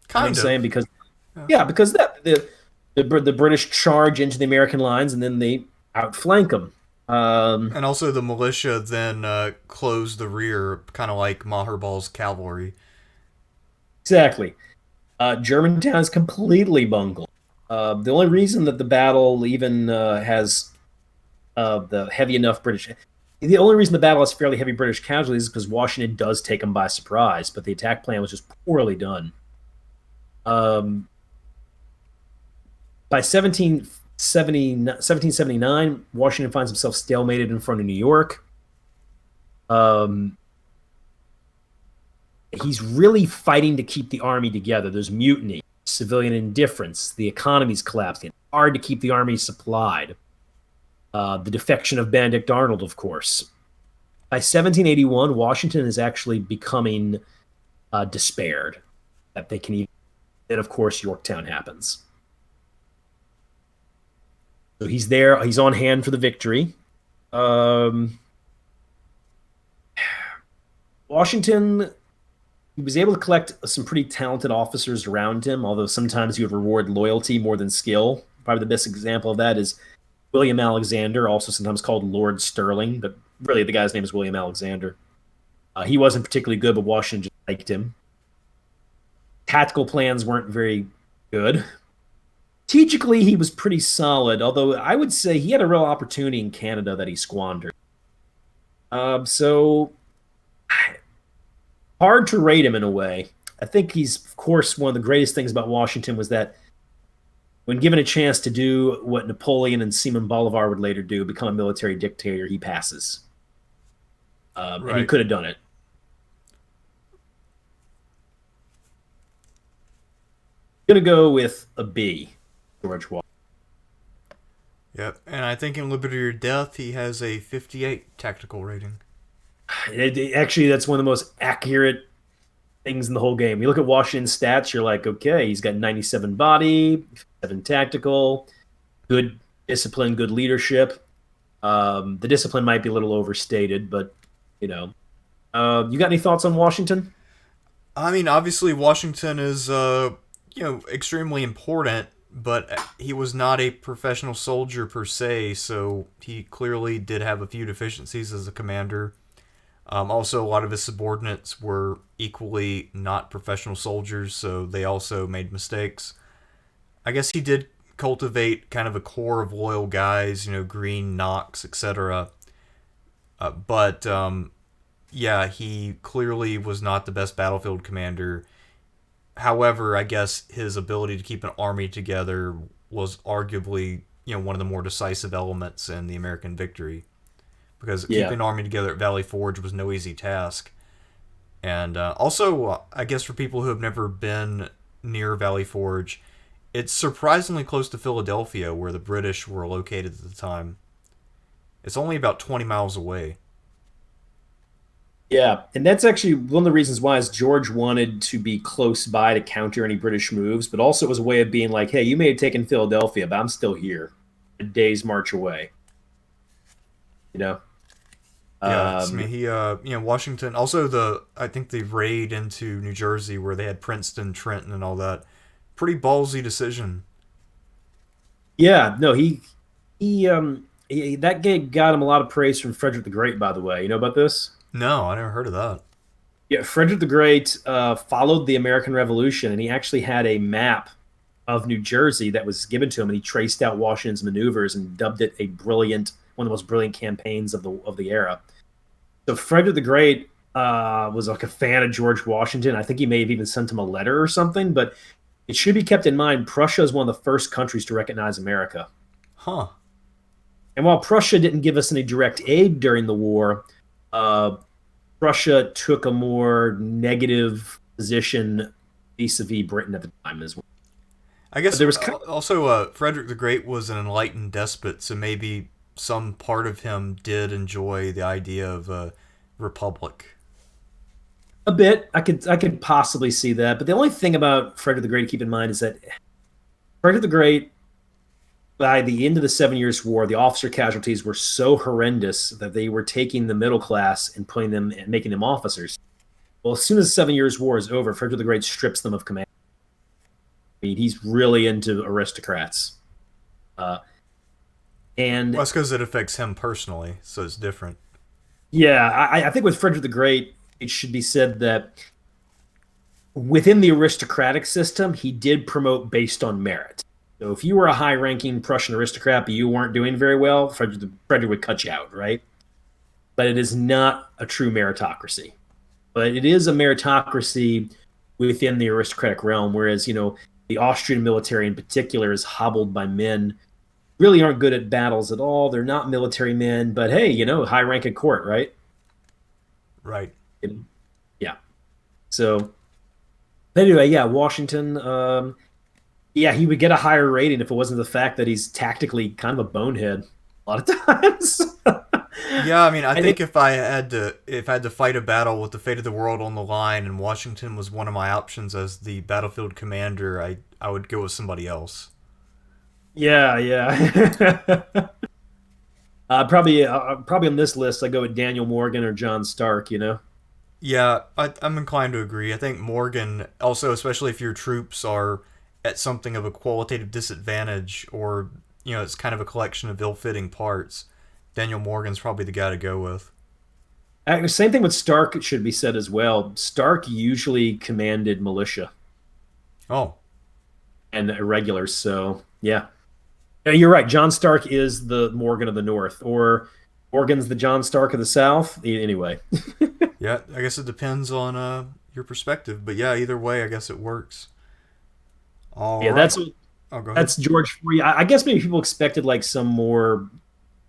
Kind of. Saying because the British charge into the American lines and then they outflank them. And also the militia then close the rear, kind of like Maherbal's cavalry. Exactly. Germantown is completely bungled. The only reason that the battle even has the heavy enough British... The only reason the battle has fairly heavy British casualties is because Washington does take them by surprise, but the attack plan was just poorly done. By 1779, Washington finds himself stalemated in front of New York. He's really fighting to keep the army together. There's mutiny, civilian indifference, the economy's collapsing. It's hard to keep the army supplied. The defection of Benedict Arnold, of course. By 1781, Washington is actually becoming despaired that they can even. Then, of course, Yorktown happens. So he's there. He's on hand for the victory. Washington, he was able to collect some pretty talented officers around him, although sometimes he would reward loyalty more than skill. Probably the best example of that is William Alexander, also sometimes called Lord Sterling, but really the guy's name is William Alexander. He wasn't particularly good, but Washington just liked him. Tactical plans weren't very good. Strategically, he was pretty solid, although I would say he had a real opportunity in Canada that he squandered. So hard to rate him in a way. I think he's, of course, one of the greatest things about Washington was that when given a chance to do what Napoleon and Simon Bolivar would later do, become a military dictator, he passes. Right. And he could have done it. I'm going to go with a B, George Washington. Yep, and I think in Liberty or Death, he has a 58 tactical rating. Actually, that's one of the most accurate things in the whole game. You look at Washington's stats, you're like, okay, he's got 97 body, 7 tactical, good discipline, good leadership. The discipline might be a little overstated, but, you know. You got any thoughts on Washington? I mean, obviously, Washington is, extremely important, but he was not a professional soldier per se, so he clearly did have a few deficiencies as a commander. Also, a lot of his subordinates were equally not professional soldiers, so they also made mistakes. I guess he did cultivate kind of a core of loyal guys, Greene, Knox, etc. But he clearly was not the best battlefield commander. However, I guess his ability to keep an army together was arguably, one of the more decisive elements in the American victory. Because keeping an army together at Valley Forge was no easy task. And also, I guess for people who have never been near Valley Forge, it's surprisingly close to Philadelphia, where the British were located at the time. It's only about 20 miles away. Yeah, and that's actually one of the reasons why is George wanted to be close by to counter any British moves, but also it was a way of being like, hey, you may have taken Philadelphia, but I'm still here, a day's march away. Yeah, I mean, Washington. Also, I think the raid into New Jersey where they had Princeton, Trenton, and all that. Pretty ballsy decision. Yeah, no, he that gig got him a lot of praise from Frederick the Great. By the way, you know about this? No, I never heard of that. Yeah, Frederick the Great followed the American Revolution, and he actually had a map of New Jersey that was given to him, and he traced out Washington's maneuvers and dubbed it one of the most brilliant campaigns of the era. So Frederick the Great was like a fan of George Washington. I think he may have even sent him a letter or something, but it should be kept in mind Prussia is one of the first countries to recognize America. Huh. And while Prussia didn't give us any direct aid during the war, Prussia took a more negative position vis-a-vis Britain at the time as well. I guess there was also Frederick the Great was an enlightened despot, so maybe some part of him did enjoy the idea of a republic. A bit. I could possibly see that. But the only thing about Frederick the Great to keep in mind is that Frederick the Great, by the end of the 7 Years' War, the officer casualties were so horrendous that they were taking the middle class and putting them and making them officers. Well, as soon as the 7 Years' War is over, Frederick the Great strips them of command. I mean, he's really into aristocrats. And that's because it affects him personally, so it's different. Yeah, I think with Frederick the Great, it should be said that within the aristocratic system, he did promote based on merit. So if you were a high-ranking Prussian aristocrat but you weren't doing very well, Frederick would cut you out, right? But it is not a true meritocracy. But it is a meritocracy within the aristocratic realm, whereas, in the Austrian military in particular is hobbled by men who really aren't good at battles at all. They're not military men, but hey, high rank at court, right? Right. Yeah. So anyway, yeah, Washington. Yeah, he would get a higher rating if it wasn't the fact that he's tactically kind of a bonehead a lot of times. Yeah, I mean, I think if I had to fight a battle with the fate of the world on the line, and Washington was one of my options as the battlefield commander, I would go with somebody else. Yeah, yeah. Probably on this list, I go with Daniel Morgan or John Stark. Yeah, I'm inclined to agree. I think Morgan, also, especially if your troops are at something of a qualitative disadvantage, or it's kind of a collection of ill-fitting parts, Daniel Morgan's probably the guy to go with. Same thing with Stark, it should be said as well. Stark usually commanded militia Oh, and irregulars, so yeah. You're right. John Stark is the Morgan of the North, or Morgan's the John Stark of the South. Anyway. yeah. I guess it depends on your perspective, but yeah, either way, I guess it works. All Yeah, right. Oh, go ahead. that's George for you. I guess maybe people expected like some more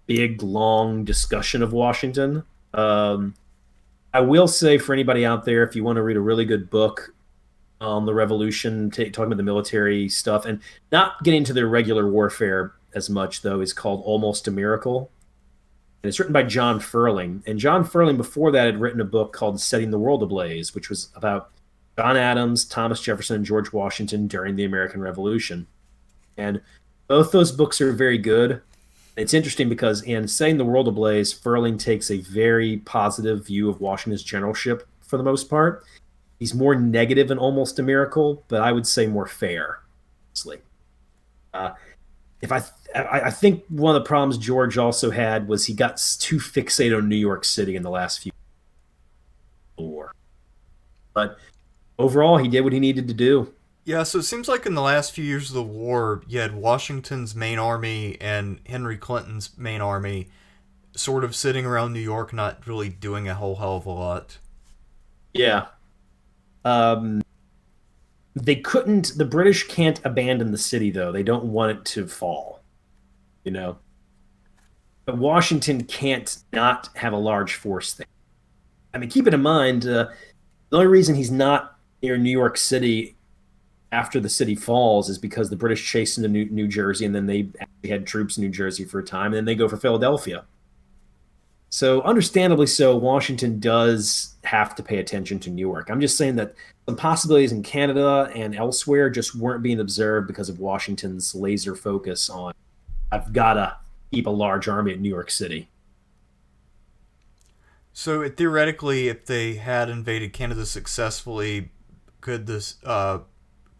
big, long discussion of Washington. I will say for anybody out there, if you want to read a really good book on the Revolution, talking about the military stuff, and not getting into the regular warfare as much, though, is called Almost a Miracle. And it's written by John Furling. And John Furling, before that, had written a book called Setting the World Ablaze, which was about John Adams, Thomas Jefferson, and George Washington during the American Revolution. And both those books are very good. It's interesting because in Setting the World Ablaze, Furling takes a very positive view of Washington's generalship for the most part. He's more negative in Almost a Miracle, but I would say more fair, honestly. If I think one of the problems George also had was he got too fixated on New York City in the last few war. But overall, he did what he needed to do. Yeah, so it seems like in the last few years of the war, you had Washington's main army and Henry Clinton's main army sort of sitting around New York, not really doing a whole hell of a lot. Yeah. They couldn't, the British can't abandon the city, though. They don't want it to fall, But Washington can't not have a large force there. I mean, keep it in mind, the only reason he's not near New York City after the city falls is because the British chased into New Jersey, and then they actually had troops in New Jersey for a time, and then they go for Philadelphia. So understandably so, Washington does have to pay attention to Newark. I'm just saying that some possibilities in Canada and elsewhere just weren't being observed because of Washington's laser focus on, I've got to keep a large army at New York City. So theoretically, if they had invaded Canada successfully, could this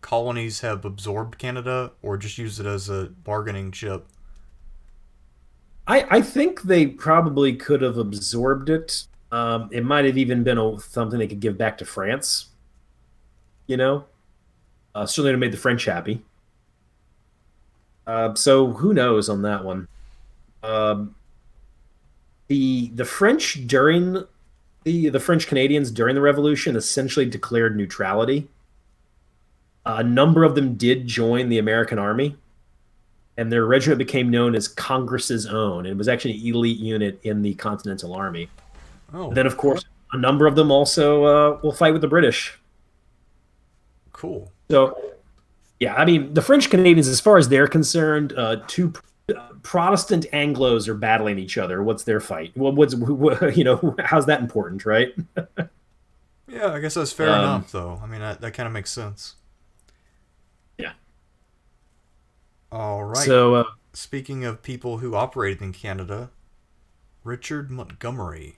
colonies have absorbed Canada or just used it as a bargaining chip? I think they probably could have absorbed it. It might have even been something they could give back to France. Certainly would have made the French happy. So who knows on that one? The French during the French Canadians during the Revolution essentially declared neutrality. A number of them did join the American Army, and their regiment became known as Congress's Own. It was actually an elite unit in the Continental Army. Oh, And then, of course, a number of them also will fight with the British. cool. So, yeah, I mean, the French Canadians, as far as they're concerned, two Protestant Anglos are battling each other. What's their fight? How's that important, right? Yeah, I guess that's fair enough, though. I mean, that kind of makes sense. Yeah. All right. So, Speaking of people who operated in Canada, Richard Montgomery.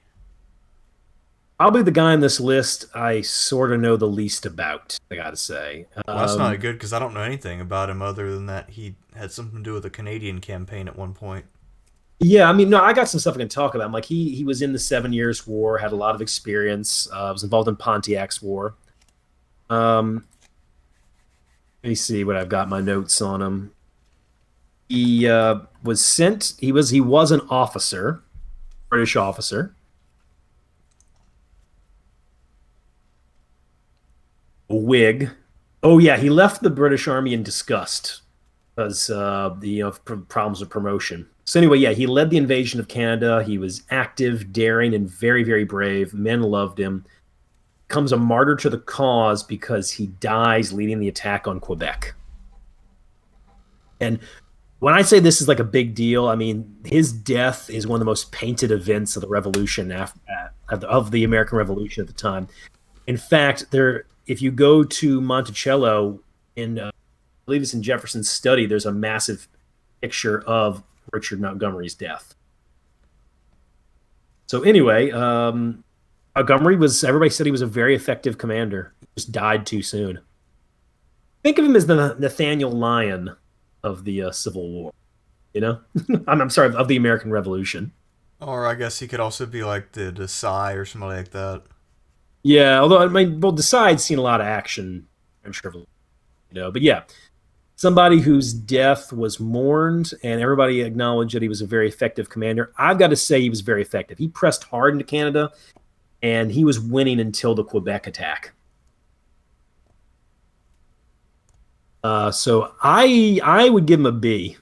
probably the guy on this list I sort of know the least about, I gotta say. Well, that's not good because I don't know anything about him other than that he had something to do with the Canadian campaign at one point. Yeah, I mean, no, I got some stuff I can talk about. Like he was in the 7 Years' War, had a lot of experience. Was involved in Pontiac's War. Let me see what I've got my notes on him. He was sent. He was an officer, British officer. A Whig, Oh yeah, he left the British Army in disgust because problems with promotion. So anyway, yeah, he led the invasion of Canada. He was active, daring, and very, very brave. Men loved him. Becomes a martyr to the cause because he dies leading the attack on Quebec. And when I say this is like a big deal, I mean his death is one of the most painted events of the Revolution of the American Revolution at the time. In fact, if you go to Monticello I believe it's in Jefferson's study, there's a massive picture of Richard Montgomery's death. So anyway, everybody said he was a very effective commander. He just died too soon. Think of him as the Nathaniel Lyon of the Civil War, you know? I'm sorry, of the American Revolution. Or I guess he could also be like the Desai or somebody like that. Yeah, although I mean, well, Decide's seen a lot of action, I'm sure, but yeah, somebody whose death was mourned and everybody acknowledged that he was a very effective commander. I've got to say he was very effective. He pressed hard into Canada, and he was winning until the Quebec attack. So I would give him a B.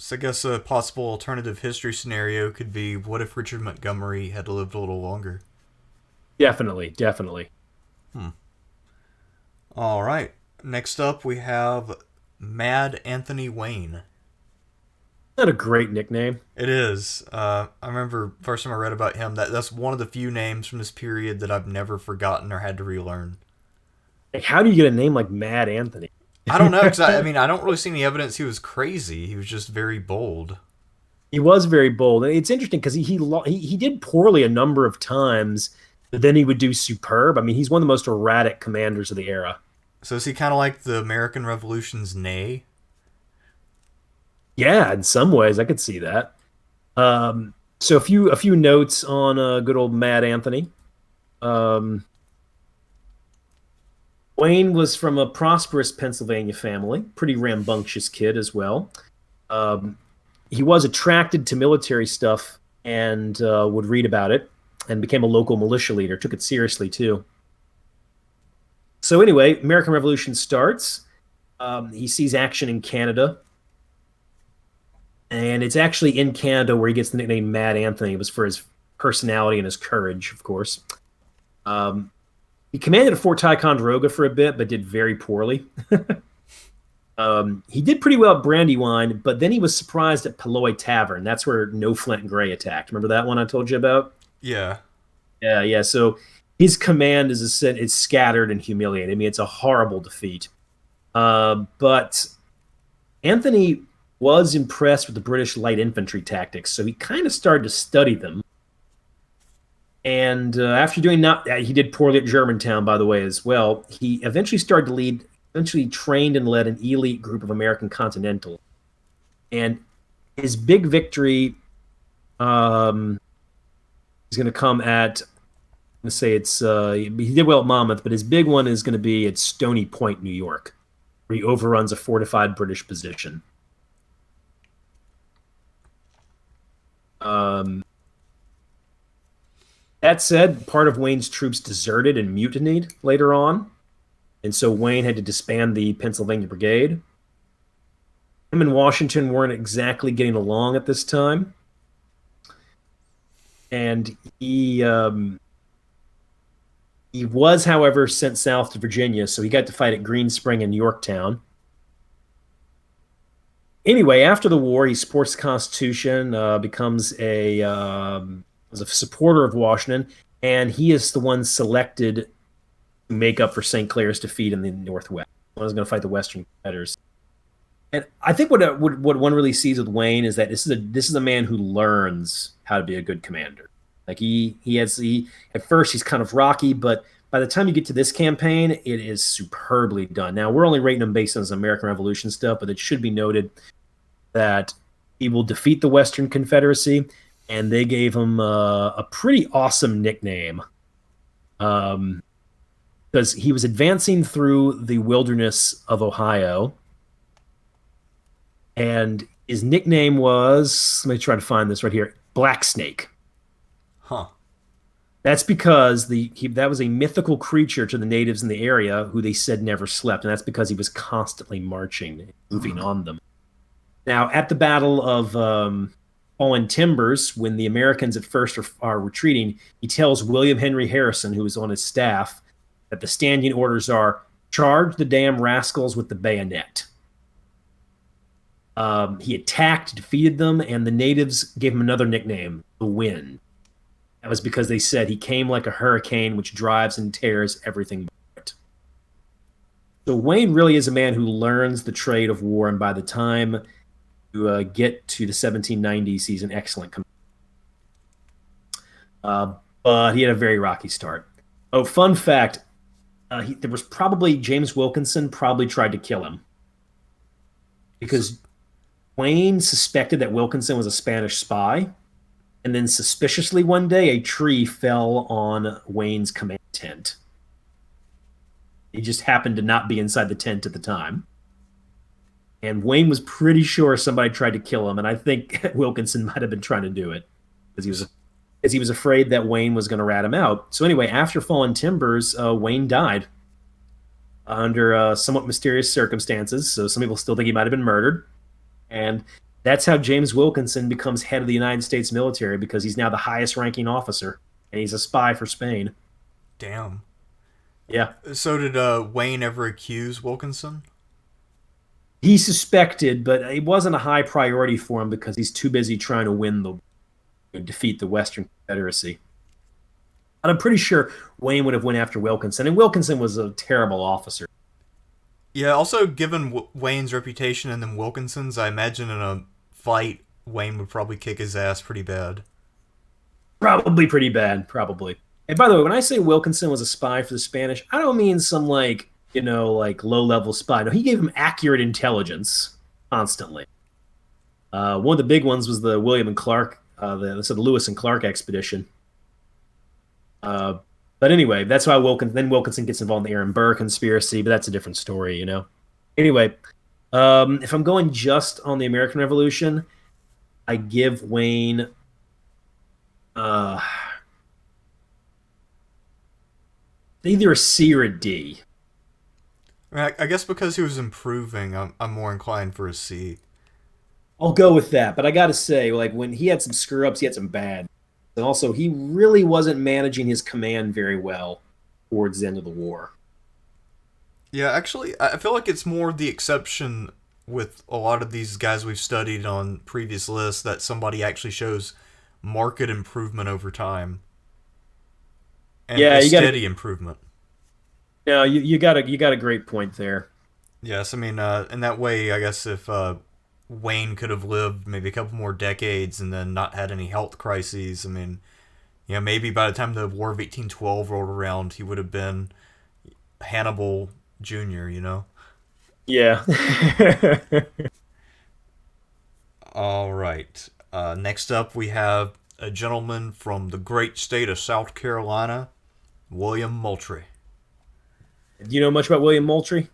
So I guess a possible alternative history scenario could be, what if Richard Montgomery had lived a little longer? Definitely, definitely. All right. Next up, we have Mad Anthony Wayne. Not a great nickname. It is. I remember first time I read about him, that's one of the few names from this period that I've never forgotten or had to relearn. Like, how do you get a name like Mad Anthony? I don't know, because I mean, I don't really see any evidence he was crazy. He was just very bold. He was very bold. And it's interesting because he did poorly a number of times, but then he would do superb. I mean, he's one of the most erratic commanders of the era. So is he kind of like the American Revolution's Ney? Yeah, in some ways, I could see that. So a few notes on good old Mad Anthony. Wayne was from a prosperous Pennsylvania family, pretty rambunctious kid as well. He was attracted to military stuff and would read about it, and became a local militia leader, took it seriously too. So anyway, American Revolution starts. He sees action in Canada. And it's actually in Canada where he gets the nickname Mad Anthony. It was for his personality and his courage, of course. He commanded at Fort Ticonderoga for a bit, but did very poorly. He did pretty well at Brandywine, but then he was surprised at Palloy Tavern. That's where No Flint and Gray attacked. Remember that one I told you about? Yeah. Yeah. So his command is scattered and humiliated. I mean, it's a horrible defeat. But Anthony was impressed with the British light infantry tactics, so he kind of started to study them. And after doing he did poorly at Germantown, by the way, as well. He eventually trained and led an elite group of American Continental. And his big victory is going to come at, let's say he did well at Monmouth, but his big one is going to be at Stony Point, New York, where he overruns a fortified British position. That said, part of Wayne's troops deserted and mutinied later on, and so Wayne had to disband the Pennsylvania Brigade. Him and Washington weren't exactly getting along at this time, and he was, however, sent south to Virginia, so he got to fight at Green Spring and Yorktown. Anyway, after the war, he supports the Constitution, becomes was a supporter of Washington, and he is the one selected to make up for St. Clair's defeat in the Northwest. One was going to fight the Western Confederacy. And I think what one really sees with Wayne is that this is a man who learns how to be a good commander. Like at first he's kind of rocky, but by the time you get to this campaign, it is superbly done. Now, we're only rating him based on his American Revolution stuff, but it should be noted that he will defeat the Western Confederacy, and they gave him a pretty awesome nickname because he was advancing through the wilderness of Ohio, and his nickname was, let me try to find this right here, Black Snake. Huh. That's because that was a mythical creature to the natives in the area who they said never slept, and that's because he was constantly marching, moving on them. Now, at the Battle of Fallen Timbers, when the Americans at first are retreating, he tells William Henry Harrison, who is on his staff, that the standing orders are charge the damn rascals with the bayonet. He attacked, defeated them, and the natives gave him another nickname, the Wind. That was because they said he came like a hurricane which drives and tears everything by it. So Wayne really is a man who learns the trade of war, and by the time you get to the 1790s, he's an excellent commander. But he had a very rocky start. Oh, fun fact, there was probably James Wilkinson probably tried to kill him because Wayne suspected that Wilkinson was a Spanish spy. And then suspiciously one day, a tree fell on Wayne's command tent. He just happened to not be inside the tent at the time. And Wayne was pretty sure somebody tried to kill him, and I think Wilkinson might have been trying to do it because he was afraid that Wayne was going to rat him out. So anyway, after Fallen Timbers, Wayne died under somewhat mysterious circumstances. So some people still think he might have been murdered. And that's how James Wilkinson becomes head of the United States military, because he's now the highest ranking officer, and he's a spy for Spain. Damn. Yeah. So did Wayne ever accuse Wilkinson? He suspected, but it wasn't a high priority for him because he's too busy trying to defeat the Western Confederacy. And I'm pretty sure Wayne would have went after Wilkinson, and Wilkinson was a terrible officer. Yeah, also, given Wayne's reputation and then Wilkinson's, I imagine in a fight, Wayne would probably kick his ass pretty bad. Probably pretty bad, probably. And by the way, when I say Wilkinson was a spy for the Spanish, I don't mean some, low-level spy. No, he gave him accurate intelligence constantly. One of the big ones was the William and Clark, the Lewis and Clark expedition. But anyway, that's why Wilkinson gets involved in the Aaron Burr conspiracy, but that's a different story, you know? Anyway, if I'm going just on the American Revolution, I give Wayne either a C or a D. I guess because he was improving, I'm more inclined for a C. I'll go with that, but I gotta say, when he had some screw-ups, he had some bad. And also, he really wasn't managing his command very well towards the end of the war. Yeah, actually, I feel like it's more the exception with a lot of these guys we've studied on previous lists that somebody actually shows marked improvement over time. And steady improvement. Yeah, you got a great point there. Yes, I mean, in that way, I guess if Wayne could have lived maybe a couple more decades and then not had any health crises. I mean, maybe by the time the War of 1812 rolled around, he would have been Hannibal Jr., Yeah. All right. Next up, we have a gentleman from the great state of South Carolina, William Moultrie. Do you know much about William Moultrie?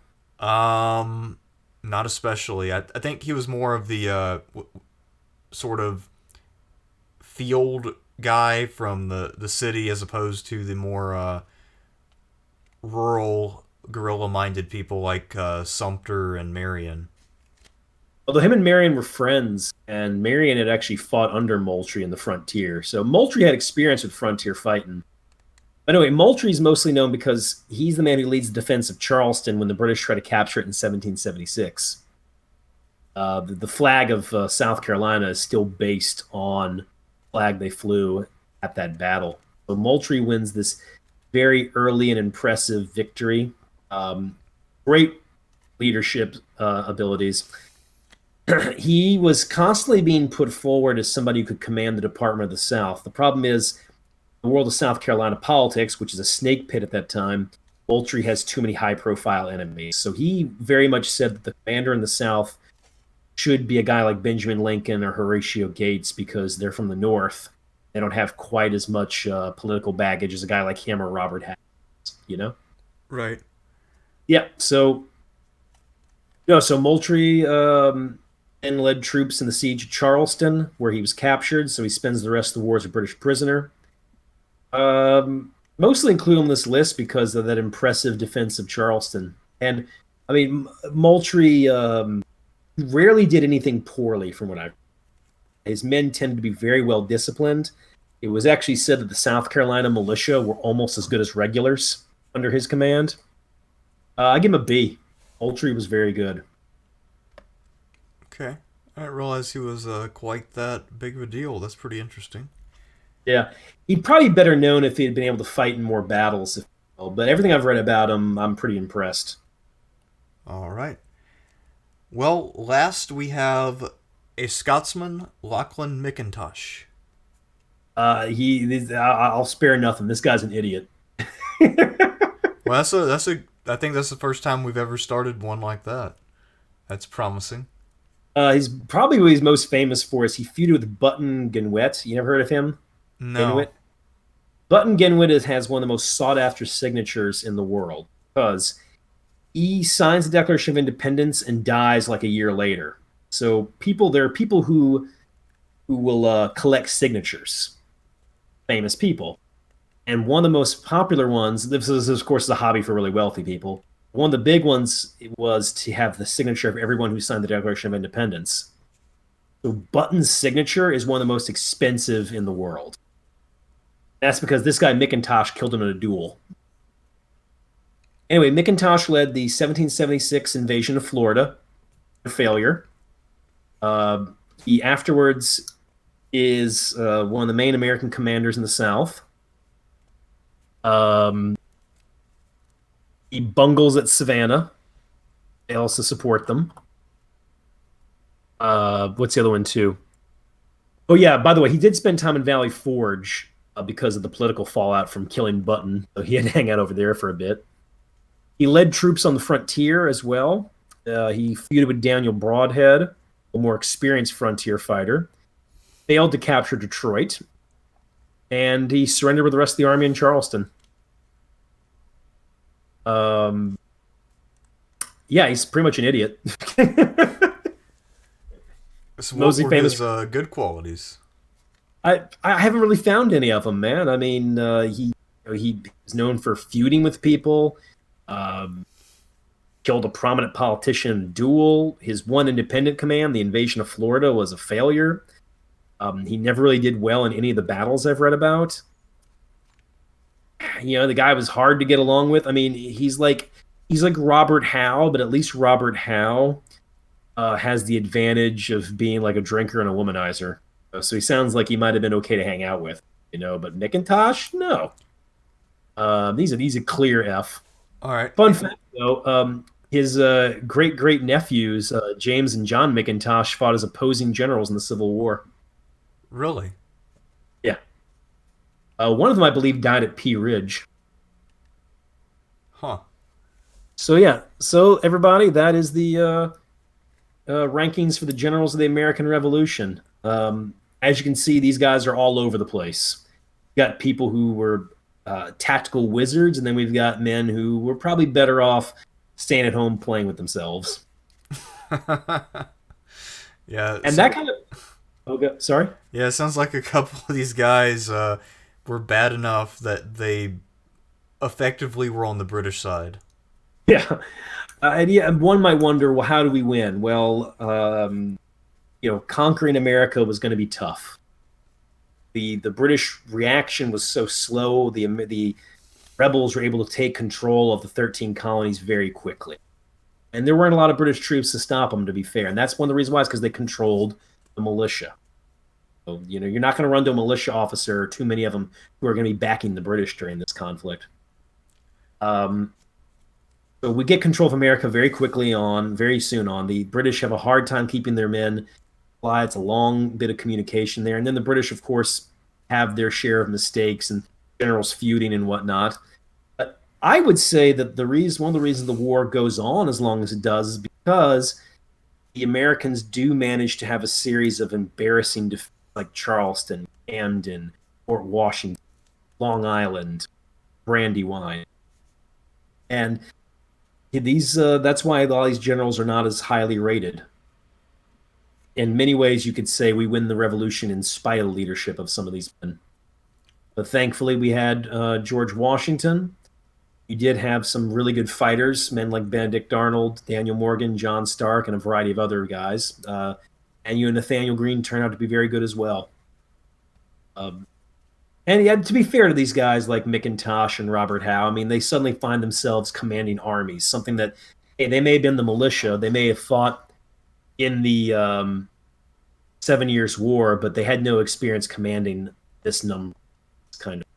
Not especially. I think he was more of the sort of field guy from the city as opposed to the more rural, guerrilla-minded people like Sumter and Marion. Although him and Marion were friends, and Marion had actually fought under Moultrie in the frontier. So Moultrie had experience with frontier fighting. But anyway, Moultrie's mostly known because he's the man who leads the defense of Charleston when the British try to capture it in 1776. The flag of South Carolina is still based on the flag they flew at that battle. So Moultrie wins this very early and impressive victory. Great leadership abilities. He was constantly being put forward as somebody who could command the Department of the South. The problem is, the world of South Carolina politics, which is a snake pit at that time, Moultrie has too many high-profile enemies. So he very much said that the commander in the South should be a guy like Benjamin Lincoln or Horatio Gates because they're from the North. They don't have quite as much political baggage as a guy like him or Robert Harris, Right. Yeah, so Moultrie then led troops in the siege of Charleston, where he was captured, so he spends the rest of the war as a British prisoner. Mostly include on this list because of that impressive defense of Charleston. And I mean, Moultrie rarely did anything poorly, from what I. His men tended to be very well disciplined. It was actually said that the South Carolina militia were almost as good as regulars under his command. I give him a B. Moultrie was very good. Okay. I didn't realize he was quite that big of a deal. That's pretty interesting. Yeah, he'd probably be better known if he had been able to fight in more battles. But everything I've read about him, I'm pretty impressed. All right. Well, last we have a Scotsman, Lachlan McIntosh. I'll spare nothing. This guy's an idiot. Well, I think that's the first time we've ever started one like that. That's promising. He's probably what he's most famous for is he feuded with Button Gwenwett. You never heard of him? No. Gwenwett? Button Gwenwett has one of the most sought after signatures in the world because he signs the Declaration of Independence and dies like a year later. So there are people who will collect signatures, famous people. And one of the most popular ones, this is, of course, a hobby for really wealthy people. One of the big ones was to have the signature of everyone who signed the Declaration of Independence. So Button's signature is one of the most expensive in the world. That's because this guy, McIntosh, killed him in a duel. Anyway, McIntosh led the 1776 invasion of Florida, a failure. He afterwards is one of the main American commanders in the South. He bungles at Savannah. They also support them. What's the other one, too? Oh, yeah, by the way, he did spend time in Valley Forge because of the political fallout from killing Button. So he had to hang out over there for a bit. He led troops on the frontier as well. He feuded with Daniel Broadhead, a more experienced frontier fighter. Failed to capture Detroit. And he surrendered with the rest of the army in Charleston. Yeah, he's pretty much an idiot. So what were his good qualities? I haven't really found any of them, man. I mean, he was known for feuding with people, killed a prominent politician in a duel. His one independent command, the invasion of Florida, was a failure. He never really did well in any of the battles I've read about. You know, the guy was hard to get along with. I mean, he's like Robert Howe, but at least Robert Howe has the advantage of being like a drinker and a womanizer. So he sounds like he might have been okay to hang out with, you know. But McIntosh, no. He's a clear F. All right. Fun fact, though, his great nephews, James and John McIntosh, fought as opposing generals in the Civil War. Really? Yeah. One of them, I believe, died at Pea Ridge. Huh. So yeah. So everybody, that is the rankings for the generals of the American Revolution. As you can see, these guys are all over the place. We've got people who were tactical wizards, and then we've got men who were probably better off staying at home playing with themselves. Yeah. And that kind of... Okay, sorry? Yeah, it sounds like a couple of these guys were bad enough that they effectively were on the British side. Yeah. And one might wonder, well, how do we win? Well, conquering America was going to be tough. The British reaction was so slow. The rebels were able to take control of the 13 colonies very quickly. And there weren't a lot of British troops to stop them, to be fair. And that's one of the reasons why, is because they controlled the militia. So, you're not going to run to a militia officer, or too many of them, who are going to be backing the British during this conflict. So we get control of America very soon on. The British have a hard time keeping their men fly. It's a long bit of communication there. And then the British, of course, have their share of mistakes and generals feuding and whatnot. But I would say that one of the reasons the war goes on as long as it does is because the Americans do manage to have a series of embarrassing defeats, like Charleston, Camden, Fort Washington, Long Island, Brandywine. And that's why a lot of these generals are not as highly rated. In many ways, you could say we win the revolution in spite of the leadership of some of these men. But thankfully, we had George Washington. You did have some really good fighters, men like Benedict Arnold, Daniel Morgan, John Stark, and a variety of other guys. And you and Nathaniel Greene turned out to be very good as well. Um, and yeah, to be fair to these guys like McIntosh and Robert Howe, I mean, they suddenly find themselves commanding armies, something that, hey, they may have been the militia, they may have fought in the 7 Years' War, but they had no experience commanding this number, kind of.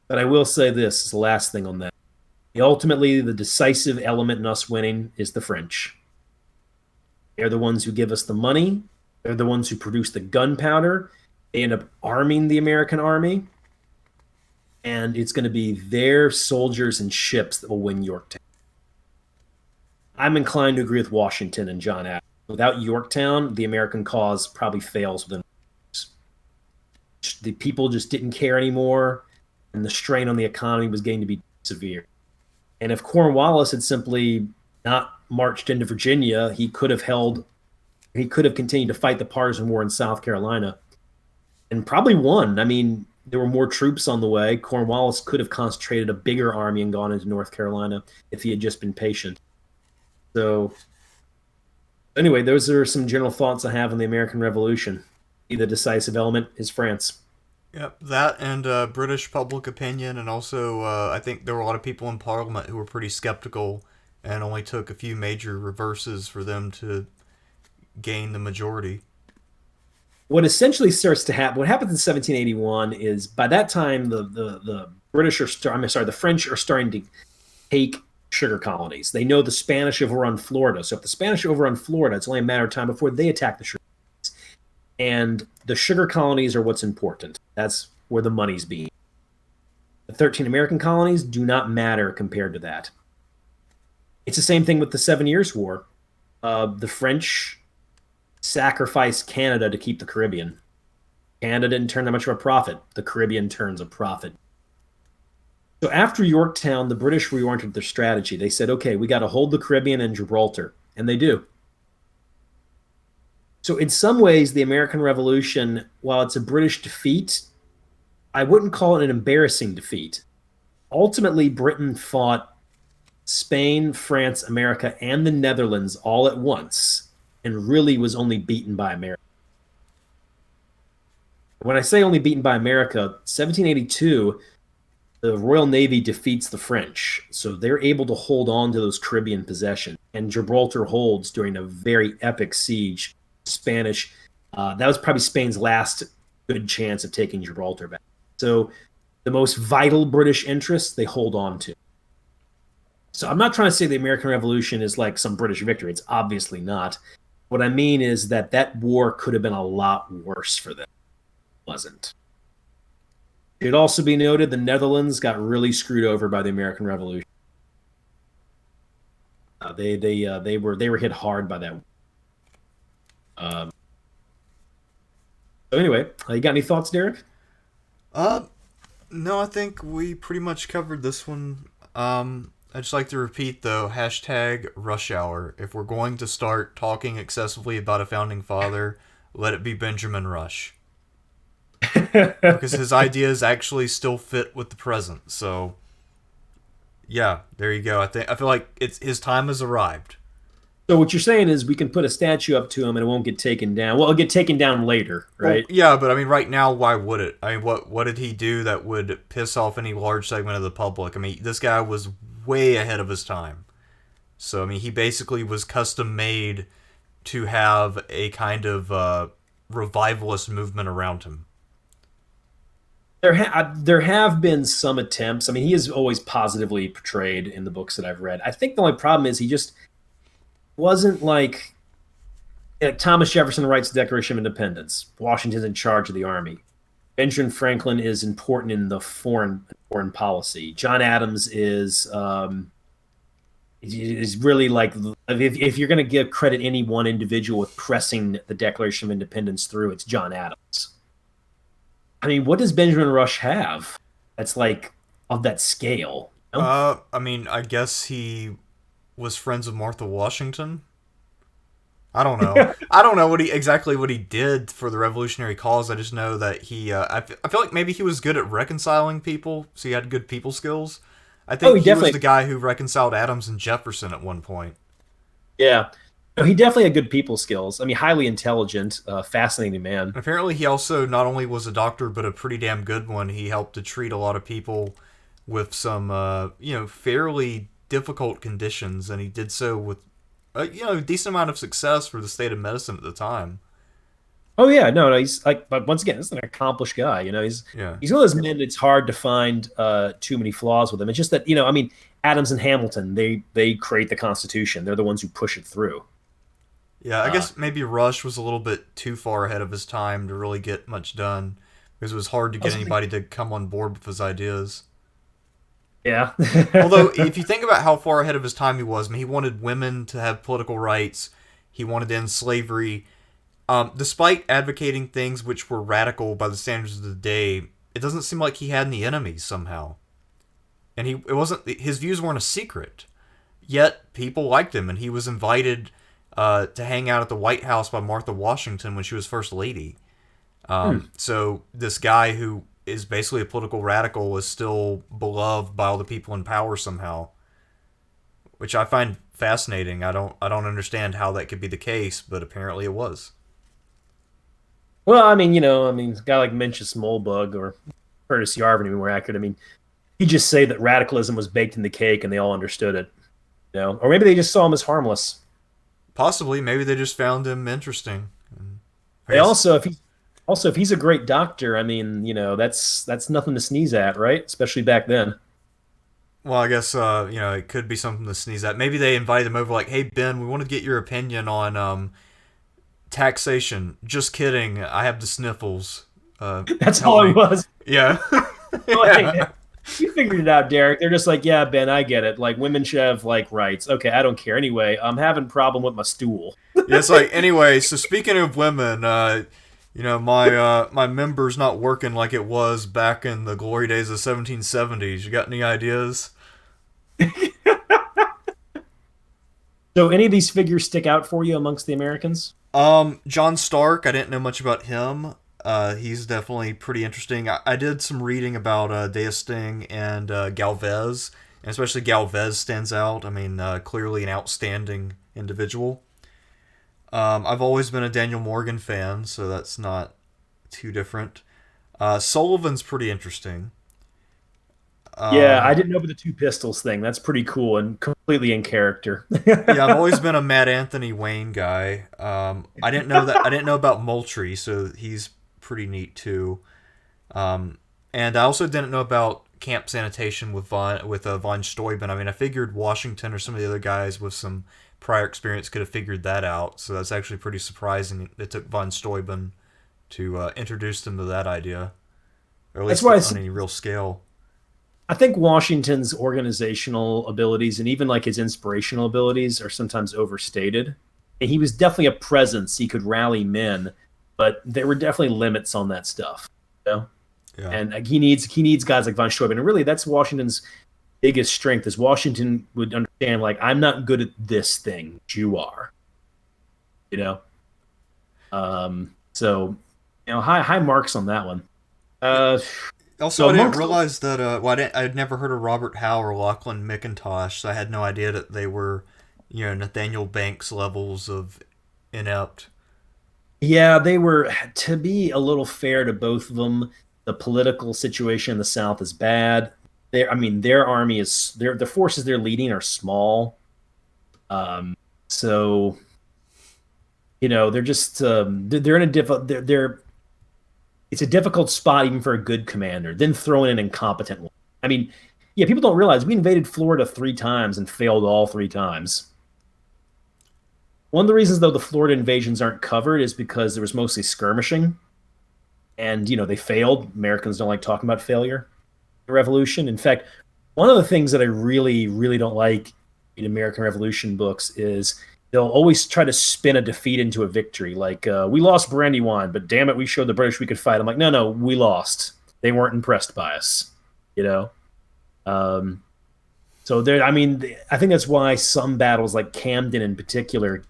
But I will say this is the last thing on that. Ultimately, the decisive element in us winning is the French. They're the ones who give us the money. They're the ones who produce the gunpowder. They end up arming the American army. And it's going to be their soldiers and ships that will win Yorktown. I'm inclined to agree with Washington and John Adams. Without Yorktown, the American cause probably fails within years. The people just didn't care anymore, and the strain on the economy was getting to be severe. And if Cornwallis had simply not marched into Virginia, he could have continued to fight the partisan war in South Carolina and probably won. I mean, there were more troops on the way. Cornwallis could have concentrated a bigger army and gone into North Carolina if he had just been patient. So anyway, those are some general thoughts I have on the American Revolution. The decisive element is France. Yep, that and British public opinion, and also I think there were a lot of people in Parliament who were pretty skeptical, and only took a few major reverses for them to gain the majority. What essentially starts to happen, what happens in 1781 is by that time the British are, I'm sorry, the French are starting to take sugar colonies. They know the Spanish have overrun Florida, so if the Spanish overrun Florida, it's only a matter of time before they attack the sugar. And the sugar colonies are what's important. That's where the money's being. The 13 American colonies do not matter compared to that. It's the same thing with the 7 Years' War. The French sacrificed Canada to keep the Caribbean. Canada didn't turn that much of a profit. The Caribbean turns a profit. So after Yorktown, the British reoriented their strategy. They said, okay, we got to hold the Caribbean and Gibraltar. And they do. So in some ways, the American Revolution, while it's a British defeat, I wouldn't call it an embarrassing defeat. Ultimately, Britain fought Spain, France, America, and the Netherlands all at once, and really was only beaten by America. When I say only beaten by America, 1782, the Royal Navy defeats the French, so they're able to hold on to those Caribbean possessions, and Gibraltar holds during a very epic siege. Spanish, that was probably Spain's last good chance of taking Gibraltar back. So the most vital British interests they hold on to. So I'm not trying to say the American Revolution is like some British victory. It's obviously not. What I mean is that that war could have been a lot worse for them. It wasn't. It should also be noted the Netherlands got really screwed over by the American Revolution. They were hit hard by that. So anyway, you got any thoughts, Derek? No, I think we pretty much covered this one. I'd just like to repeat though, hashtag rush hour. If we're going to start talking excessively about a founding father, let it be Benjamin Rush. Because his ideas actually still fit with the present. So yeah, there you go. I feel like his time has arrived. So what you're saying is we can put a statue up to him and it won't get taken down. Well, it'll get taken down later, right? Well, yeah, but I mean, right now, why would it? I mean, what did he do that would piss off any large segment of the public? I mean, this guy was way ahead of his time. So, I mean, he basically was custom made to have a kind of revivalist movement around him. There have been some attempts. I mean, he is always positively portrayed in the books that I've read. I think the only problem is he just wasn't like Thomas Jefferson writes the Declaration of Independence. Washington's in charge of the army. Benjamin Franklin is important in the foreign policy. John Adams is really like, if you're going to give credit any one individual with pressing the Declaration of Independence through, it's John Adams. I mean, what does Benjamin Rush have that's like of that scale? You I mean, I guess he was friends with Martha Washington. I don't know. I don't know exactly what he did for the revolutionary cause. I just know that he. I feel like maybe he was good at reconciling people, so he had good people skills. I Oh, think he he was definitely, the guy who reconciled Adams and Jefferson at one point. yeah. No, he definitely had good people skills. I mean, highly intelligent, fascinating man. And apparently, he also not only was a doctor, but a pretty damn good one. He helped to treat a lot of people with some, fairly difficult conditions, and he did so with, a decent amount of success for the state of medicine at the time. Oh yeah, no, he's like, but once again, this is an accomplished guy. Yeah. He's one of those men. It's hard to find too many flaws with him. It's just that I mean, Adams and Hamilton, they create the Constitution. They're the ones who push it through. Yeah, I Uh, guess maybe Rush was a little bit too far ahead of his time to really get much done because it was hard to I get was like, anybody to come on board with his ideas. yeah, Although, if you think about how far ahead of his time he was, I mean, he wanted women to have political rights, he wanted to end slavery. Despite advocating things which were radical by the standards of the day, it doesn't seem like he had any enemies somehow. And it wasn't his views weren't a secret. Yet people liked him, and he was invited to hang out at the White House by Martha Washington when she was first lady. Hmm. So this guy who is basically a political radical is still beloved by all the people in power somehow, which I find fascinating. I don't understand how that could be the case, but apparently it was. Well, I mean, a guy like Mencius Moldbug or Curtis Yarvin, to be more accurate. I mean, he just say that radicalism was baked in the cake, and they all understood it. Or maybe they just saw him as harmless. Possibly, maybe they just found him interesting. And I They guess. also if he's a great doctor, I mean, that's nothing to sneeze at, right? Especially back then. Well, I guess it could be something to sneeze at. Maybe they invited him over, like, "Hey Ben, we want to get your opinion on taxation." Just kidding. I have the sniffles. That's Help all it me. was. Yeah. Like, Yeah. you figured it out, Derek. They're just like, yeah, Ben, I get it. Like, women should have like rights. Okay, I don't care. Anyway, I'm having a problem with my stool. Yeah, it's like anyway. So speaking of women, my member's not working like it was back in the glory days of 1770s. You got any ideas? So, any of these figures stick out for you amongst the Americans? John Stark. I didn't know much about him. He's definitely pretty interesting. I did some reading about D'Estaing and Galvez, and especially Galvez stands out. I mean, clearly an outstanding individual. I've always been a Daniel Morgan fan, so that's not too different. Sullivan's pretty interesting. Yeah, I Um, didn't know about the two pistols thing. That's pretty cool and completely in character. yeah, I've always been a Mad Anthony Wayne guy. I didn't know that. I didn't know about Moultrie, so he's pretty neat too. Um, and I also didn't know about Camp Sanitation with von Steuben. I mean, I figured Washington or some of the other guys with some prior experience could have figured that out. So that's actually pretty surprising. It took von Steuben to introduce them to that idea, or at That's least why on any real scale. I think Washington's organizational abilities and even like his inspirational abilities are sometimes overstated. And he was definitely a presence. He could rally men, but there were definitely limits on that stuff. You know? Yeah. And he needs guys like von Steuben. And really, that's Washington's biggest strength. Is Washington would understand like I'm not good at this thing, but you are. You know. So high marks on that one. Uh, Also, so I didn't amongst realize that. I'd never heard of Robert Howe or Lachlan McIntosh, so I had no idea that they were, Nathaniel Banks levels of inept. Yeah, they were, to be a little fair to both of them, the political situation in the South is bad. I mean, their army is the forces they're leading are small. So they're just they're in a they're it's a difficult spot even for a good commander. Then throw in an incompetent one. I mean, yeah, people don't realize we invaded Florida 3 times and failed all 3 times. One of the reasons, though, the Florida invasions aren't covered is because there was mostly skirmishing, and they failed. Americans don't like talking about failure in the Revolution. In fact, one of the things that I really, really don't like in American Revolution books is they'll always try to spin a defeat into a victory. Like we lost Brandywine, but damn it, we showed the British we could fight. I'm like, no, we lost. They weren't impressed by us. You know. So there. I mean, I think that's why some battles, like Camden in particular,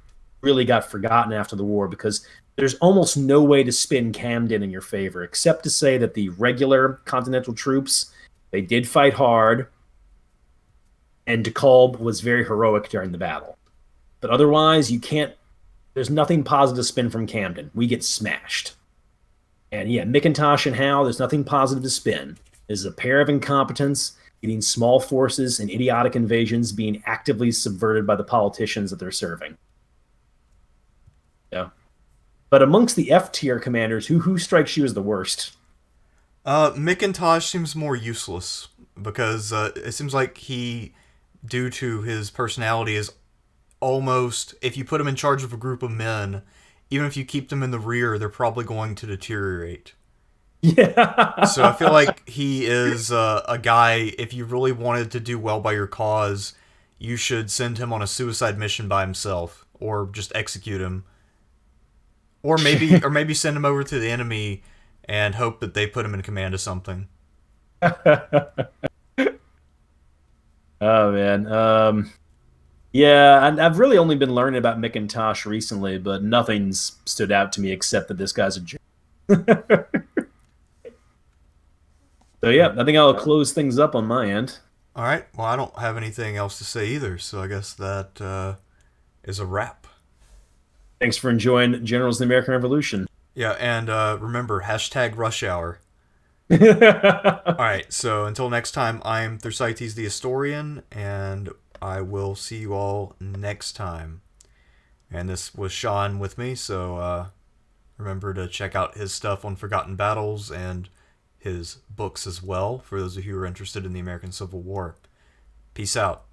really got forgotten after the war because there's almost no way to spin Camden in your favor, except to say that the regular Continental troops, they did fight hard, and De Kalb was very heroic during the battle. But otherwise, you can't, there's nothing positive to spin from Camden. We get smashed. And yeah, McIntosh and Hale, there's nothing positive to spin. There's a pair of incompetents getting small forces and idiotic invasions being actively subverted by the politicians that they're serving. Yeah. But amongst the F-tier commanders, who strikes you as the worst? McIntosh seems more useless because it seems like he, due to his personality, is almost, if you put him in charge of a group of men, even if you keep them in the rear, they're probably going to deteriorate. Yeah. So I feel like he is a guy, if you really wanted to do well by your cause, you should send him on a suicide mission by himself, or just execute him. Or maybe send him over to the enemy and hope that they put him in command of something. Oh, man. Yeah, and I've really only been learning about McIntosh recently, but nothing's stood out to me except that this guy's a jerk. So yeah, I think I'll close things up on my end. All right. Well, I don't have anything else to say either, so I guess that is a wrap. Thanks for enjoying Generals of the American Revolution. Yeah, and remember, #RushHour. All right, so until next time, I'm Thucydides the Historian, and I will see you all next time. And this was Sean with me, so remember to check out his stuff on Forgotten Battles and his books as well, for those of you who are interested in the American Civil War. Peace out.